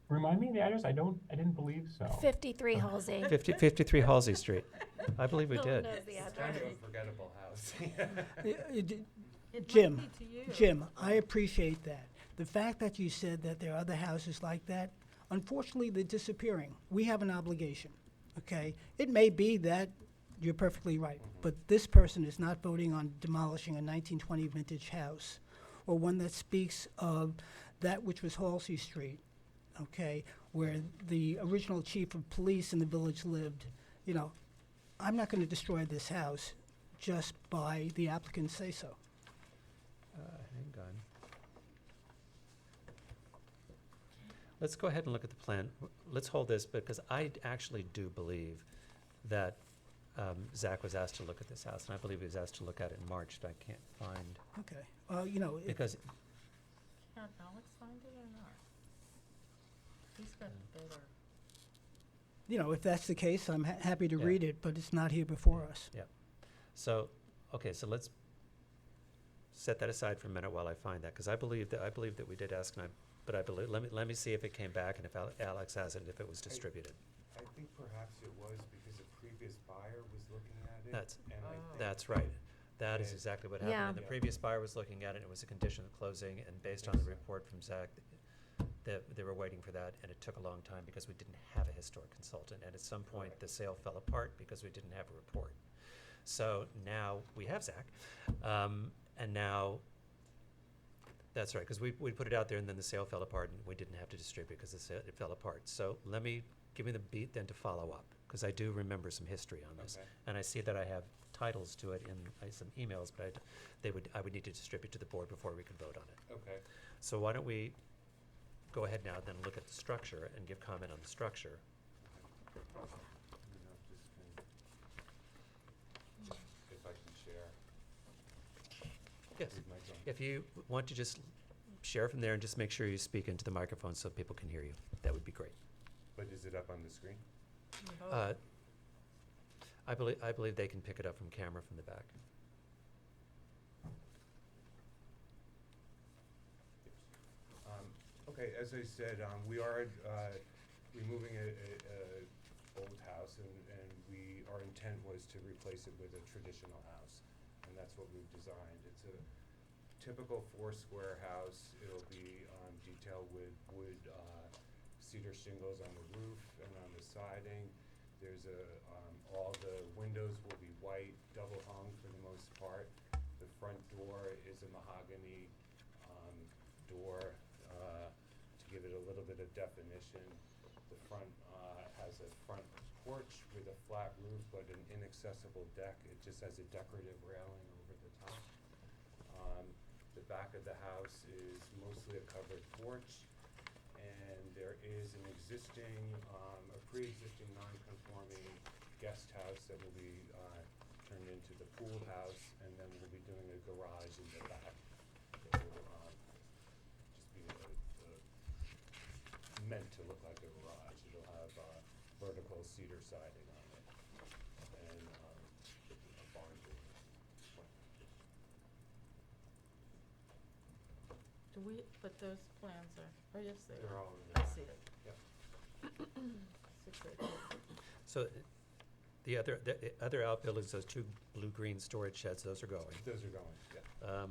Remind me of the address? I didn't believe so. 53 Halsey. 53 Halsey Street. I believe we No did. one knows the It's kind address. of a forgettable house. It Jim, might be to you. Jim, I appreciate that. The fact that you said that there are other houses like that, unfortunately, they're disappearing. We have an obligation, okay? It may be that you're perfectly right, but this person is not voting on demolishing a 1920 vintage house or one that speaks of that which was Halsey Street, okay, where the original chief of police in the village lived. You know, I'm not going to destroy this house just by the applicant's say-so. Hang on. Let's go ahead and look at the plan. Let's hold this, because I actually do believe that Zach was asked to look at this house, and I believe he was asked to look at it in March, but I can't find, Okay. You know, because, Can't Alex find it or not? He's got the better. you know, if that's the case, I'm happy to Yeah. read it, but it's not here before us. so, okay, so let's set that aside for a minute while I find that, because I believe that we did ask, but I believe, let me see if it came back and if Alex has it, and if it was distributed. I think perhaps it was because a previous buyer was looking at it. That's- and I think That's right. That is Yeah. exactly what Yeah. happened. And the previous buyer was looking at it, it was a condition of closing, and based on the report from Zach, they were waiting for that, and it took a long time because we didn't have a historic consultant. And at some point, the sale fell apart because we didn't have a report. So now we have Zach, and now, that's right, because we put it out there, and then the sale fell apart, and we didn't have to distribute because it fell apart. So give me the beat then to follow up, because I do remember some history on this. Okay. And I see that I have titles to it in some emails, but I would need to distribute to the board before we could vote on it. Okay. So why don't we go ahead now, then look at the structure and give comment on the structure. If I can share. Yes. with my phone. If you want to just share from there and just make sure you speak into the microphone so people can hear you, that would be great. But is it up on the screen? I believe they can pick it up from camera from the back. Okay, as I said, we are removing a old house, and our intent was to replace it with a traditional house, and that's what we've designed. It's a typical 4-square house. It'll be detailed with wood cedar shingles on the roof and on the siding. There's all the windows will be white, double hung for the most part. The front door is a mahogany door to give it a little bit of definition. The front has a front porch with a flat roof but an inaccessible deck. It just has a decorative railing over the top. The back of the house is mostly a covered porch, and there is an existing, a pre-existing non-conforming guest house that will be turned into the pool house, and then we'll be doing a cedar siding on it, and a barn door. Do we, but those plans are, oh, yes, they They're are. all in I there. see it. Yep. 684. So the other outbuildings, those two blue-green storage sheds, those are going. Those are going, yeah.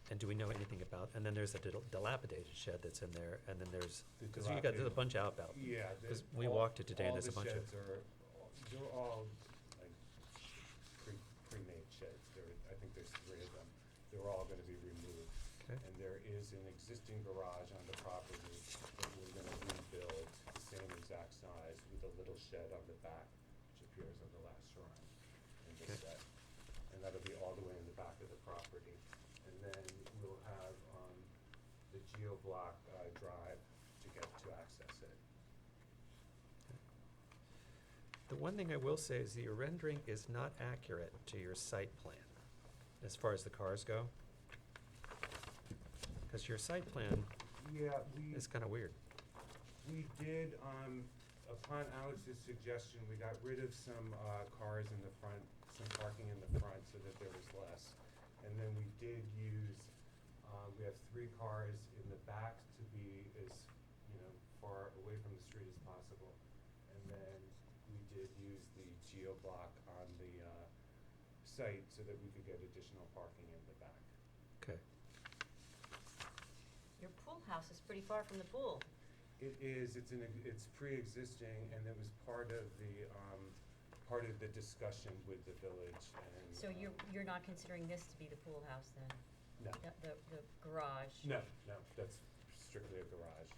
And do we know anything about, and then there's a dilapidated shed that's in there, and then there's, The because there's a bunch out about. Yeah. Because we walked it today, and there's a bunch of. All the sheds they're all like pre-made sheds. I think there's 3 of them. They're all gonna be removed. Okay. And there is an existing garage on the property that we're gonna rebuild the same exact size with a little shed on the back, which appears on the last drawing in this Okay. set. And that'll be all the way in the back of the property. And then we'll have, the geoblock, drive to get to access it. The one thing I will say is that your rendering is not accurate to your site plan, as far as the cars go. Because your site plan Yeah, is kind of weird. we did, upon Alex's suggestion, we got rid of some, cars in the front, some parking in the front so that there was less. And then we did use, we have 3 cars in the back to be as, far away from the street as possible. And then we did use the geoblock on the, site so that we could get additional parking in the back. Okay. Your pool house is pretty far from the pool. It is, it's pre-existing, and it was part of the discussion with the village, and. So you're not considering this to be the pool house then? No. The garage? No, that's strictly a garage.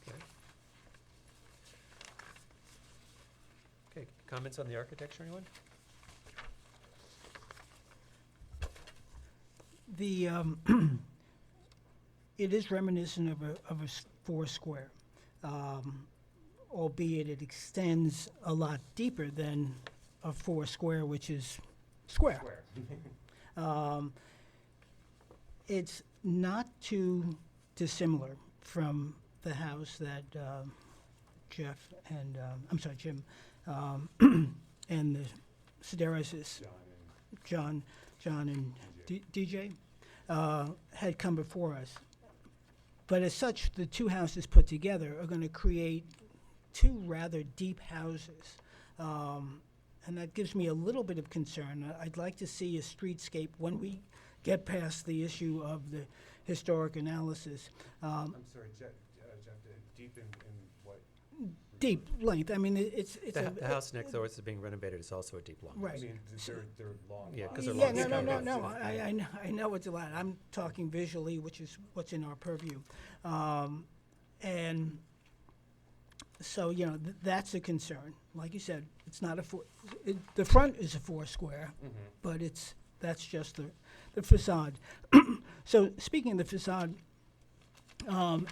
Okay. Okay, comments on the architecture, anyone? The, it is reminiscent of a 4-square, albeit it extends a lot deeper than a 4-square, which is square. It's not too dissimilar from the house that Jeff and, Jim, and the Sedaris, John and DJ had come before us. But as such, the 2 houses put together are going to create 2 rather deep houses. And that gives me a little bit of concern. I'd like to see a streetscape when we get past the issue of the historic analysis. I'm sorry, Jeff, deep in what? Deep length. I mean, it's The house next door is being renovated, it's also a deep long. Right. I mean, they're long Yeah, lots. 'cause they're Yeah, long. no, I know it's a lot. I'm talking visually, which is what's in our purview. And so, that's a concern. Like you said, it's not the front is a 4-square, but that's just the facade. So speaking of the facade,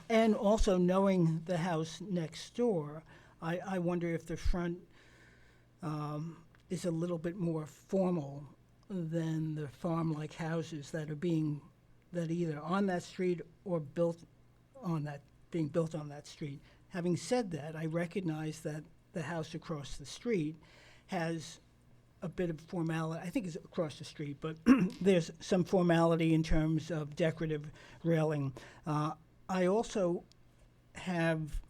and also knowing the house next door, I wonder if the front is a little bit more formal than the farm-like houses that are either on that street or being built on that street. Having said that, I recognize that the house across the street has a bit of formality. I think it's across the street, but there's some formality in terms of decorative railing. I also have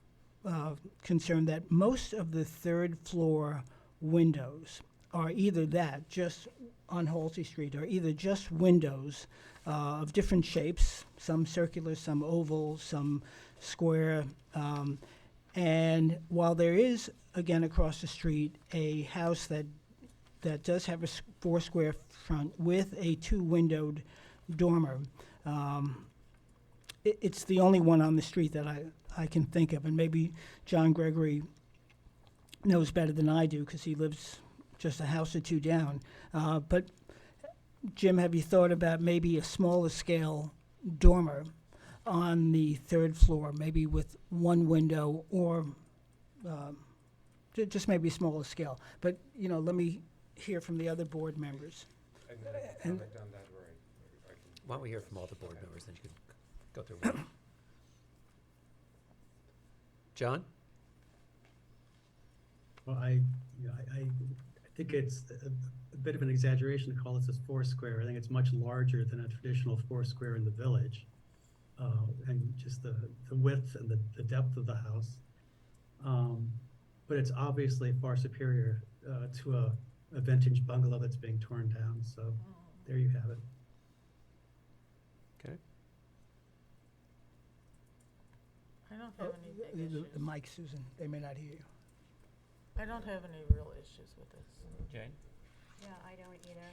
concern that most of the 3rd floor windows are either that, just on Halsey Street, or either just windows of different shapes, some circular, some oval, some square. And while there is, again, across the street, a house that does have a 4-square front with a 2-windowed dormer, it's the only one on the street that I can think of. And maybe John Gregory knows better than I do because he lives just a house or 2 down. But Jim, have you thought about maybe a smaller scale dormer on the 3rd floor, maybe with 1 window, or just maybe smaller scale? But, let me hear from the other board members. And then I can comment on that, or I can. Why don't we hear from all the board members, then you can go through. John? Well, I think it's a bit of an exaggeration to call this a four-square. I think it's much larger than a traditional four-square in the village. And just the width and the depth of the house. But it's obviously far superior to a vintage bungalow that's being torn down. So there you have it. Okay. I don't have any big issues. The mic, Susan, they may not hear you. I don't have any real issues with this. Jane? Yeah, I don't either.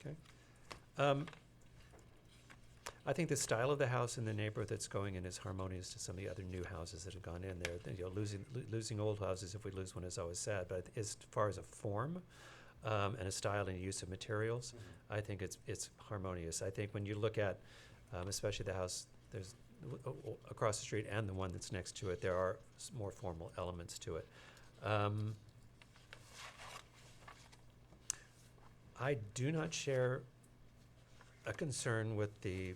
Okay. I think the style of the house in the neighborhood that's going in is harmonious to some of the other new houses that have gone in there. You know, losing old houses, if we lose one, is always sad. But as far as a form and a style and use of materials, I think it's harmonious. I think when you look at, especially the house there's across the street and the one that's next to it, there are more formal elements to it. I do not share a concern with the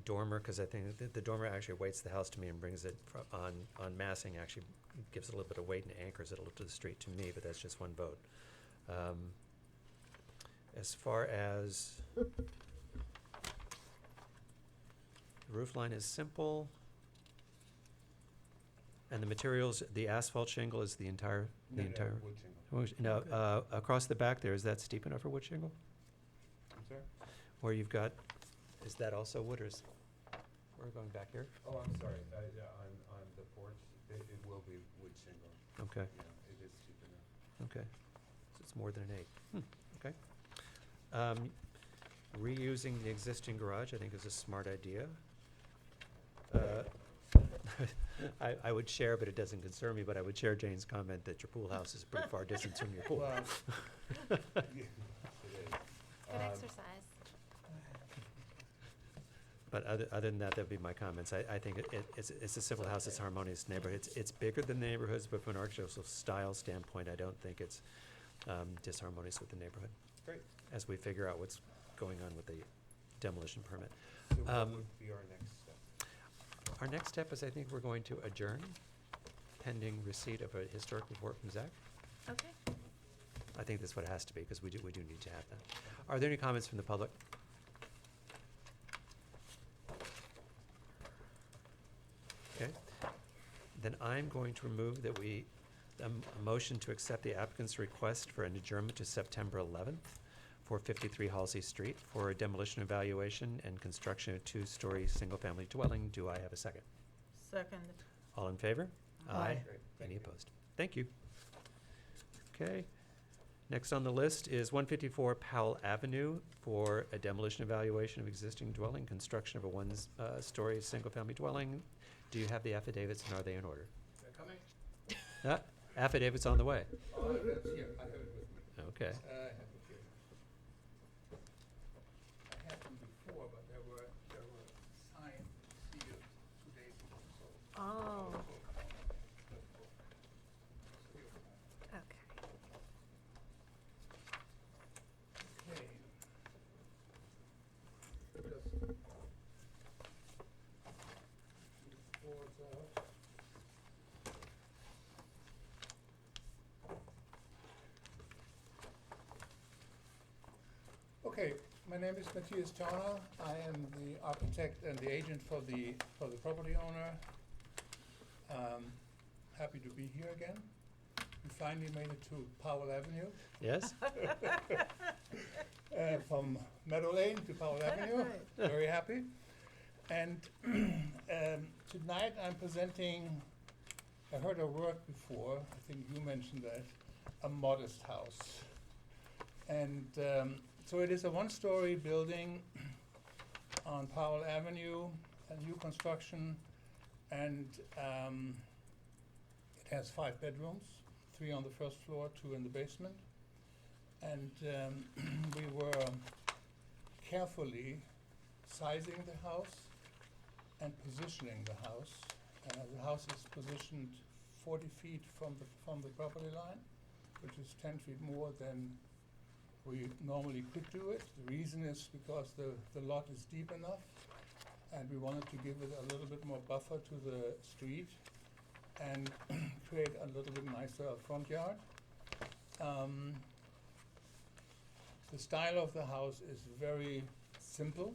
dormer, because I think the dormer actually weights the house to me and brings it on massing, actually gives it a little bit of weight and anchors it a little to the street to me, but that's just one vote. As far as the roof line is simple, and the materials, the asphalt shingle is the entire No, wood shingle. Now, across the back there, is that steep enough for wood shingle? I'm sorry? Where you've got, is that also wood, or is, we're going back here? Oh, I'm sorry, yeah, on the porch, it will be wood shingle. Okay, Yeah, it is cheap enough. okay. So it's more than an 8. Okay. Reusing the existing garage, I think, is a smart idea. I would share, but it doesn't concern me, but I would share Jane's comment that your pool house is a pretty far distance from your pool. Well, yeah, it is. Good exercise. But other than that, that'd be my comments. I think it's a simple house, it's a harmonious neighborhood. It's bigger than the neighborhoods, but from an architectural style standpoint, I don't think it's disharmonious with the neighborhood. Great. As we figure out what's going on with the demolition permit. So what would be our next step? Our next step is, I think we're going to adjourn pending receipt of a historic report from Zach. Okay. I think that's what it has to be, because we do need to have that. Are there any comments from the public? Okay. Then I'm going to remove that a motion to accept the applicant's request for an adjournment to September 11th for 53 Halsey Street for a demolition evaluation and construction of a 2-story single-family dwelling. Do I have a second? Second. All in favor? Aye. Great, thank Any you. opposed? Thank you. Okay. Next on the list is 154 Powell Avenue for a demolition evaluation of existing dwelling, construction of a 1-story single-family dwelling. Do you have the affidavits, and are they in order? They're coming? Affidavits on the way. Oh, that's here, I have it with me. Okay. I have it here. I had them before, but they were signed, sealed 2 days ago, so. Oh. Okay. Okay. Just boards out. Okay, my name is Matthias Tauner. I am the architect and the agent for the property owner. Happy to be here again. We finally made it to Powell Avenue. Yes? From Meadow Lane to Powell Avenue. Very happy. And tonight I'm presenting, I heard a word before, I think you mentioned that, a modest house. And so it is a 1-story building on Powell Avenue, a new construction, and it has 5 bedrooms, 3 on the first floor, 2 in the basement. And we were carefully sizing the house and positioning the house. The house is positioned 40 feet from the property line, which is 10 feet more than we normally could do it. The reason is because the lot is deep enough and we wanted to give it a little bit more buffer to the street and create a little bit nicer front yard. The style of the house is very simple.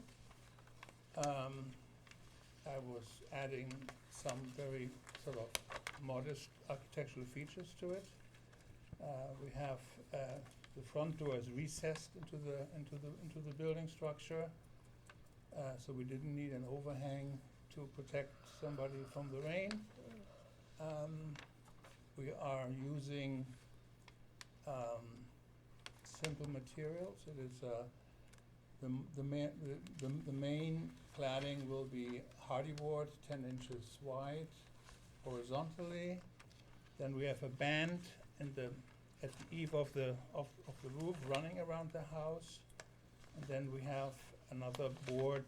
I was adding some very sort of modest architectural features to it. We have the front door is recessed into the building structure, so we didn't need an overhang to protect somebody from the rain. We are using simple materials. It is the main cladding will be hardy board, 10 inches wide, horizontally. Then we have a band at the eave of the roof running around the house, and then we have another board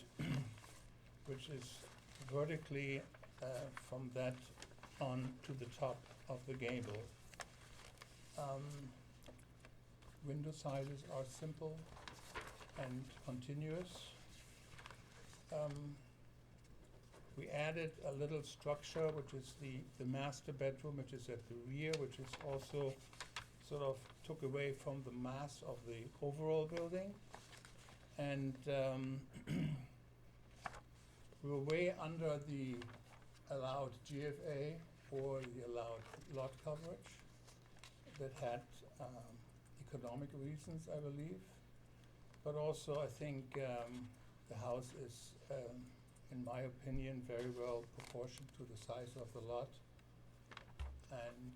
which is vertically from that on to the top of the gable. Window sizes are simple and continuous. We added a little structure, which is the master bedroom, which is at the rear, which is also sort of took away from the mass of the overall building. And we were way under the allowed GFA or the allowed lot coverage that had economic reasons, I believe. But also, I think the house is, in my opinion, very well proportioned to the size of the lot. And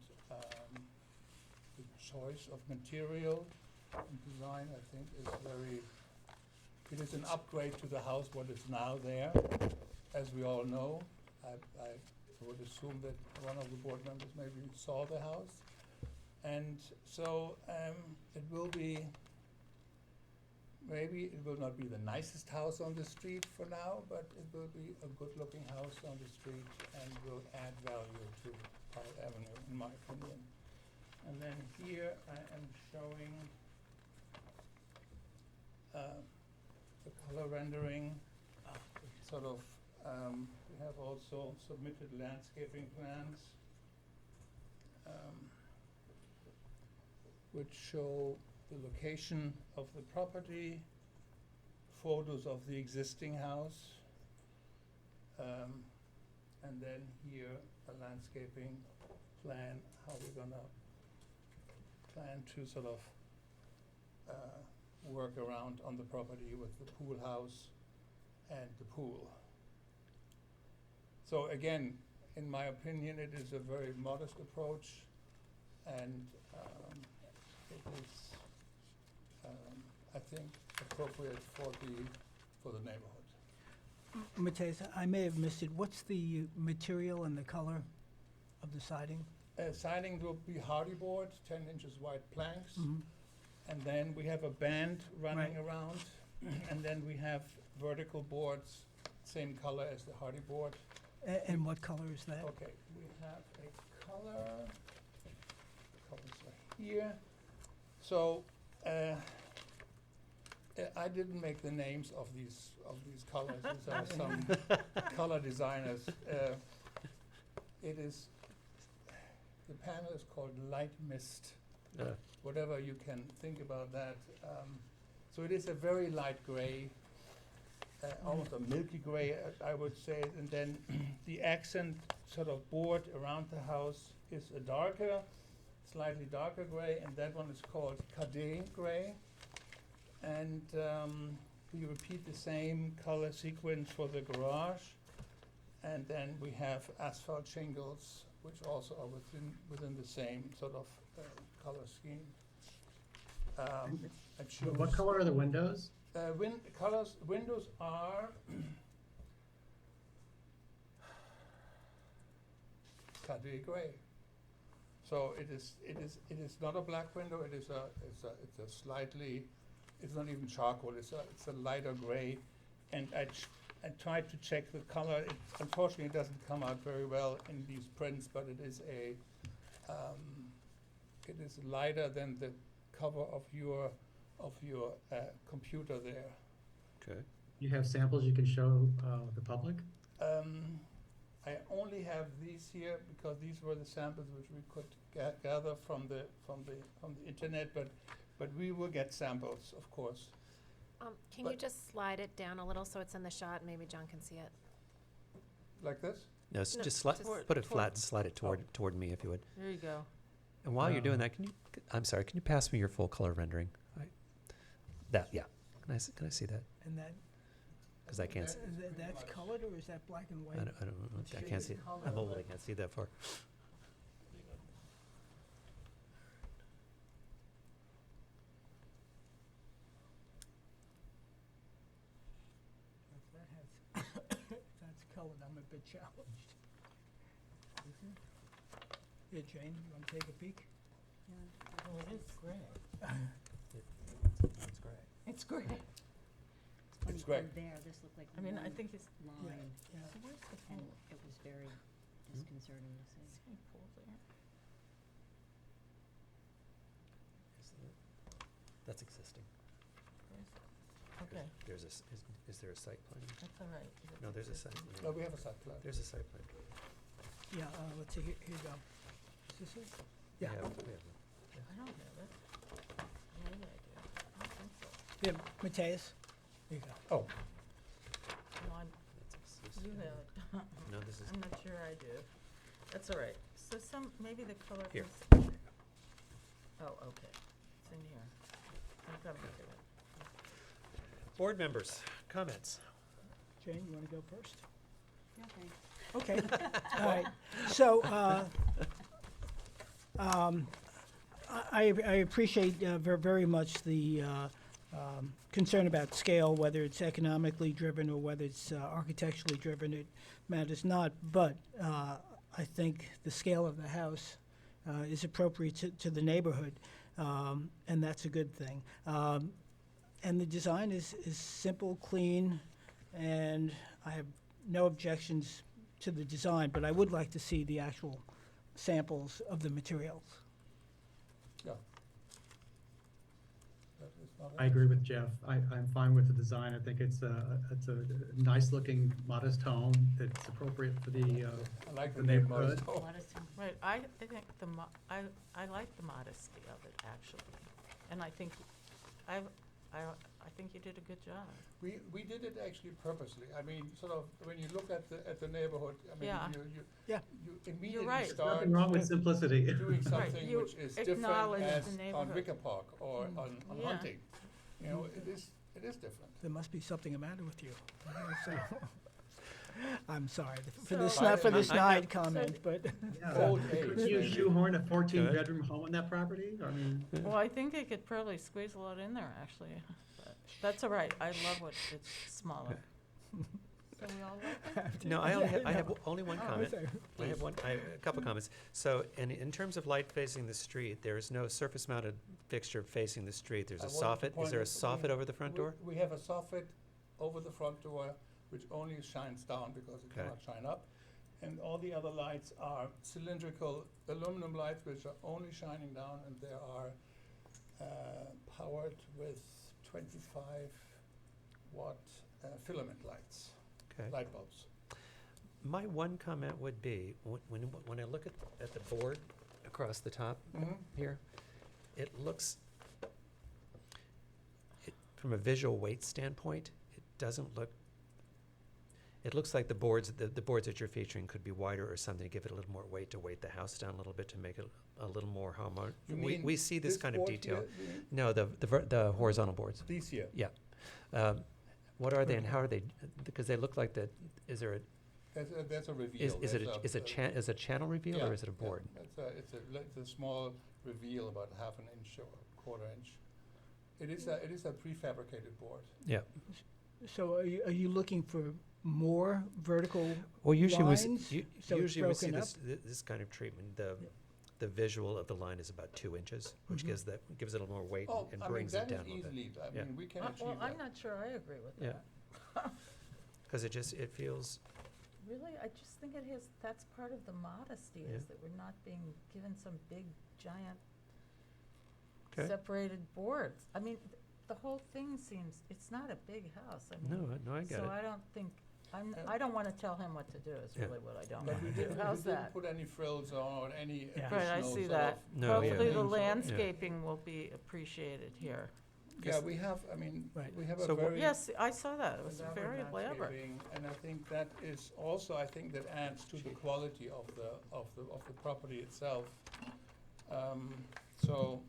the choice of material and design, I think, is it is an upgrade to the house, what is now there. As we all know, I would assume that one of the board members maybe saw the house. And so it will be, maybe it will not be the nicest house on the street for now, but it will be a good-looking house on the street and will add value to Powell Avenue, in my opinion. And then here I am showing the color rendering. Sort of, we have also submitted landscaping plans which show the location of the property, photos of the existing house, and then here a landscaping plan, how we're gonna plan to sort of work around on the property with the pool house and the pool. So again, in my opinion, it is a very modest approach, and it is, I think, appropriate for the neighborhood. Matthias, I may have missed it. What's the material and the color of the siding? Siding will be hardy board, 10 inches wide planks, Mhm. and then we have a band running Right. around, and then we have vertical boards, same color as the hardy board. And what color is that? Okay, we have a color. Colors are here. So I didn't make the names of these colors. These are some color designers. It is, the panel is called light mist. Whatever you can think about that. So it is a very light gray. Almost a milky gray, I would say, and then the accent sort of board around the house is a darker, slightly darker gray, and that one is called Cadet gray. And we repeat the same color sequence for the garage, and then we have asphalt shingles, which also are within the same sort of color scheme. What color are the windows? Windows are Cadet gray. So it is not a black window. It's a slightly, it's not even charcoal. It's a lighter gray, and I tried to check the color. Unfortunately, it doesn't come out very well in these prints, but it is lighter than the cover of your computer there. Okay. You have samples you can show the public? I only have these here because these were the samples which we could gather from the internet, but we will get samples, of course. Can you But- just slide it down a little so it's in the shot and maybe John can see it? Like this? No, No, just just put it toward- flat and slide it toward me if you would. There you go. And while you're doing that, I'm sorry, can you pass me your full color rendering? Yeah. Can I see that? And that, Because I can't. that's colored or is that black and white? I don't know. I can't see. I'm old. I can't see that far. If that has, if that's colored, I'm a bit challenged. Here, Jane, you want to take a peek? Oh, it is gray. It's gray. It's gray. It's great. There, this looked like I mean, I one think he's. line, Yeah. So where's the and pool? it was very disconcerting to see. Is there a pool there? That's existing. Okay, There's is there a site plan? that's all right. That's No, there's a existing. site. No, we have a site plan. There's a site plan. Yeah, let's see, here you go. Is this it? We Yeah. have I don't have it. Maybe I do. I don't think so. Yeah, Mateus, here you go. Oh, Come on, you have it. No, this is. I'm not sure I do. That's all right. So maybe the color Here. is. Oh, okay. It's in here. I'm coming to it. Board members, comments. Jane, you want to go first? No, thanks. Okay, all right. So, I appreciate very much the concern about scale, whether it's economically driven or whether it's architecturally driven. It matters not, but I think the scale of the house is appropriate to the neighborhood, and that's a good thing. And the design is simple, clean, and I have no objections to the design, but I would like to see the actual samples of the materials. yeah. That is not I agree with Jeff. I'm fine with the design. I think it's a nice looking modest home that's appropriate for the I like the the name neighborhood. modest. A lot of time. Right, I think I like the modesty of it, actually. And I think, I think you did a good job. We did it actually purposely. I mean, sort of, when you look at the neighborhood, I mean, Yeah. Yeah. you immediately right. start Nothing wrong with simplicity. doing something you which is different acknowledge the as on neighborhood. Wicker Park or on Yeah. Hunting. You know, it is different. There must be something the matter with you. So, I'm sorry for So- the snide I know. comment, but Old age. Couldn't you maybe. shoehorn a Good. 14-bedroom home on that property? I mean, Well, I think they could probably squeeze a lot in there, actually. But that's all right. I love what it's smaller. So we all like it? No, I have only one Oh, comment. sorry. I have a couple comments. So, in terms of light facing the street, there is no surface-mounted fixture facing the street. There's I a wanted to soffit. Is point there a out that soffit over the front door? We have a soffit over the front door, which only shines down because it Okay. cannot shine up. And all the other lights are cylindrical aluminum lights, which are only shining down, and they are powered with 25-watt filament lights, Okay. light bulbs. My one comment would be, when I look at the board across the top here, it looks, from a visual weight standpoint, it doesn't look, it looks like the boards that you're featuring could be wider or something to give it a little more weight, to weight the house down a little bit, to make it a little more harmonious. You We mean see this kind of board detail. here, you mean? No, the horizontal boards. These here. Yeah. What are they and how are they? Because they look like is there a, That's a reveal. is it There's is a channel reveal yeah, or is it a yeah. board? It's a small reveal, about half an inch or a quarter inch. It is a prefabricated board. Yeah. so are you looking for more vertical Well, usually lines? we so it's usually we see broken this kind of treatment. The visual of the line is about 2 inches, which Mhm. gives it a little more weight Oh, and I mean, brings it that down a is little bit. easily, I Yeah. mean, we can achieve Well, that. I'm not sure I agree with Yeah. that. Because it feels. Really, I just think that's part of the modesty, Yeah. is that we're not being given some big, giant, Okay. separated boards. I mean, the whole thing seems, it's not a big house, I mean. No, I get So it. I don't think, I don't wanna tell him what to do, is Yeah. really what I don't But wanna we do. didn't, How's we didn't that? put any frills on or any Yeah. additional Right, I see sort that. of No, Hopefully yeah. the things or- landscaping will be appreciated here. Yeah, we have, I mean, Right. we have So a wha- very. Yes, I saw that, it was elaborate very elaborate. landscaping, and I think that is also, I think that adds to the quality of the property itself. So,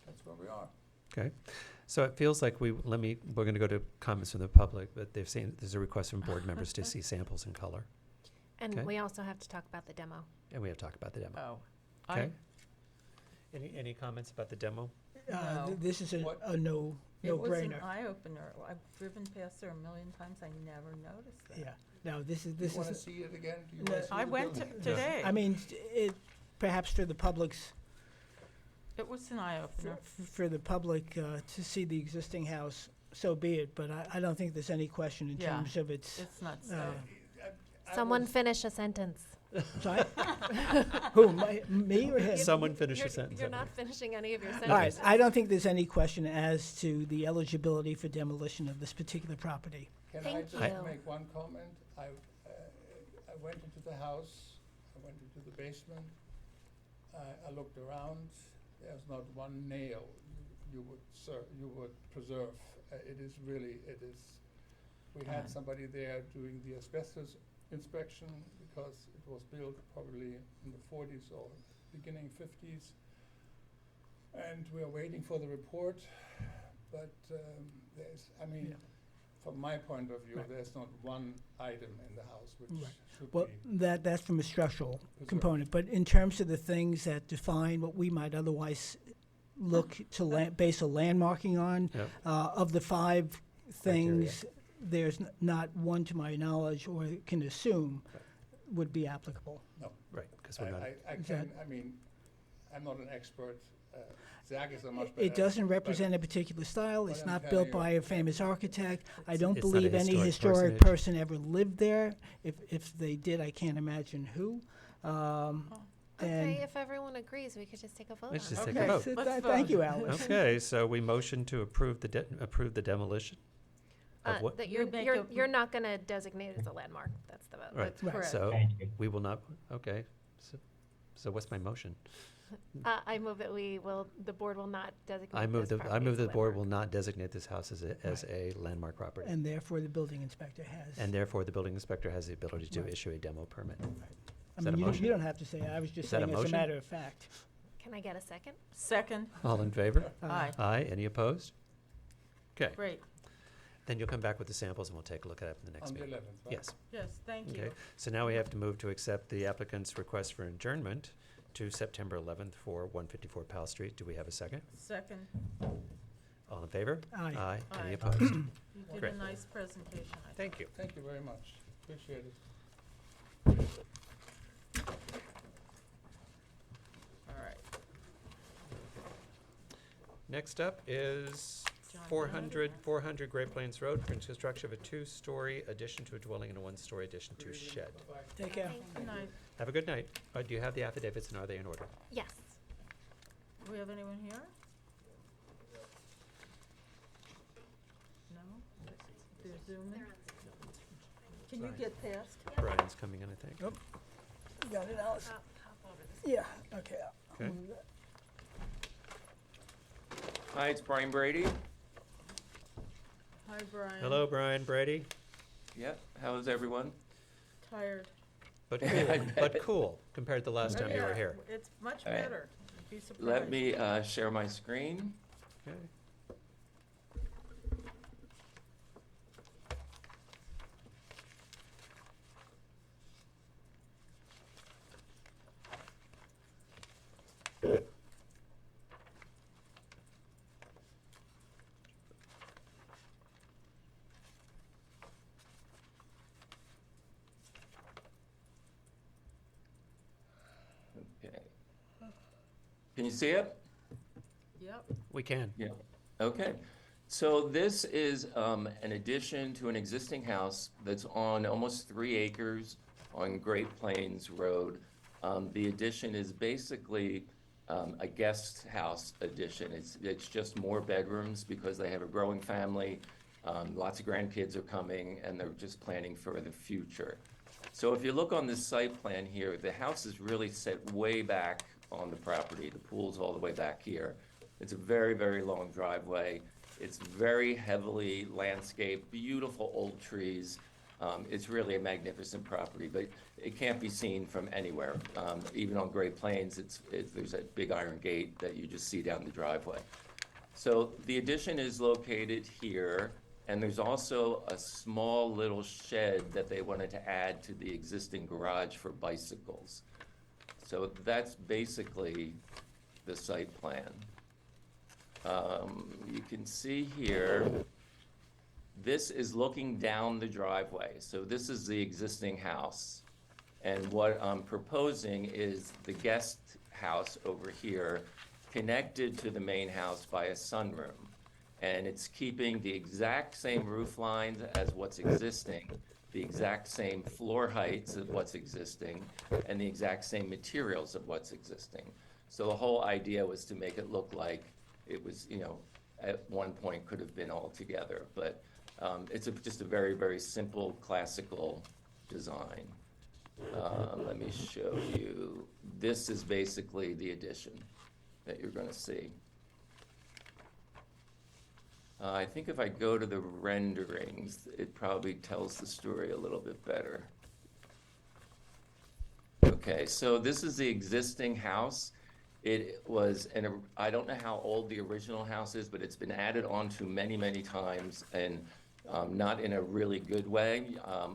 that's where we are. Okay. So it feels like we're going to go to comments from the public, but they've seen, there's a request from board members to see samples in color. And Okay. we also have to talk about the demo. And we have to talk about the demo. Oh. Okay? Any comments about the demo? No. This is What- a no, It was an no-brainer. eye-opener. I've driven past there a million times, I never noticed that. Yeah, no, this You is. wanna see it again? Do you No, wanna see I the went building? today. I mean, perhaps for the public's, It was an eye-opener. for the public to see the existing house, so be it, but I don't think there's any question in Yeah. terms of its. It's not uh, safe. Someone finish a sentence. Sorry? Who, me or him? Someone finish a sentence. You're not finishing any of your All right, sentences. I don't think there's any question as to the eligibility for demolition of this particular property. Can I Thank just you. make one comment? I went into the house, I went into the basement, I looked around, there's not one nail you would preserve. It is really, we had somebody there doing the asbestos inspection because it was built probably in the 40s or beginning 50s. And we are waiting for the report, but from my point of view, Right. there's not one item in the house which Right. should Well, be. that's from a structural Preserved. component, but in terms of the things that define what we might otherwise look to base a landmarking on, Yep. of the five things, there's not one to my knowledge or can assume would be applicable. No. Right, because we're not. I'm not an expert. Zach is a much better. It doesn't but- represent a particular style, it's but I'm not telling built you- by a famous architect. I don't It's not a believe any historic historic personage. person ever lived there. If they did, I can't imagine who. Okay, if everyone agrees, we could just take a vote on Let's it. just Okay, take a vote. so Let's thank you, vote. Alice. Okay, so we motion to approve the demolition of what? That You make you're not gonna designate it as a landmark, that's the vote. Right, That's correct. so Thank you. we will not, okay. So what's my motion? I move that the board will not designate I move this the property as a board will landmark. not designate this house as a landmark property. And therefore, the building inspector has. And therefore, the building inspector has the ability to Right. issue a demo permit. I Is mean, that a you motion? don't have to say, I was just Is that a saying as a motion? matter of fact. Can I get a second? Second, All in favor? aye, Aye, any opposed? Okay, great. then you'll come back with the samples and we'll take a look at it in the next On the meeting. 11th, right? Yes, Yes, thank you. okay. So now we have to move to accept the applicant's request for adjournment to September 11th for 154 Powell Street. Do we have a second? Second, All in favor? Aye. Aye, any Aye. opposed? you did a Great. nice presentation, I Thank you. Thank you very much. Appreciate it. All right. Next up is John 400 Great Plains Road for construction of a two-story addition to a dwelling and a one-story addition to a shed. Take care. Good night. Have a good night. Do you have the affidavits and are they in order? Yes. Do we have anyone here? No? They're zooming? Can you get past? Brian's coming in, I think. Oh. You got it, Alice? Hop over this. Yeah, okay. Okay. Hi, it's Brian Brady. Hi, Brian. Hello, Brian Brady. Yep, how's everyone? Tired. But cool, but cool compared to the last time you were Yeah, here. It's much All right. better. You'd be surprised. Let me share my screen. Okay. Okay. Can you see it? Yep. We can. Yeah. Okay. So this is an addition to an existing house that's on almost 3 acres on Great Plains Road. The addition is basically a guest house addition. It's just more bedrooms because they have a growing family. Lots of grandkids are coming, and they're just planning for the future. So if you look on this site plan here, the house is really set way back on the property. The pool's all the way back here. It's a very, very long driveway. It's very heavily landscaped, beautiful old trees. It's really a magnificent property, but it can't be seen from anywhere. Even on Great Plains, there's a big iron gate that you just see down the driveway. So the addition is located here, and there's also a small little shed that they wanted to add to the existing garage for bicycles. So that's basically the site plan. You can see here, this is looking down the driveway. So this is the existing house. And what I'm proposing is the guest house over here connected to the main house by a sunroom. And it's keeping the exact same roof lines as what's existing, the exact same floor heights of what's existing, and the exact same materials of what's existing. So the whole idea was to make it look like it was, at one point could have been all together. But it's just a very, very simple classical design. Let me show you. This is basically the addition that you're going to see. I think if I go to the renderings, it probably tells the story a little bit better. Okay, so this is the existing house. It was, I don't know how old the original house is, but it's been added onto many, many times, and not in a really good way.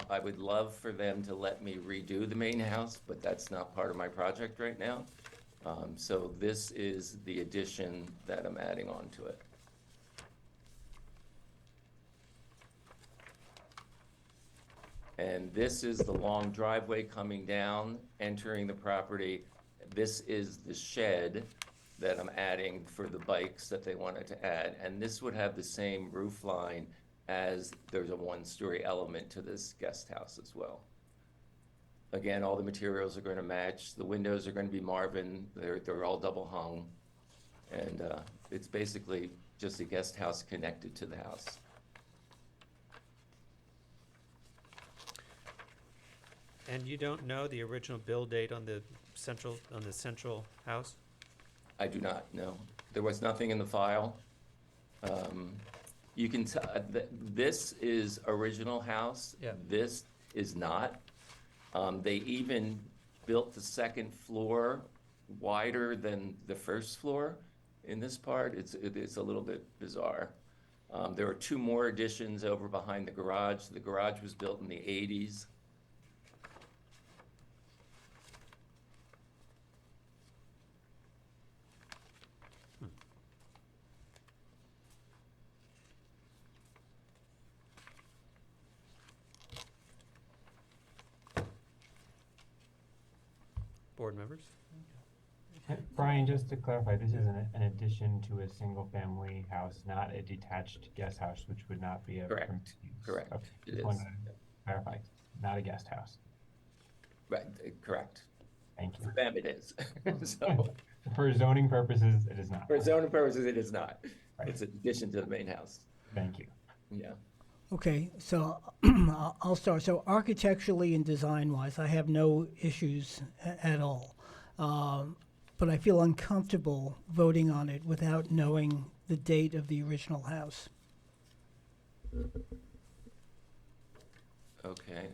I would love for them to let me redo the main house, but that's not part of my project right now. So this is the addition that I'm adding onto it. And this is the long driveway coming down, entering the property. This is the shed that I'm adding for the bikes that they wanted to add. And this would have the same roof line as there's a one-story element to this guest house as well. Again, all the materials are going to match. The windows are going to be Marvin. They're all double hung. And it's basically just a guest house connected to the house. And you don't know the original build date on the central house? I do not know. There was nothing in the file. You can tell this is original house. Yeah. This is not. They even built the second floor wider than the first floor. In this part, it's a little bit bizarre. There are two more additions over behind the garage. The garage was built in the 80s. Board members? Brian, just to clarify, this is an addition to a single-family house, not a detached guest house, which would not be a Correct. permitted use. Correct. Okay, It just is. wanted to clarify, not a guest house. Right, correct. Thank you. For them, it is. So, For zoning purposes, it is not. for zoning purposes, it is not. Right. It's an addition to the main house. Thank you. Yeah. Okay, so I'll start. So architecturally and design-wise, I have no issues at all. But I feel uncomfortable voting on it without knowing the date of the original house. Okay.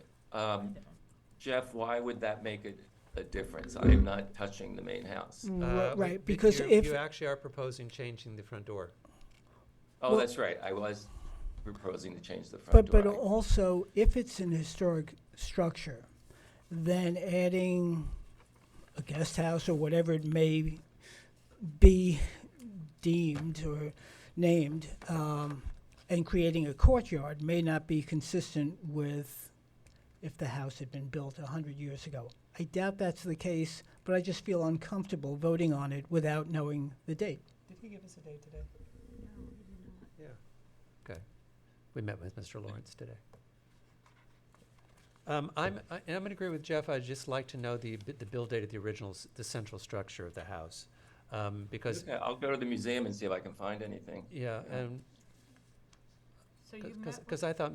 Jeff, why would that make a difference? I am not touching the main house. Right, because if... You actually are proposing changing the front door. Oh, Well- that's right. I was proposing to change the front door. But also, if it's an historic structure, then adding a guest house or whatever it may be deemed or named, and creating a courtyard may not be consistent with if the house had been built 100 years ago. I doubt that's the case, but I just feel uncomfortable voting on it without knowing the date. Did he give us a date today? Yeah. Okay. We met with Mr. Lawrence today. I'm going to agree with Jeff. I'd just like to know the build date of the original, the central structure of the house. Because, Okay, I'll go to the museum and see if I can find anything. yeah, and So you met with, because I thought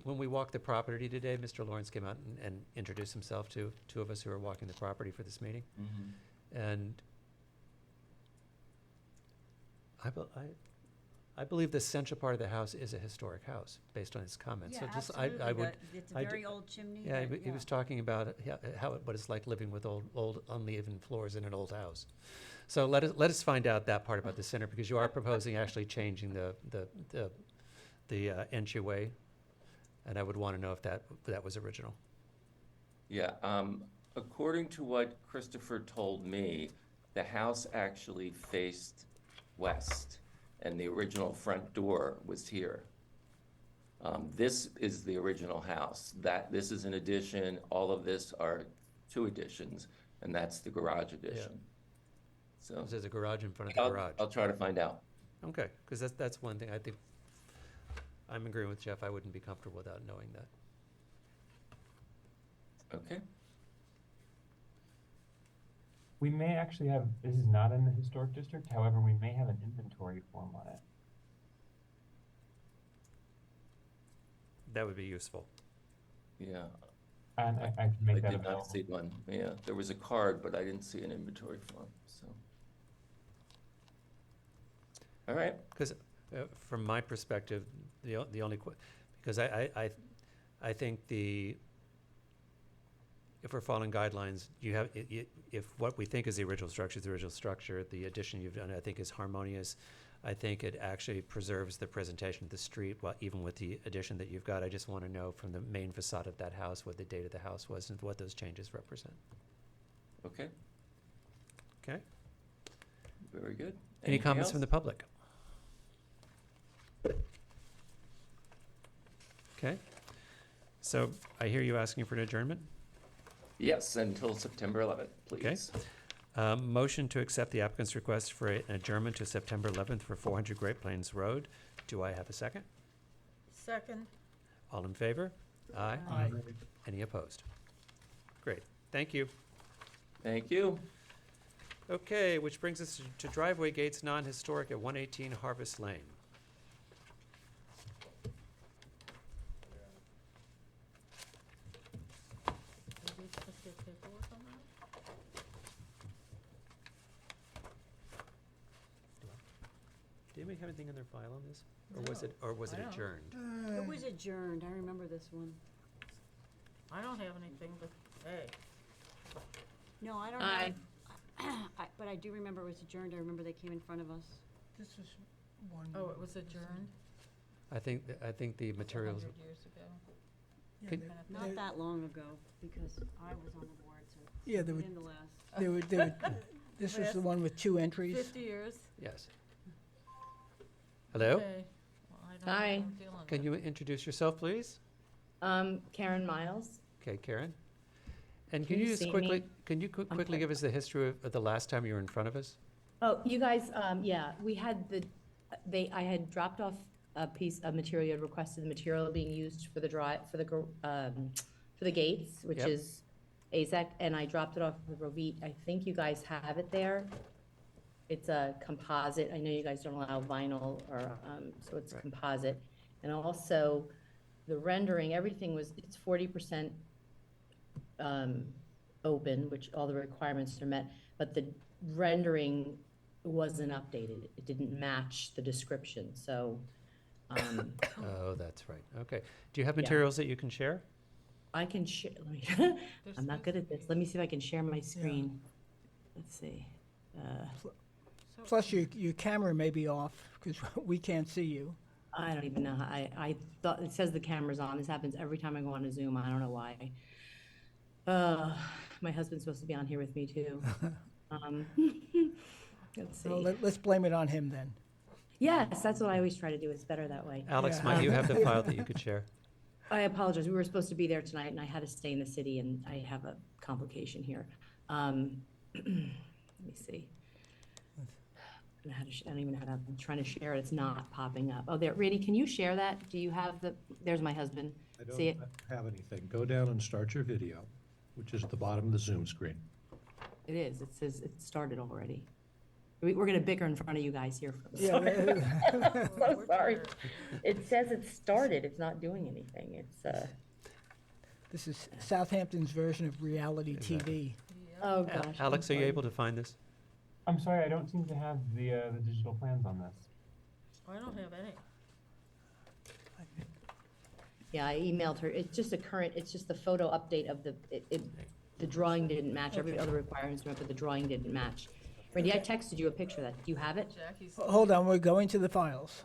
when we walked the property today, Mr. Lawrence came out and introduced himself to two of us who were walking the property for this meeting. And I believe the central part of the house is a historic house, based on his comments. Yeah, So just, absolutely. I would. It's a I very d- old chimney. Yeah, that- he was talking about what it's like living with old uneven floors in an old house. So let us find out that part about the center, because you are proposing actually changing the entryway, and I would want to know if that was original. Yeah, according to what Christopher told me, the house actually faced west, and the original front door was here. This is the original house. This is an addition. All of this are two additions, and that's the garage addition. So There's a garage in front of the garage. I'll try to find out. Okay, because that's one thing I think, I'm agreeing with Jeff, I wouldn't be comfortable without knowing that. Okay. We may actually have, this is not in the historic district, however, we may have an inventory form on it. That would be useful. Yeah. And I can make that I did available. not see one. Yeah, there was a card, but I didn't see an inventory form, so. All right. Because from my perspective, the only, because I think if we're following guidelines, you have, if what we think is the original structure is the original structure, the addition you've done, I think, is harmonious. I think it actually preserves the presentation of the street, even with the addition that you've got. I just want to know from the main facade of that house what the date of the house was and what those changes represent. Okay. Okay? Very good. Any Anything comments else? from the public? Okay. So I hear you asking for an adjournment? Yes, until September 11th, please. Motion to accept the applicant's request for an adjournment to September 11th for 400 Great Plains Road. Do I have a second? second, All in favor? Aye. Aye. Any opposed? Great. Thank you. Thank you. Okay, which brings us to driveway gates non-historic at 118 Harvest Lane. did we put the paperwork on that? Did anybody have anything in their file on this? Or was I it don't. adjourned? It was adjourned. I remember this one. I don't have anything, but, hey, No, I don't Aye. have. But I do remember it was adjourned. I remember they came in front of us. This is one. oh, it was adjourned I think the materials, 100 years ago. Yeah, Could- there- Not there- that long ago, because I was on the board, so Yeah, there were, in the last. this was the one with two entries. 50 years. yes. Hello? Okay. Well, I don't know what Hi. I'm dealing with. Can you introduce yourself, please? Karen Miles. Okay, Karen. And Can can you you just see quickly, me? can you quickly sorry. give us the history of the last time you were in front of us? Oh, you guys, yeah, we had I had dropped off a piece of material, you had requested the material being used for the for the gates, which Yep. is AZEC, and I dropped it off with Rovit. I think you guys have it there. It's a composite. I know you guys don't allow vinyl or, so it's Right. composite. And also, the rendering, everything it's 40% open, which all the requirements are met, but the rendering wasn't updated. It didn't match the description, so, Oh, that's right. Okay. Do you have Yeah. materials that you can share? I can share, let me, There's I'm not good at this. Let me see if I can share my screen. Let's see. So- Plus, your camera may be off, because we can't see you. I don't even know how, I thought, it says the camera's on. This happens every time I go on a Zoom. I don't know why. My husband's supposed to be on here with me too. Let's Well, see. let's blame it on him then. Yes, that's what I always try to do. It's better that way. Alex, Yeah. might you have the file that you could share? I apologize. We were supposed to be there tonight and I had to stay in the city and I have a complication here. Let me see. I don't even know how to, I'm trying to share it. It's not popping up. Oh, there, Randy, can you share that? Do you have there's my husband. I See it? don't have anything. Go down and start your video, which is at the bottom of the Zoom screen. It is. It says it started already. We're gonna bicker in front of you guys here. I'm Yeah, sorry. that- So sorry. It says it started, it's not doing anything, This is Southampton's version of reality TV. oh gosh. Alex, I'm are you sorry. able to find this? I'm sorry, I don't seem to have the digital plans on this. I don't have any. Yeah, I emailed her. It's just it's just the photo update of the drawing didn't match. Every other requirements went, but the drawing didn't match. Randy, I texted you a picture of that. Do you have it? Jackie's. Hold on, we're going to the files.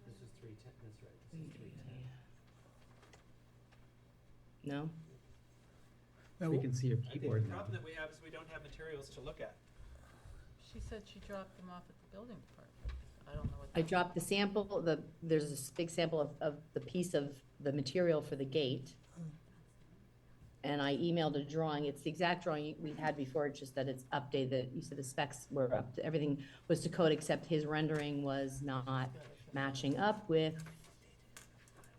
This is 310, that's right, this is 310. No? No, We can see your I think keyboard the now. problem that we have is we don't have materials to look at. She said she dropped them off at the building department. I don't know what. I dropped the sample, there's this big sample of the piece of the material for the gate. And I emailed a drawing. It's the exact drawing we had before, it's just that it's updated. You said the specs were up, everything was to code, except his rendering was not matching up with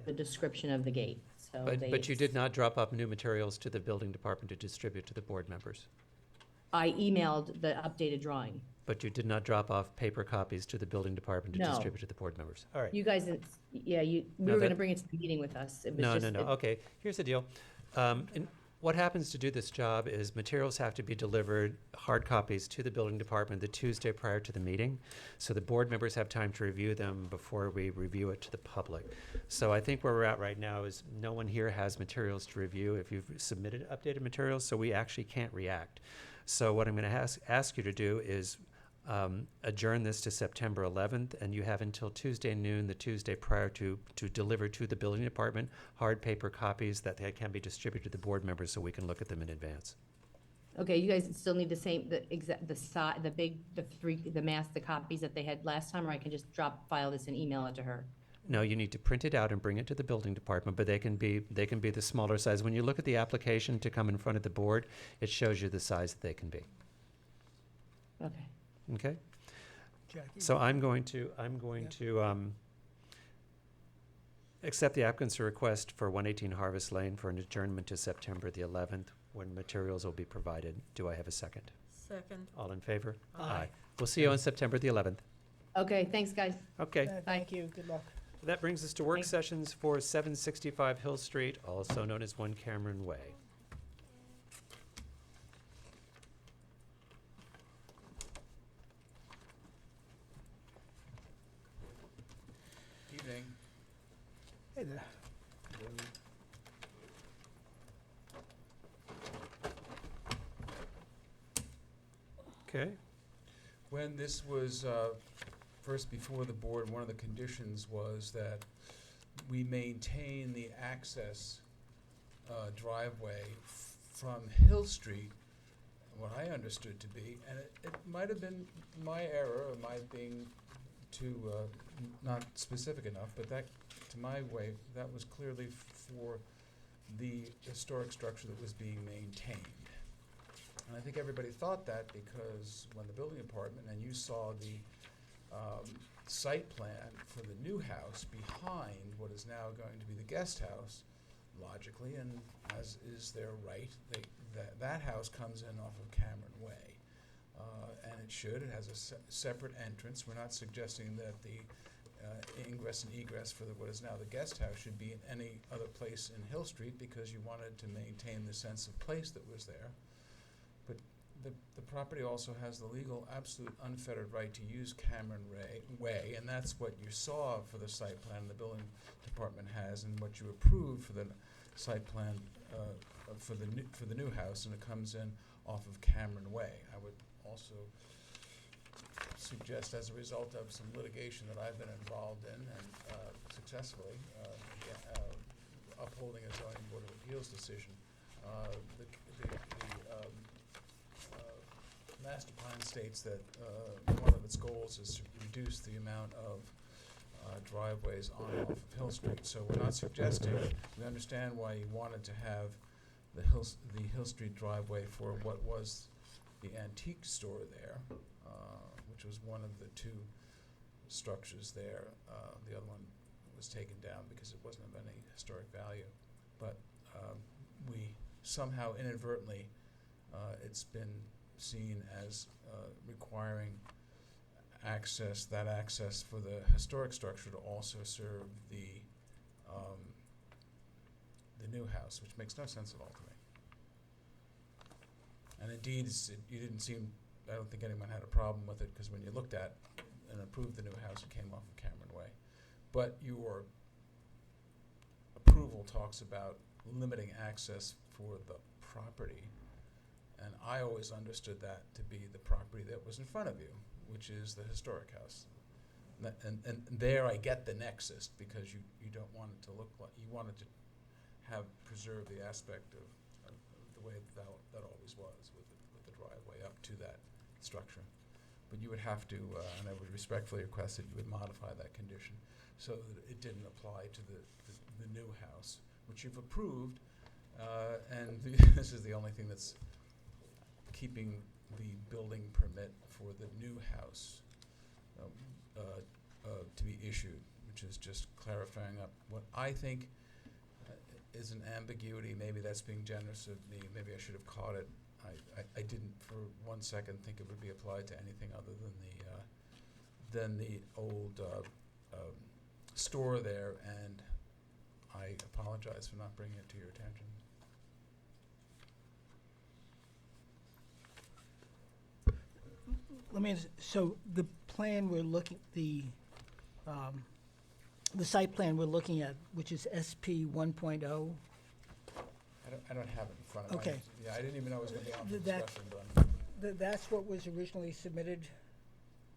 the description of the gate, so But you did not drop off new materials to the building department to distribute to the board members. I emailed the updated drawing. But you did not drop off paper copies to the building department to No. distribute to the board members. All right. You guys, yeah, we No, were that- gonna bring it to the meeting with us. It was No, just no, no, okay, here's the deal. What happens to do this job is materials have to be delivered, hard copies, to the building department the Tuesday prior to the meeting, so the board members have time to review them before we review it to the public. So I think where we're at right now is no one here has materials to review if you've submitted updated materials, so we actually can't react. So what I'm gonna ask you to do is adjourn this to September 11th, and you have until Tuesday noon, the Tuesday prior to deliver to the building department hard paper copies that they can be distributed to the board members so we can look at them in advance. Okay, you guys still need the same, the copies that they had last time, or I can just file this and email it to her? No, you need to print it out and bring it to the building department, but they can be the smaller size. When you look at the application to come in front of the board, it shows you the size that they can be. Okay. Okay? Jackie? So I'm going to accept the applicant's request for 118 Harvest Lane for an adjournment to September the 11th, when materials will be provided. Do I have a second? Second. All in favor? Aye. We'll see you on September the 11th. Okay, thanks, guys. Okay. Thank you, good luck. That brings us to work Thanks. sessions for 765 Hill Street, also known as 1 Cameron Way. Evening. Hey there. Okay. When this was first before the board, one of the conditions was that we maintain the access driveway from Hill Street, what I understood to be, and it might have been my error, or my being too not specific enough, but that, to my way, that was clearly for the historic structure that was being maintained. And I think everybody thought that because when the building department, and you saw the site plan for the new house behind what is now going to be the guest house, logically, and as is their right, that house comes in off of Cameron Way. And it should, it has a separate entrance. We're not suggesting that the ingress and egress for what is now the guest house should be in any other place in Hill Street, because you wanted to maintain the sense of place that was there. But the property also has the legal, absolute, unfettered right to use Cameron Way, and that's what you saw for the site plan the building department has, and what you approved for the site plan for the new house, and it comes in off of Cameron Way. I would also suggest, as a result of some litigation that I've been involved in, and successfully upholding a zoning board of appeals decision, the master plan states that one of its goals is to reduce the amount of driveways on and off of Hill Street. So we're not suggesting, we understand why you wanted to have the Hill Street driveway for what was the antique store there, which was one of the two structures there. The other one was taken down because it wasn't of any historic value. But we somehow inadvertently, it's been seen as requiring that access for the historic structure to also serve the new house, which makes no sense at all to me. And indeed, you didn't seem, I don't think anyone had a problem with it, because when you looked at and approved the new house, it came off of Cameron Way. But your approval talks about limiting access for the property, and I always understood that to be the property that was in front of you, which is the historic house. And there I get the nexus, because you don't want it to look like, you wanted to preserve the aspect of the way that always was with the driveway up to that structure. But you would have to, and I would respectfully request that you would modify that condition so that it didn't apply to the new house, which you've approved, and this is the only thing that's keeping the building permit for the new house to be issued, which is just clarifying up what I think is an ambiguity. Maybe that's being generous of me. Maybe I should have caught it. I didn't for 1 second think it would be applied to anything other than the old store there, and I apologize for not bringing it to your attention. Let me, so the plan we're looking, the site plan we're looking at, which is SP 1.0. I don't have it in front of me. Okay. Yeah, I didn't even know it was going to be on for That- discussion, but That's what was originally submitted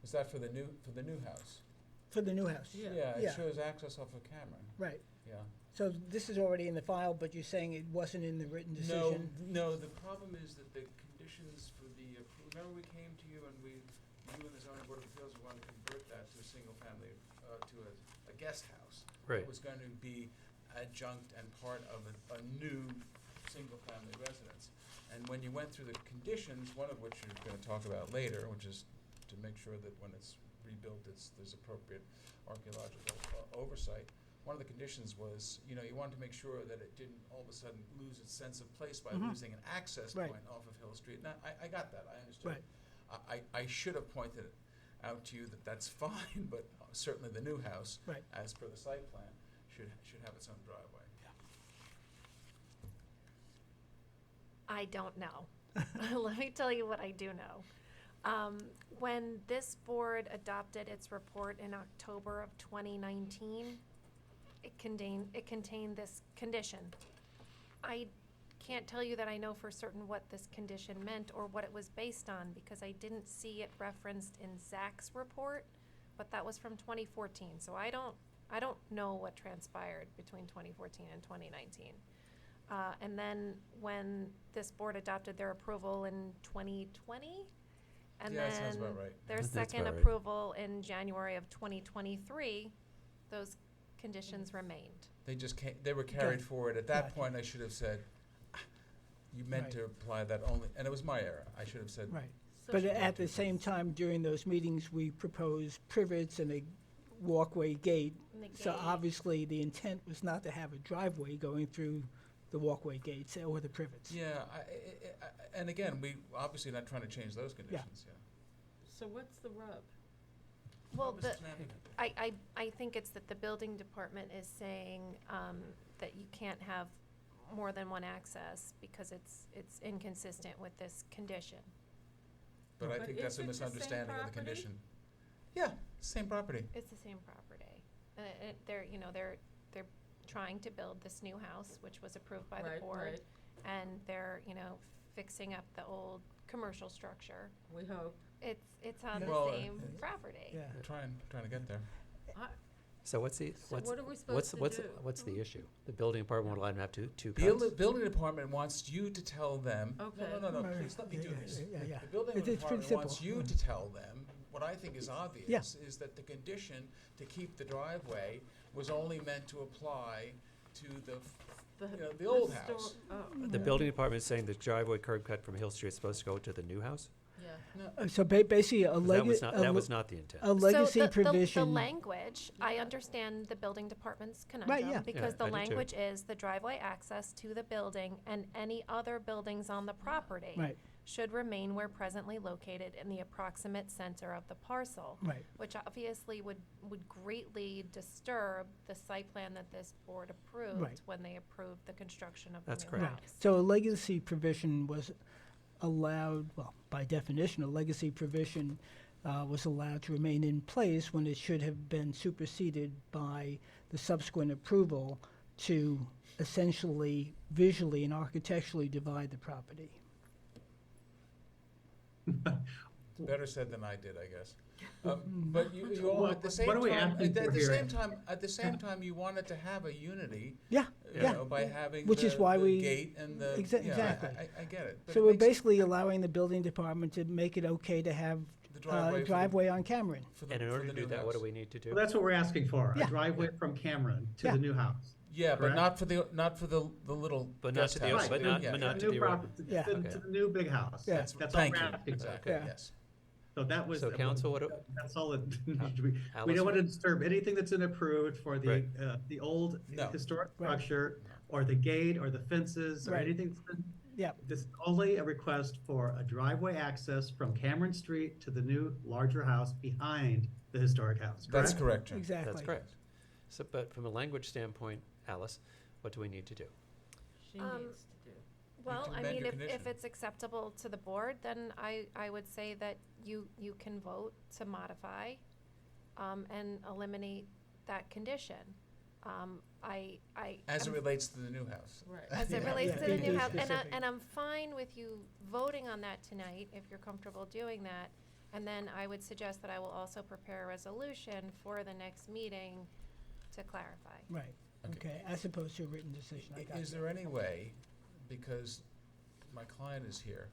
is that for the new house? for the new house. Yeah, it shows access off of Cameron. Right. Yeah. So this is already in the file, but you're saying it wasn't in the written decision? No, the problem is that the conditions for the, remember we came to you and you and the zoning board of appeals wanted to convert that to a single family, to a guest house. Right. It was going to be adjunct and part of a new single family residence. And when you went through the conditions, one of which you're going to talk about later, which is to make sure that when it's rebuilt, there's appropriate archaeological oversight. One of the conditions was, you wanted to make sure that it didn't all of a sudden lose its sense of place by losing an access Right. point off of Hill Street. Now, I got that, I understood. Right. I should have pointed out to you that that's fine, but certainly the new house, Right. as per the site plan, should have its own driveway. I don't know. Let me tell you what I do know. When this board adopted its report in October of 2019, it contained this condition. I can't tell you that I know for certain what this condition meant or what it was based on, because I didn't see it referenced in Zach's report, but that was from 2014. So I don't know what transpired between 2014 and 2019. And then when this board adopted their approval in 2020, and Yeah, that sounds then about right. their That's second about right. approval in January of 2023, those conditions remained. They were carried Gotcha. forward. At that Gotcha. point, I should have said, you meant Right. to apply that only, and it was my error. I should have said. Right. So But should- at the same time, during those meetings, we proposed privets and a walkway gate. And the So gate- obviously, the intent was not to have a driveway going through the walkway gates or the privets. Yeah, and again, we obviously not trying to change those conditions, yeah. So what's the rub? Well, Mrs. Flanagan. I think it's that the building department is saying that you can't have more than one access because it's inconsistent with this condition. But I But think is that's a it the same misunderstanding of the property? condition. Yeah, same property. It's the same property. They're trying to build this new house, which was approved by the Right, board. right. And they're, fixing up the old commercial structure. We hope. It's on Well, the same property. Yeah. We're trying to get there. So what's the, So what are we supposed what's, to what's, do? what's the issue? The building department won't allow them to have two The cuts? building department wants you to tell them. Okay. No, Right, please let me yeah, do yeah, this. yeah. The building It's pretty department wants simple. you to tell them, what I think is obvious, is that the condition to keep the driveway was only meant to apply to the the old house. The building department is saying the driveway curb cut from Hill Street is supposed to go to the new house? Yeah. So basically, a 'Cause that was not the intent. a legacy so provision. the language, I understand the building department's conundrum. Right, yeah. Because Yeah, the I do too. language is the driveway access to the building and any other buildings on the property Right. should remain where presently located in the approximate center of the parcel. Right. Which obviously would greatly disturb the site plan that this board approved Right. when they approved the construction of the That's new correct. house. So a legacy provision was allowed, well, by definition, a legacy provision was allowed to remain in place when it should have been superseded by the subsequent approval to essentially visually and architecturally divide the property. Better said than I did, I guess. But you all, What- at the same what are we time, asking at for the here? same time, at the same time, you wanted to have a unity. Yeah, You yeah. know, by having Which is the- why the we- gate and the, Exa- yeah, exactly. I get it. But So it we're makes basically allowing the building department to make it okay to have the driveway for the- driveway on Cameron. for the- And in for order the to do new that, what do house. we need to do? Well, that's what we're asking for, Yeah. a driveway from Cameron to Yeah. the new house. Yeah, but correct? not for the little But not guest to the- house. but Right, not- to but the not to new the property, Yeah. to Okay. the new big house. Yeah. That's all Thank we're you. asking for. Exactly, Yeah. yes. So that was. So council, what do- That's all it needs to be. We Alice, don't want to what- disturb anything that's been approved for Right. the old No. historic Right. structure, or the gate, or the fences, or Right. anything that's been. Yeah. This is only a request for a driveway access from Cameron Street to the new larger house behind the historic house, correct? That's correct, Jim. Exactly. That's correct. So, but from a language standpoint, Alice, what do we need to do? She Um, needs to do. Well, can I amend mean, your if condition. it's acceptable to the board, then I would say that you can vote to modify, and eliminate that condition. As it am- relates to the new house. Right. As it Yeah, relates yeah, to the be new house, specific. and I'm fine with you voting on that tonight, if you're comfortable doing that. And then I would suggest that I will also prepare a resolution for the next meeting to clarify. Right, Okay. okay, as opposed to a written decision. I got Is you. there any way, because my client is here,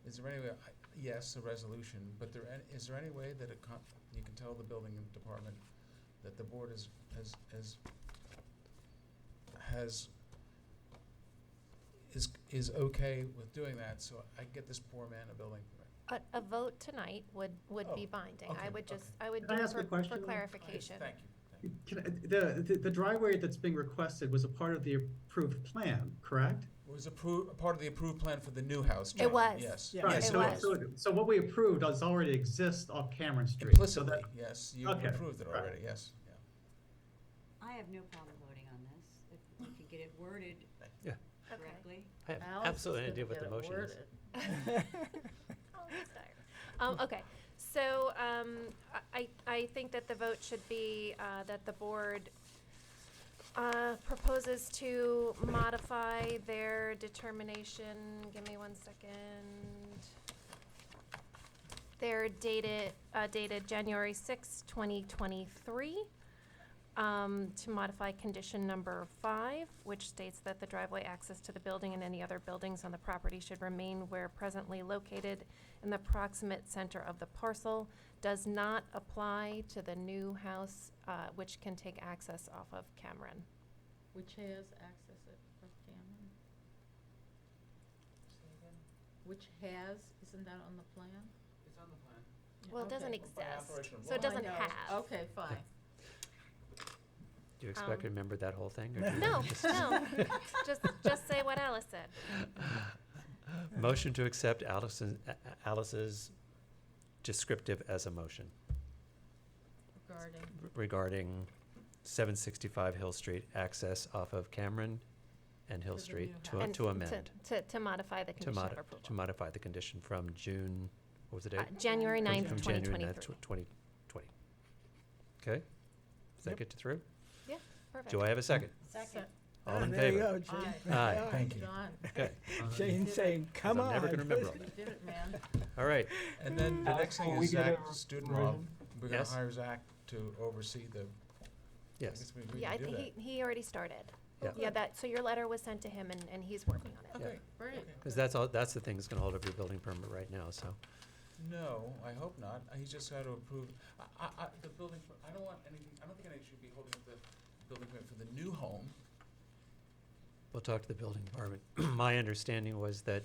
is there any way, yes, a resolution, but is there any way that you can tell the building department that the board is okay with doing that, so I can get this poor man a building permit? A vote tonight would be Oh, binding. okay, I would just, okay. I would Can I do ask a for question? clarification. Thank you. The driveway that's being requested was a part of the approved plan, correct? It was part of the approved plan for the new house, It John. was. Yes. Yeah. Right, Yes, It so, was. so what we approved does already exist off Cameron Street. So Implicitly, that- yes, you Okay, approved it right. already, yes, yeah. I have no problem voting on this, if we could get it worded Yeah. correctly. I have Alice is absolutely no gonna idea what get the it motion is. worded. Oh, he's tired. Okay, so, I think that the vote should be, that the board, proposes to modify their determination, give me 1 second. They're dated January 6, 2023, to modify condition number 5, which states that the driveway access to the building and any other buildings on the property should remain where presently located in the proximate center of the parcel, does not apply to the new house, which can take access off of Cameron. Which has access it from Cameron? Which has, isn't that on the plan? It's on the plan. Well, it doesn't Okay. By exist, operation of so it law. doesn't I know. have. Okay, fine. Do you expect to remember that whole thing? or do you No, just- no, just say what Alice said. Motion to accept Alice's descriptive as a motion Regarding, regarding 765 Hill Street, access off of Cameron and Hill To the Street new And to amend, To modify the to condition of approval. to modify the condition from June, what was the date? January From- 9th, from January 9th, 2023. 2020. Okay? Does that Yep. get you through? Yeah, perfect. Do I have a second? second, All in There you favor? go, Jane. Aye. Thank you. John, Okay, Jane saying, come I'm on. never gonna remember all you that. did it, man. All right, And then the next thing Will we is get Zach a Studenrob. We're gonna Yes. hire Zach to oversee the, I yes. guess we agreed Yeah, to I do think that. he already started. Yeah. Yeah, so your letter was sent to him and he's working on it. Okay, Great. Because that's the thing that's gonna hold up your building permit right now, so. no, I hope not. He's just got to approve, the building, I don't want anything, I don't think I should be holding up the building permit for the new home. We'll talk to the building department. My understanding was that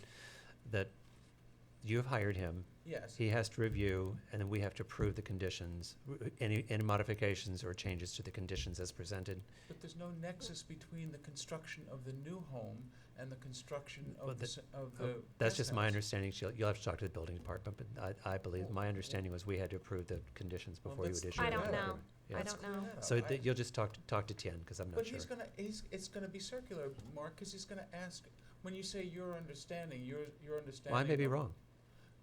you have hired him. Yes. He has to review, and then we have to approve the conditions, any modifications or changes to the conditions as presented. But there's no nexus between the construction of the new home and the construction Well, of that- the That's guest just my house. understanding. You'll have to talk to the building department, but I believe, my understanding was we had to approve the conditions Well, before you let's would issue. clear I the don't that up. know. permit. Yeah. I Let's don't clear know. that up. So I- you'll just talk to Tien, because I'm not But sure. it's gonna be circular, Mark, because he's gonna ask, when you say your understanding, your understanding. Well, I may be of- wrong.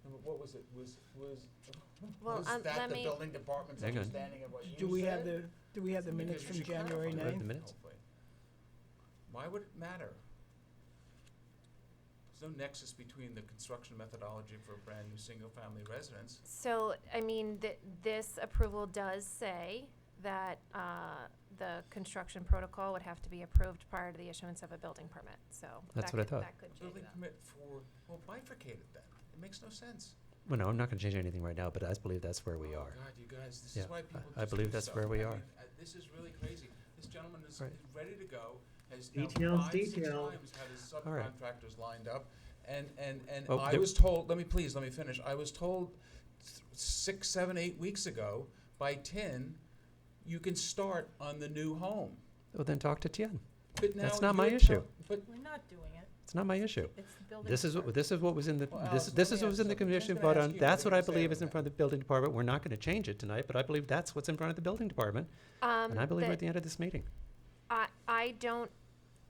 No, but what was it, was Well, that let the me- building department's Hang on. understanding of what you said? Do we have the minutes Because you from should January clarify Read the 9th? minutes? hopefully. Why would it matter? There's no nexus between the construction methodology for a brand-new single-family residence. So, I mean, this approval does say that the construction protocol would have to be approved prior to the issuance of a building permit, so. That's that what I could- thought. That could change Building that. permit well, bifurcated then. It makes no sense. Well, no, I'm not gonna change anything right now, but I believe that's where we Oh, are. God, you guys, this Yeah, is why people I just believe do that's stuff. where we I are. mean, this is really crazy. This gentleman is Right. ready to go, has now Details, 5-6 details. times had his All right. subcontractors lined up, and Oh, I there- was told, let me finish. I was told 6, 7, 8 weeks ago by Tin, you can start on the new home. Well, then talk to Tien. But now That's not my you're issue. But We're not doing it. It's not my issue. It's the building. This is what was in the, Well, this Allison, this let is me what was ask in the you something. condition Just gonna vote ask on. you That's what what I you say believe on is in that. front of the building department. We're not gonna change it tonight, but I believe that's what's in front of the building department. And I believe we're at the end of this meeting.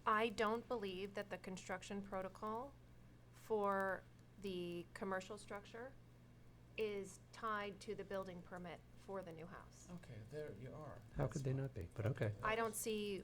I don't believe that the construction protocol for the commercial structure is tied to the building permit for the new house. Okay, there you are. How That's could they fine. not be? But okay. I don't see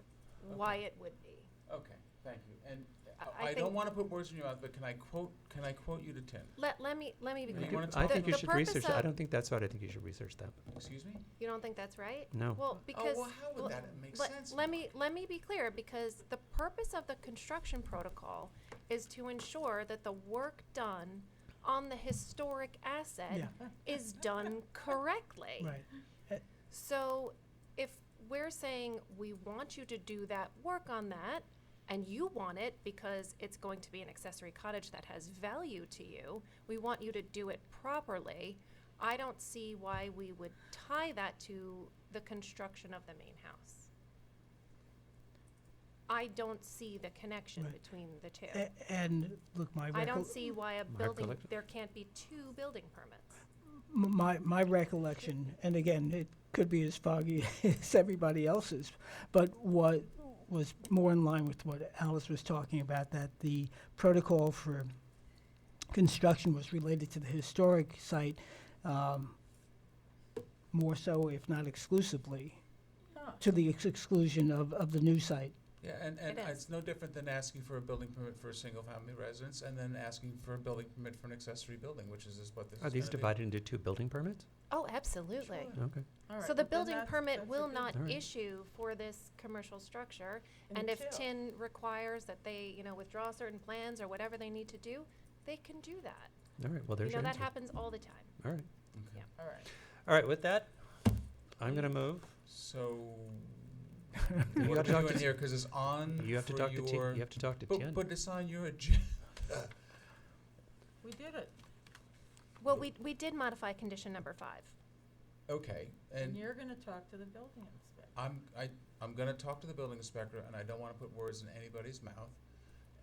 why it would be. Okay, thank you. And I I don't think- want to put words in your mouth, but can I quote you to Tin? Let me be You clear. wanna I talk think you about- should the purpose research that. I of- don't think that's right. I think you should research that. Excuse me? You don't think that's right? No. Well, because. well, how would that make sense, Let me be clear, because the purpose of the construction protocol is to ensure that the work done on the historic asset is done correctly. Right. So if we're saying we want you to do that work on that, and you want it because it's going to be an accessory cottage that has value to you, we want you to do it properly, I don't see why we would tie that to the construction of the main house. I don't see the connection Right. between the two. And look, I don't see why a building, recollection- there can't be two building permits. my recollection, and again, it could be as foggy as everybody else's, but what was more in line with what Alice was talking about, that the protocol for construction was related to the historic site, more so, if not exclusively, to the exclusion of the new site. Yeah, and It is. it's no different than asking for a building permit for a single-family residence and then asking for a building permit for an accessory building, which is what this is Are these gonna be. divided into 2 building permits? Oh, absolutely. Okay. All right, So the but then building that's- permit that's a will good- not All right. issue for this commercial structure. And if Until- TIN requires that they, withdraw certain plans or whatever they need to do, they can do that. All right, well, there's your That answer. happens all the time. All right. Okay. All right. All right, with that, I'm gonna move. So, You what are we gotta talk doing to here? Because it's on You have to for talk to Tien. your- You have to talk to Tien. But it's on your agenda. We did it. Well, we did modify condition number 5. Okay, And and you're gonna talk to the building inspector. I'm gonna talk to the building inspector, and I don't wanna put words in anybody's mouth.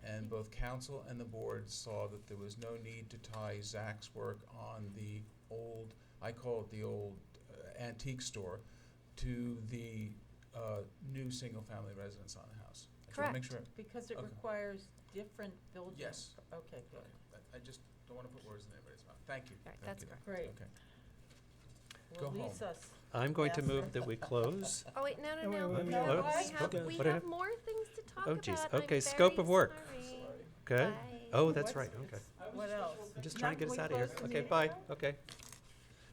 And both council and the board saw that there was no need to tie Zach's work on the old, I call it the old antique store, to the new single-family residence on the house. I just wanna make sure. Because it Okay. requires different building. Yes. Okay, good. Okay, I just don't wanna put words in anybody's mouth. Thank you. Right, Thank that's you. correct. Great. Okay. Well, Go home. Lisa's. I'm going to Yes. move that we close. Oh, wait, no. wait, wait, No, wait, we wait. have, we What do I have have? more things to talk Oh, about. geez. I'm Okay, scope very of work. sorry. Okay? Bye. Oh, that's What's- right, okay. What else? I'm just trying to get us Can out we of here. close the Okay, meeting bye, now? okay.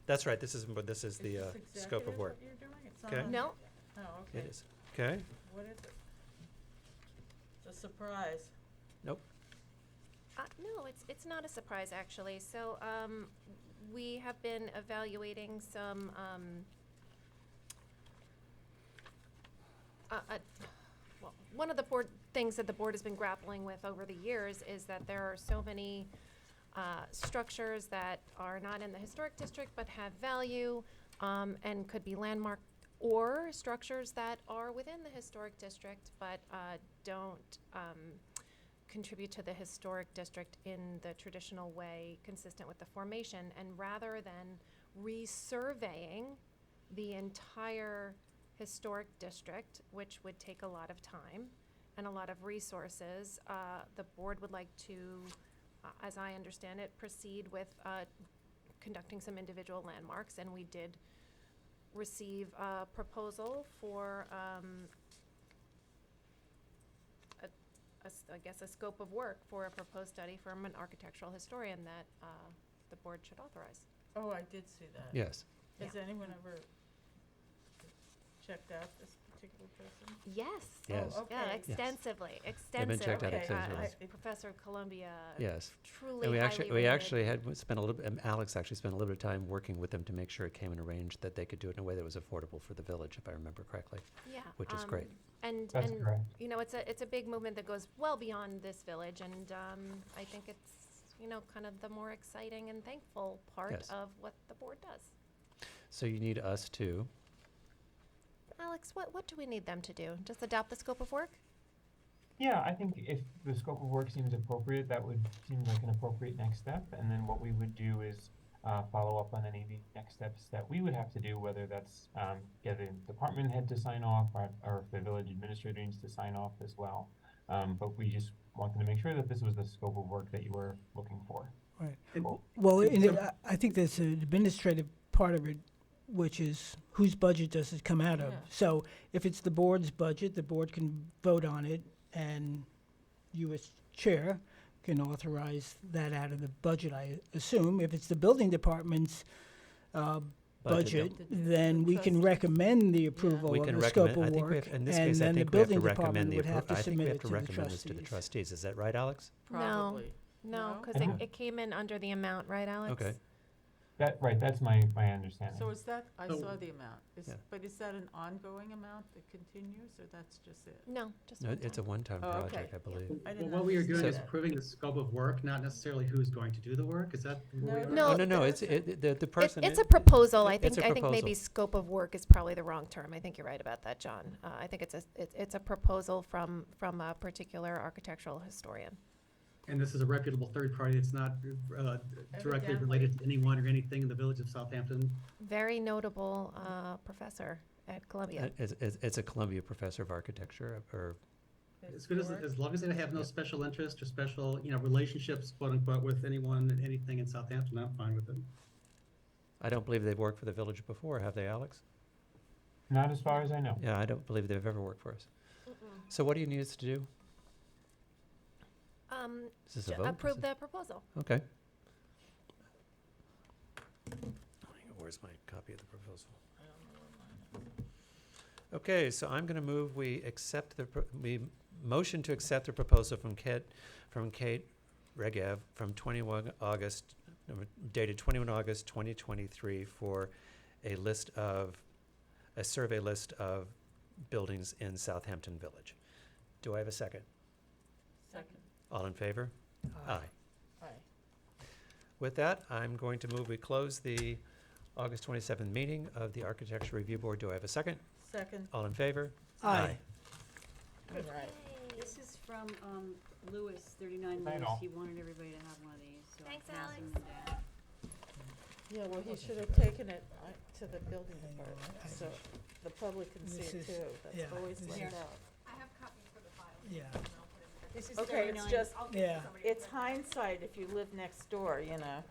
That's right, this is the Is this scope of executive work. what you're doing? It's Okay. not on- No, Oh, okay. It is. Okay? What is it? It's a surprise. Nope. no, it's not a surprise, actually. So, we have been evaluating some, well, one of the things that the board has been grappling with over the years is that there are so many structures that are not in the historic district but have value and could be landmarked, or structures that are within the historic district but don't contribute to the historic district in the traditional way consistent with the formation. And rather than resurveying the entire historic district, which would take a lot of time and a lot of resources, the board would like to, as I understand it, proceed with conducting some individual landmarks. And we did receive a proposal for I guess a scope of work for a proposed study from an architectural historian that the board should authorize. Oh, I did see that. Yes. Has anyone ever checked out this particular person? Yes. Yes. Oh, okay. Yeah, extensively, They've been checked out Okay. extensively. Professor of Columbia. Yes. Truly And we highly actually rated. had spent a little bit, Alex actually spent a little bit of time working with them to make sure it came in a range that they could do it in a way that was affordable for the village, if I remember correctly. Yeah. Which is great. And That's correct. you know, it's a big movement that goes well beyond this village, and I think it's, you know, kind of the more exciting and thankful part Yes. of what the board does. So you need us to, Alex, what do we need them to do? Just adopt the scope of work? Yeah, I think if the scope of work seems appropriate, that would seem like an appropriate next step. And then what we would do is follow up on any of the next steps that we would have to do, whether that's get a department head to sign off, or if the village administrator needs to sign off as well. But we just wanted to make sure that this was the scope of work that you were looking for. Right. Cool. Well, I think there's an administrative part of it, which is whose budget does it come out of? Yeah. So if it's the board's budget, the board can vote on it, and you as chair can authorize that out of the budget, I assume. If it's the building department's budget, then we can recommend the approval we of can the scope recommend, I of think we work, have, in this and case, I then the think we have to building recommend department the, would have to I think we submit have it to to the recommend this to the trustees. trustees. Is that right, Alex? Probably. No, because No? it came in under the amount, right, Alex? Okay. That's my understanding. So is that, I So- saw the amount, Yeah. but is that an ongoing amount that continues, or that's just it? No, just No, one it's a time. one-time Oh, okay. project, I believe. I Well, didn't what we are doing is understand that. approving the scope of work, not necessarily who's going to do the work. Is that? where we are? No, Oh, no, it's, the person. It's a proposal. I it's think, a I think maybe proposal. scope of work is probably the wrong term. I think you're right about that, John. I think it's a proposal from a particular architectural historian. And this is a reputable third party. It's not directly related to anyone or anything in the village of Southampton. Very notable professor at Columbia. It's a Columbia professor of architecture, or, As good as long as they have no special interest or special, relationships, quote unquote, with anyone and anything in Southampton, I'm fine with it. I don't believe they've worked for the village before, have they, Alex? Not as far as I know. Yeah, I don't believe they've ever worked for us. So what do you need us to do? Is this a vote? Approve the proposal. Okay. Where's my copy of the proposal? Okay, so I'm going to move we accept we motion to accept the proposal from Kate Regev from 21 August, dated 21 August 2023 for a survey list of buildings in Southampton Village. Do I have a second? Second. All in favor? Aye. Aye. With that, I'm going to move we close the August 27th meeting of the Architecture Review Board. Do I have a second? Second. All in favor? Aye. All right. This is from Lewis, 39 Right Lewis. on. He wanted everybody to have one of these, so I'm Thanks, passing Alex. them down. Yeah, well, he should have taken it to the building department, so the public can see This it is- too. That's yeah, always this left is- out. I have copies for the file. Yeah. This is Okay, it's 39. just, Yeah. it's hindsight if you live next door, you know.